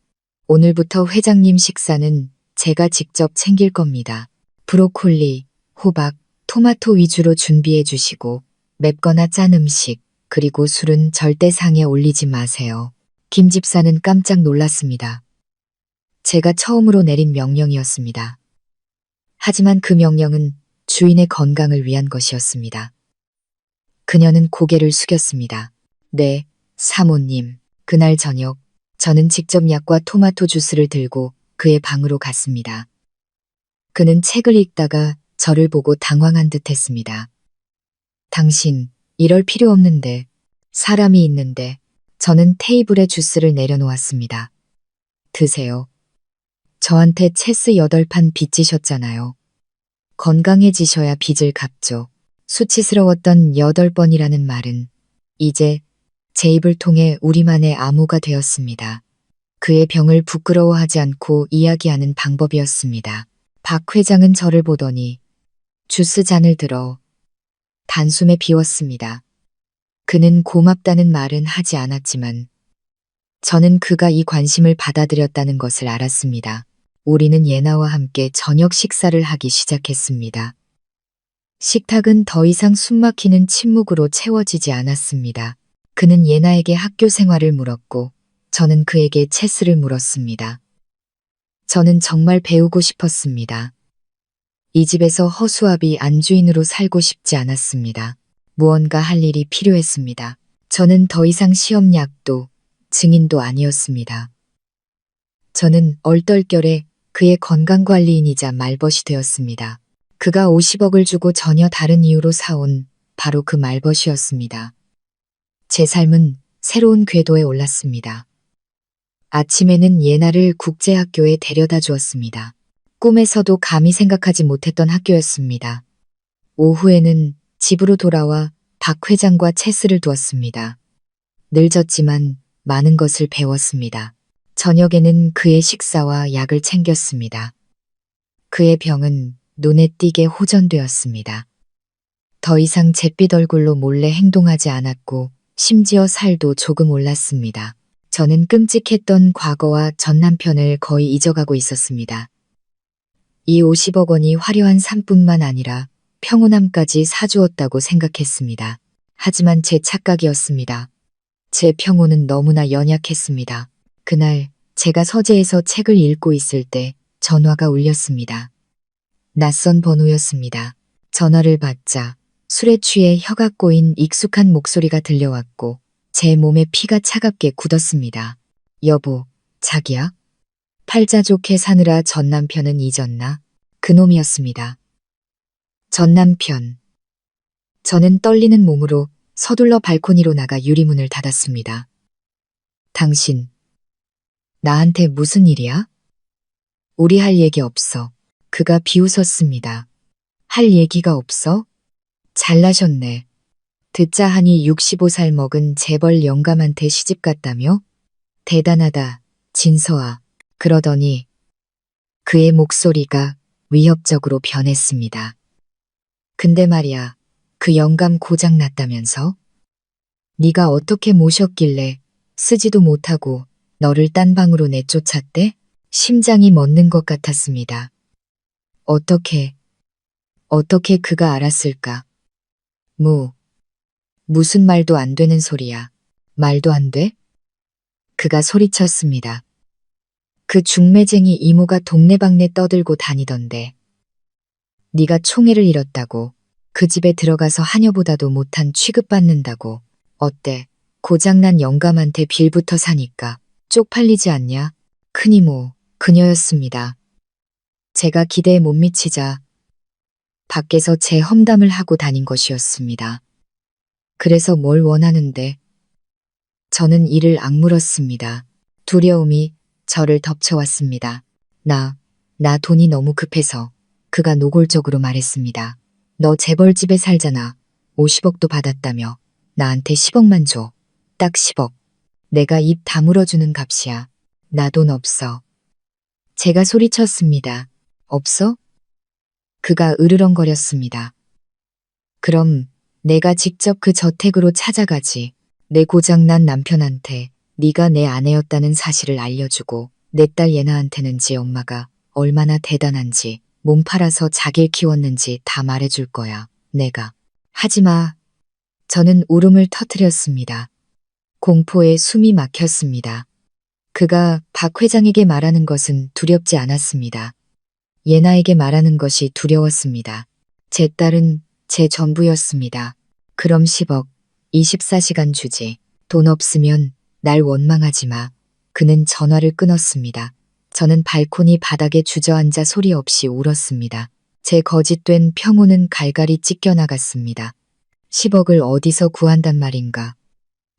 오늘부터 회장님 식사는 제가 직접 챙길 겁니다. 브로콜리, 호박, 토마토 위주로 준비해 주시고 맵거나 짠 음식, 그리고 술은 절대 상에 올리지 마세요. 김 집사는 깜짝 놀랐습니다. 제가 처음으로 내린 명령이었습니다. 하지만 그 명령은 주인의 건강을 위한 것이었습니다. 그녀는 고개를 숙였습니다. 네, 사모님. 그날 저녁, 저는 직접 약과 토마토 주스를 들고 그의 방으로 갔습니다. 그는 책을 읽다가 저를 보고 당황한 듯 했습니다. 당신, 이럴 필요 없는데, 사람이 있는데, 저는 테이블에 주스를 내려놓았습니다. 드세요. 저한테 체스 8판 빚지셨잖아요. 건강해지셔야 빚을 갚죠. 수치스러웠던 8번이라는 말은 이제 제 입을 통해 우리만의 암호가 되었습니다. 그의 병을 부끄러워하지 않고 이야기하는 방법이었습니다. 박 회장은 저를 보더니 주스 잔을 들어 단숨에 비웠습니다. 그는 고맙다는 말은 하지 않았지만 저는 그가 이 관심을 받아들였다는 것을 알았습니다. 우리는 예나와 함께 저녁 식사를 하기 시작했습니다. 식탁은 더 이상 숨막히는 침묵으로 채워지지 않았습니다. 그는 예나에게 학교 생활을 물었고 저는 그에게 체스를 물었습니다. 저는 정말 배우고 싶었습니다. 이 집에서 허수아비 안주인으로 살고 싶지 않았습니다. 무언가 할 일이 필요했습니다. 저는 더 이상 시험약도 증인도 아니었습니다. 저는 얼떨결에 그의 건강관리인이자 말벗이 되었습니다. 그가 50억을 주고 전혀 다른 이유로 사온 바로 그 말벗이었습니다. 제 삶은 새로운 궤도에 올랐습니다. 아침에는 예나를 국제학교에 데려다 주었습니다. 꿈에서도 감히 생각하지 못했던 학교였습니다. 오후에는 집으로 돌아와 박 회장과 체스를 두었습니다. 늙었지만 많은 것을 배웠습니다. 저녁에는 그의 식사와 약을 챙겼습니다. 그의 병은 눈에 띄게 호전되었습니다. 더 이상 잿빛 얼굴로 몰래 행동하지 않았고 심지어 살도 조금 올랐습니다. 저는 끔찍했던 과거와 전 남편을 거의 잊어가고 있었습니다. 이 50억 원이 화려한 삶뿐만 아니라 평온함까지 사주었다고 생각했습니다. 하지만 제 착각이었습니다. 제 평온은 너무나 연약했습니다. 그날 제가 서재에서 책을 읽고 있을 때 전화가 울렸습니다. 낯선 번호였습니다. 전화를 받자 술에 취해 혀가 꼬인 익숙한 목소리가 들려왔고 제 몸에 피가 차갑게 굳었습니다. 여보, 자기야? 팔자 좋게 사느라 전 남편은 잊었나? 그놈이었습니다. 전 남편. 저는 떨리는 몸으로 서둘러 발코니로 나가 유리문을 닫았습니다. 당신, 나한테 무슨 일이야? 우리 할 얘기 없어. 그가 비웃었습니다. 할 얘기가 없어? 잘나셨네. 듣자 하니 65살 먹은 재벌 영감한테 시집 갔다며? 대단하다, 진서아. 그러더니 그의 목소리가 위협적으로 변했습니다. 근데 말이야, 그 영감 고장 났다면서? 네가 어떻게 모셨길래 쓰지도 못하고 너를 딴 방으로 내쫓았대? 심장이 멎는 것 같았습니다. 어떻게 그가 알았을까? 무슨 말도 안 되는 소리야. 말도 안 돼? 그가 소리쳤습니다. 그 중매쟁이 이모가 동네방네 떠들고 다니던데. 네가 총애를 잃었다고. 그 집에 들어가서 하녀보다도 못한 취급받는다고. 어때? 고장난 영감한테 빌부터 사니까 쪽팔리지 않냐? 큰이모, 그녀였습니다. 제가 기대에 못 미치자 밖에서 제 험담을 하고 다닌 것이었습니다. 그래서 뭘 원하는데? 저는 이를 악물었습니다. 두려움이 저를 덮쳐왔습니다. 나 돈이 너무 급해서. 그가 노골적으로 말했습니다. 너 재벌집에 살잖아. 50억도 받았다며. 나한테 10억만 줘. 딱 10억. 내가 입 다물어주는 값이야. 나 돈 없어. 제가 소리쳤습니다. 없어? 그가 으르렁거렸습니다. 그럼 내가 직접 그 저택으로 찾아가지. 내 고장난 남편한테 네가 내 아내였다는 사실을 알려주고 내 딸 예나한테는 지 엄마가 얼마나 대단한지 몸 팔아서 자길 키웠는지 다 말해줄 거야. 내가. 하지마. 저는 울음을 터뜨렸습니다. 공포에 숨이 막혔습니다. 그가 박 회장에게 말하는 것은 두렵지 않았습니다. 예나에게 말하는 것이 두려웠습니다. 제 딸은 제 전부였습니다. 그럼 10억, 24시간 주지. 돈 없으면 날 원망하지 마. 그는 전화를 끊었습니다. 저는 발코니 바닥에 주저앉아 소리 없이 울었습니다. 제 거짓된 평온은 갈갈이 찢겨나갔습니다. 10억을 어디서 구한단 말인가.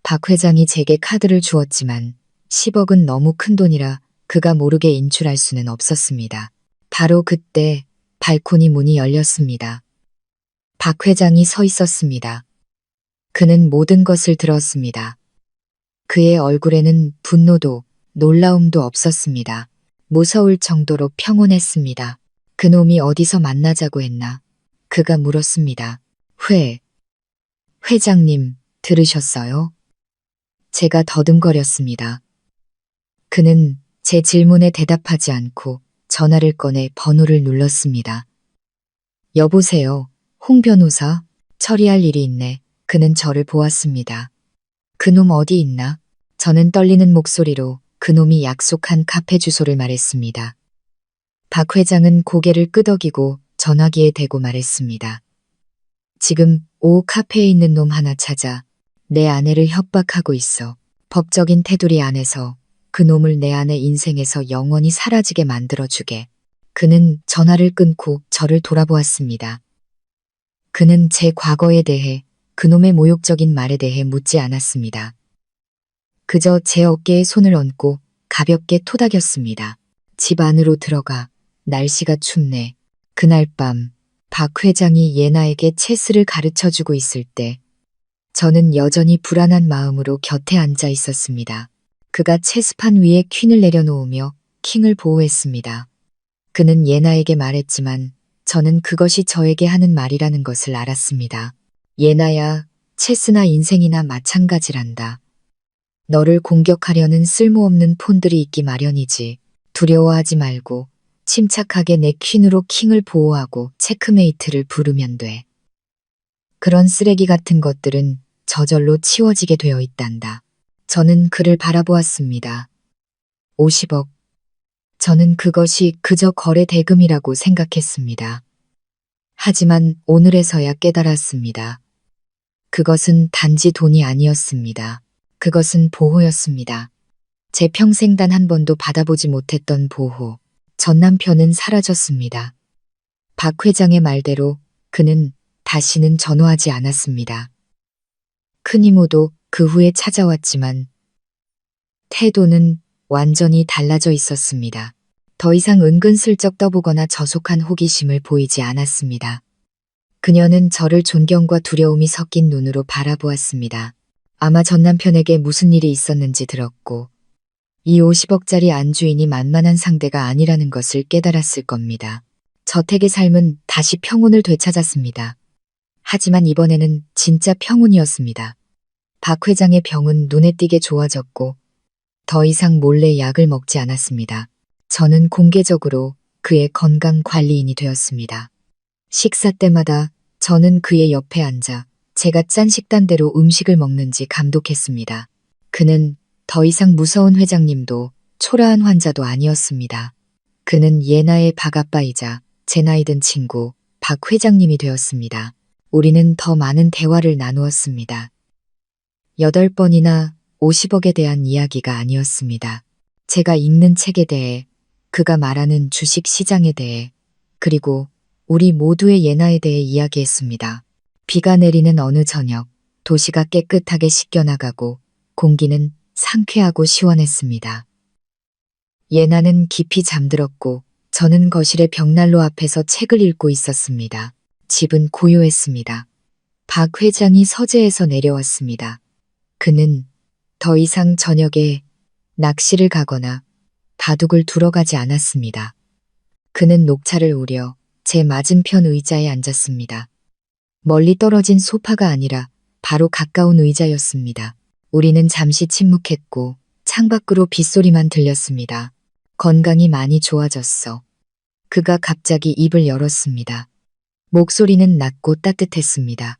박 회장이 제게 카드를 주었지만 10억은 너무 큰 돈이라 그가 모르게 인출할 수는 없었습니다. 바로 그때 발코니 문이 열렸습니다. 박 회장이 서 있었습니다. 그는 모든 것을 들었습니다. 그의 얼굴에는 분노도 놀라움도 없었습니다. 무서울 정도로 평온했습니다. 그놈이 어디서 만나자고 했나? 그가 물었습니다. 회장님, 들으셨어요? 제가 더듬거렸습니다. 그는 제 질문에 대답하지 않고 전화를 꺼내 번호를 눌렀습니다. 여보세요, 홍 변호사. 처리할 일이 있네. 그는 저를 보았습니다. 그놈 어디 있나? 저는 떨리는 목소리로 그놈이 약속한 카페 주소를 말했습니다. 박 회장은 고개를 끄덕이고 전화기에 대고 말했습니다. 지금 오후 카페에 있는 놈 하나 찾아 내 아내를 협박하고 있어. 법적인 테두리 안에서 그 놈을 내 아내 인생에서 영원히 사라지게 만들어주게. 그는 전화를 끊고 저를 돌아보았습니다. 그는 제 과거에 대해 그놈의 모욕적인 말에 대해 묻지 않았습니다. 그저 제 어깨에 손을 얹고 가볍게 토닥였습니다. 집 안으로 들어가. 날씨가 춥네. 그날 밤 박 회장이 예나에게 체스를 가르쳐주고 있을 때 저는 여전히 불안한 마음으로 곁에 앉아 있었습니다. 그가 체스판 위에 퀸을 내려놓으며 킹을 보호했습니다. 그는 예나에게 말했지만 저는 그것이 저에게 하는 말이라는 것을 알았습니다. 예나야, 체스나 인생이나 마찬가지란다. 너를 공격하려는 쓸모없는 폰들이 있기 마련이지. 두려워하지 말고 침착하게 내 퀸으로 킹을 보호하고 체크메이트를 부르면 돼. 그런 쓰레기 같은 것들은 저절로 치워지게 되어 있단다. 저는 그를 바라보았습니다. 50억. 저는 그것이 그저 거래 대금이라고 생각했습니다. 하지만 오늘에서야 깨달았습니다. 그것은 단지 돈이 아니었습니다. 그것은 보호였습니다. 제 평생 단 한 번도 받아보지 못했던 보호. 전 남편은 사라졌습니다. 박 회장의 말대로 그는 다시는 전화하지 않았습니다. 큰 이모도 그 후에 찾아왔지만 태도는 완전히 달라져 있었습니다. 더 이상 은근슬쩍 떠보거나 저속한 호기심을 보이지 않았습니다. 그녀는 저를 존경과 두려움이 섞인 눈으로 바라보았습니다. 아마 전 남편에게 무슨 일이 있었는지 들었고 이 50억짜리 안주인이 만만한 상대가 아니라는 것을 깨달았을 겁니다. 저택의 삶은 다시 평온을 되찾았습니다. 하지만 이번에는 진짜 평온이었습니다. 박 회장의 병은 눈에 띄게 좋아졌고 더 이상 몰래 약을 먹지 않았습니다. 저는 공개적으로 그의 건강 관리인이 되었습니다. 식사 때마다 저는 그의 옆에 앉아 제가 짠 식단대로 음식을 먹는지 감독했습니다. 그는 더 이상 무서운 회장님도 초라한 환자도 아니었습니다. 그는 예나의 박 아빠이자 제 나이 든 친구 박 회장님이 되었습니다. 우리는 더 많은 대화를 나누었습니다. 8번이나 50억에 대한 이야기가 아니었습니다. 제가 읽는 책에 대해, 그가 말하는 주식 시장에 대해, 그리고 우리 모두의 예나에 대해 이야기했습니다. 비가 내리는 어느 저녁, 도시가 깨끗하게 씻겨나가고 공기는 상쾌하고 시원했습니다. 예나는 깊이 잠들었고 저는 거실의 벽난로 앞에서 책을 읽고 있었습니다. 집은 고요했습니다. 박 회장이 서재에서 내려왔습니다. 그는 더 이상 저녁에 낚시를 가거나 바둑을 두러 가지 않았습니다. 그는 녹차를 우려 제 맞은편 의자에 앉았습니다. 멀리 떨어진 소파가 아니라 바로 가까운 의자였습니다. 우리는 잠시 침묵했고 창밖으로 빗소리만 들렸습니다. 건강이 많이 좋아졌어. 그가 갑자기 입을 열었습니다. 목소리는 낮고 따뜻했습니다.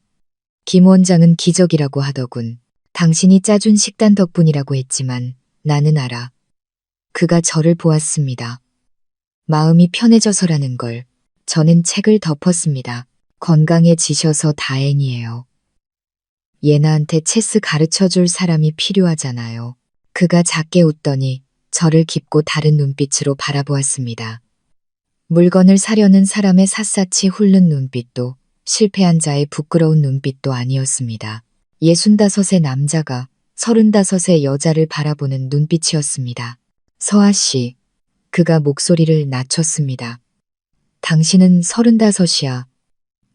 김 원장은 기적이라고 하더군. 당신이 짜준 식단 덕분이라고 했지만 나는 알아. 그가 저를 보았습니다. 마음이 편해져서라는 걸. 저는 책을 덮었습니다. 건강해지셔서 다행이에요. 예나한테 체스 가르쳐줄 사람이 필요하잖아요. 그가 작게 웃더니 저를 깊고 다른 눈빛으로 바라보았습니다. 물건을 사려는 사람의 샅샅이 훑는 눈빛도 실패한 자의 부끄러운 눈빛도 아니었습니다. 65의 남자가 35의 여자를 바라보는 눈빛이었습니다. 서아 씨, 그가 목소리를 낮췄습니다. 당신은 35이야.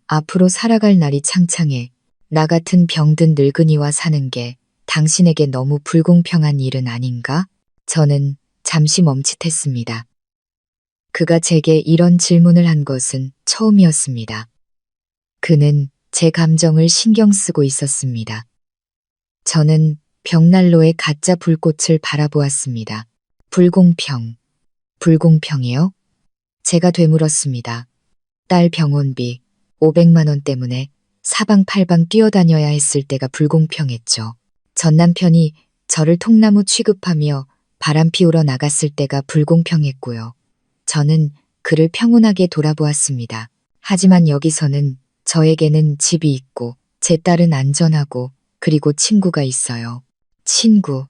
앞으로 살아갈 날이 창창해. 나 같은 병든 늙은이와 사는 게 당신에게 너무 불공평한 일은 아닌가? 저는 잠시 멈칫했습니다. 그가 제게 이런 질문을 한 것은 처음이었습니다. 그는 제 감정을 신경 쓰고 있었습니다. 저는 벽난로의 가짜 불꽃을 바라보았습니다. 불공평. 불공평이요? 제가 되물었습니다. 딸 병원비 500만 원 때문에 사방팔방 뛰어다녀야 했을 때가 불공평했죠. 전 남편이 저를 통나무 취급하며 바람 피우러 나갔을 때가 불공평했고요. 저는 그를 평온하게 돌아보았습니다. 하지만 여기서는 저에게는 집이 있고 제 딸은 안전하고 그리고 친구가 있어요. 친구.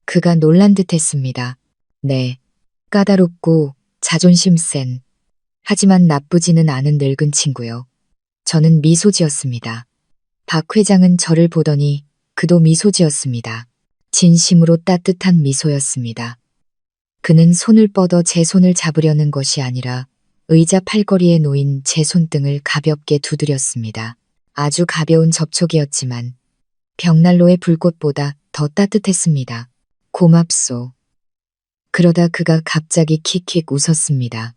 그가 놀란 듯 했습니다. 네. 까다롭고 자존심 센. 하지만 나쁘지는 않은 늙은 친구요. 저는 미소 지었습니다. 박 회장은 저를 보더니 그도 미소 지었습니다. 진심으로 따뜻한 미소였습니다. 그는 손을 뻗어 제 손을 잡으려는 것이 아니라 의자 팔걸이에 놓인 제 손등을 가볍게 두드렸습니다. 아주 가벼운 접촉이었지만 벽난로의 불꽃보다 더 따뜻했습니다. 고맙소. 그러다 그가 갑자기 킥킥 웃었습니다.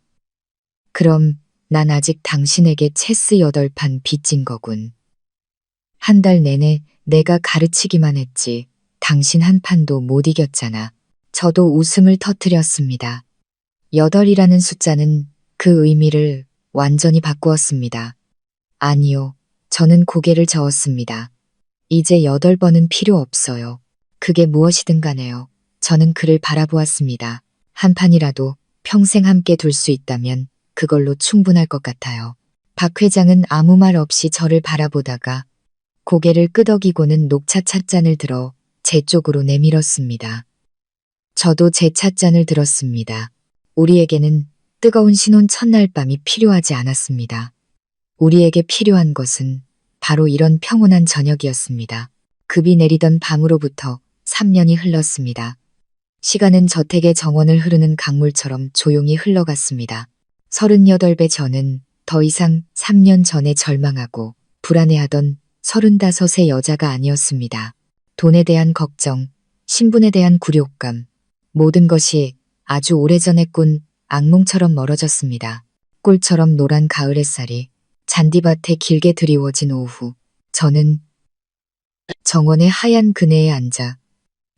그럼 난 아직 당신에게 체스 8판 빚진 거군. 한 달 내내 내가 가르치기만 했지 당신 한 판도 못 이겼잖아. 저도 웃음을 터뜨렸습니다. 8이라는 숫자는 그 의미를 완전히 바꾸었습니다. 아니요. 저는 고개를 저었습니다. 이제 8번은 필요 없어요. 그게 무엇이든 간에요. 저는 그를 바라보았습니다. 한 판이라도 평생 함께 둘 수 있다면 그걸로 충분할 것 같아요. 박 회장은 아무 말 없이 저를 바라보다가 고개를 끄덕이고는 녹차 찻잔을 들어 제 쪽으로 내밀었습니다. 저도 제 찻잔을 들었습니다. 우리에게는 뜨거운 신혼 첫날 밤이 필요하지 않았습니다. 우리에게 필요한 것은 바로 이런 평온한 저녁이었습니다. 급이 내리던 밤으로부터 3년이 흘렀습니다. 시간은 저택의 정원을 흐르는 강물처럼 조용히 흘러갔습니다. 38배 저는 더 이상 3년 전에 절망하고 불안해하던 35의 여자가 아니었습니다. 돈에 대한 걱정, 신분에 대한 굴욕감, 모든 것이 아주 오래전에 꾼 악몽처럼 멀어졌습니다. 꿀처럼 노란 가을 햇살이 잔디밭에 길게 드리워진 오후, 저는 정원의 하얀 그네에 앉아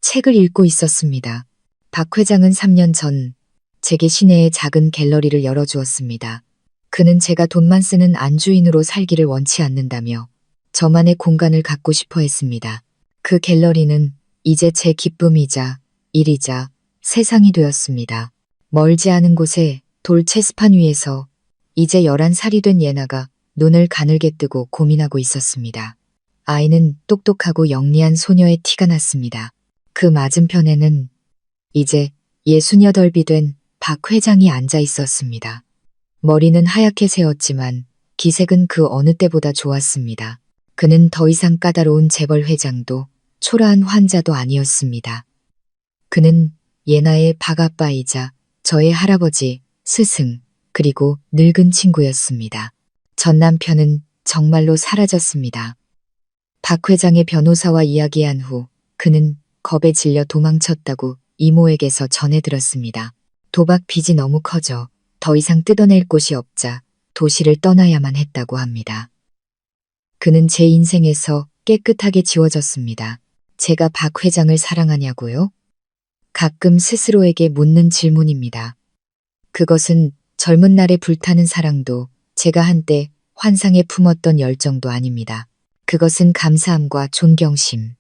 책을 읽고 있었습니다. 박 회장은 3년 전 제게 시내의 작은 갤러리를 열어주었습니다. 그는 제가 돈만 쓰는 안주인으로 살기를 원치 않는다며 저만의 공간을 갖고 싶어 했습니다. 그 갤러리는 이제 제 기쁨이자 일이자 세상이 되었습니다. 멀지 않은 곳에 돌 채스판 위에서 이제 11살이 된 예나가 눈을 가늘게 뜨고 고민하고 있었습니다. 아이는 똑똑하고 영리한 소녀의 티가 났습니다. 그 맞은편에는 이제 68이 된 박 회장이 앉아 있었습니다. 머리는 하얗게 새었지만 기색은 그 어느 때보다 좋았습니다. 그는 더 이상 까다로운 재벌 회장도 초라한 환자도 아니었습니다. 그는 예나의 박아빠이자 저의 할아버지, 스승, 그리고 늙은 친구였습니다. 전 남편은 정말로 사라졌습니다. 박 회장의 변호사와 이야기한 후 그는 겁에 질려 도망쳤다고 이모에게서 전해 들었습니다. 도박 빚이 너무 커져 더 이상 뜯어낼 곳이 없자 도시를 떠나야만 했다고 합니다. 그는 제 인생에서 깨끗하게 지워졌습니다. 제가 박 회장을 사랑하냐고요? 가끔 스스로에게 묻는 질문입니다. 그것은 젊은 날에 불타는 사랑도 제가 한때 환상에 품었던 열정도 아닙니다. 그것은 감사함과 존경심,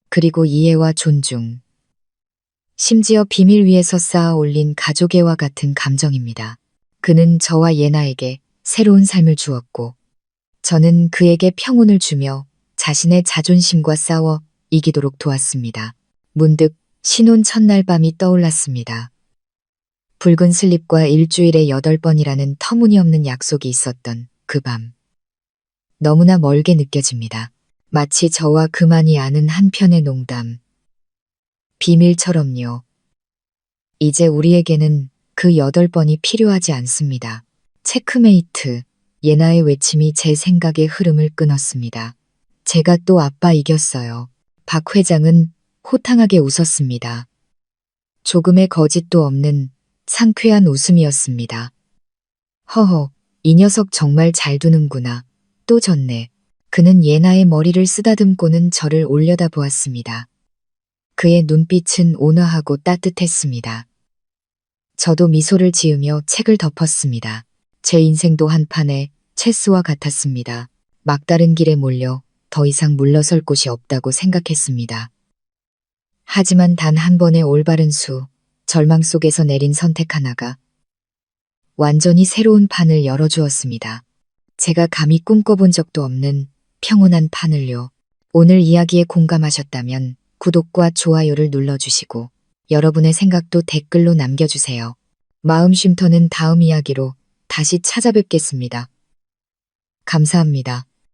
그리고 이해와 존중, 심지어 비밀 위에서 쌓아 올린 가족애와 같은 감정입니다. 그는 저와 예나에게 새로운 삶을 주었고, 저는 그에게 평온을 주며 자신의 자존심과 싸워 이기도록 도왔습니다. 문득 신혼 첫날 밤이 떠올랐습니다. 붉은 슬립과 일주일에 8번이라는 터무니없는 약속이 있었던 그 밤. 너무나 멀게 느껴집니다. 마치 저와 그만이 아는 한편의 농담. 비밀처럼요. 이제 우리에게는 그 8번이 필요하지 않습니다. 체크메이트. 예나의 외침이 제 생각의 흐름을 끊었습니다. 제가 또 아빠 이겼어요. 박 회장은 호탕하게 웃었습니다. 조금의 거짓도 없는 상쾌한 웃음이었습니다. 허허, 이 녀석 정말 잘 두는구나. 또 졌네. 그는 예나의 머리를 쓰다듬고는 저를 올려다보았습니다. 그의 눈빛은 온화하고 따뜻했습니다. 저도 미소를 지으며 책을 덮었습니다. 제 인생도 한판의 체스와 같았습니다. 막다른 길에 몰려 더 이상 물러설 곳이 없다고 생각했습니다. 하지만 단 한 번의 올바른 수, 절망 속에서 내린 선택 하나가 완전히 새로운 판을 열어주었습니다. 제가 감히 꿈꿔본 적도 없는 평온한 판을요. 오늘 이야기에 공감하셨다면 구독과 좋아요를 눌러주시고 여러분의 생각도 댓글로 남겨주세요. 마음 쉼터는 다음 이야기로 다시 찾아뵙겠습니다. 감사합니다.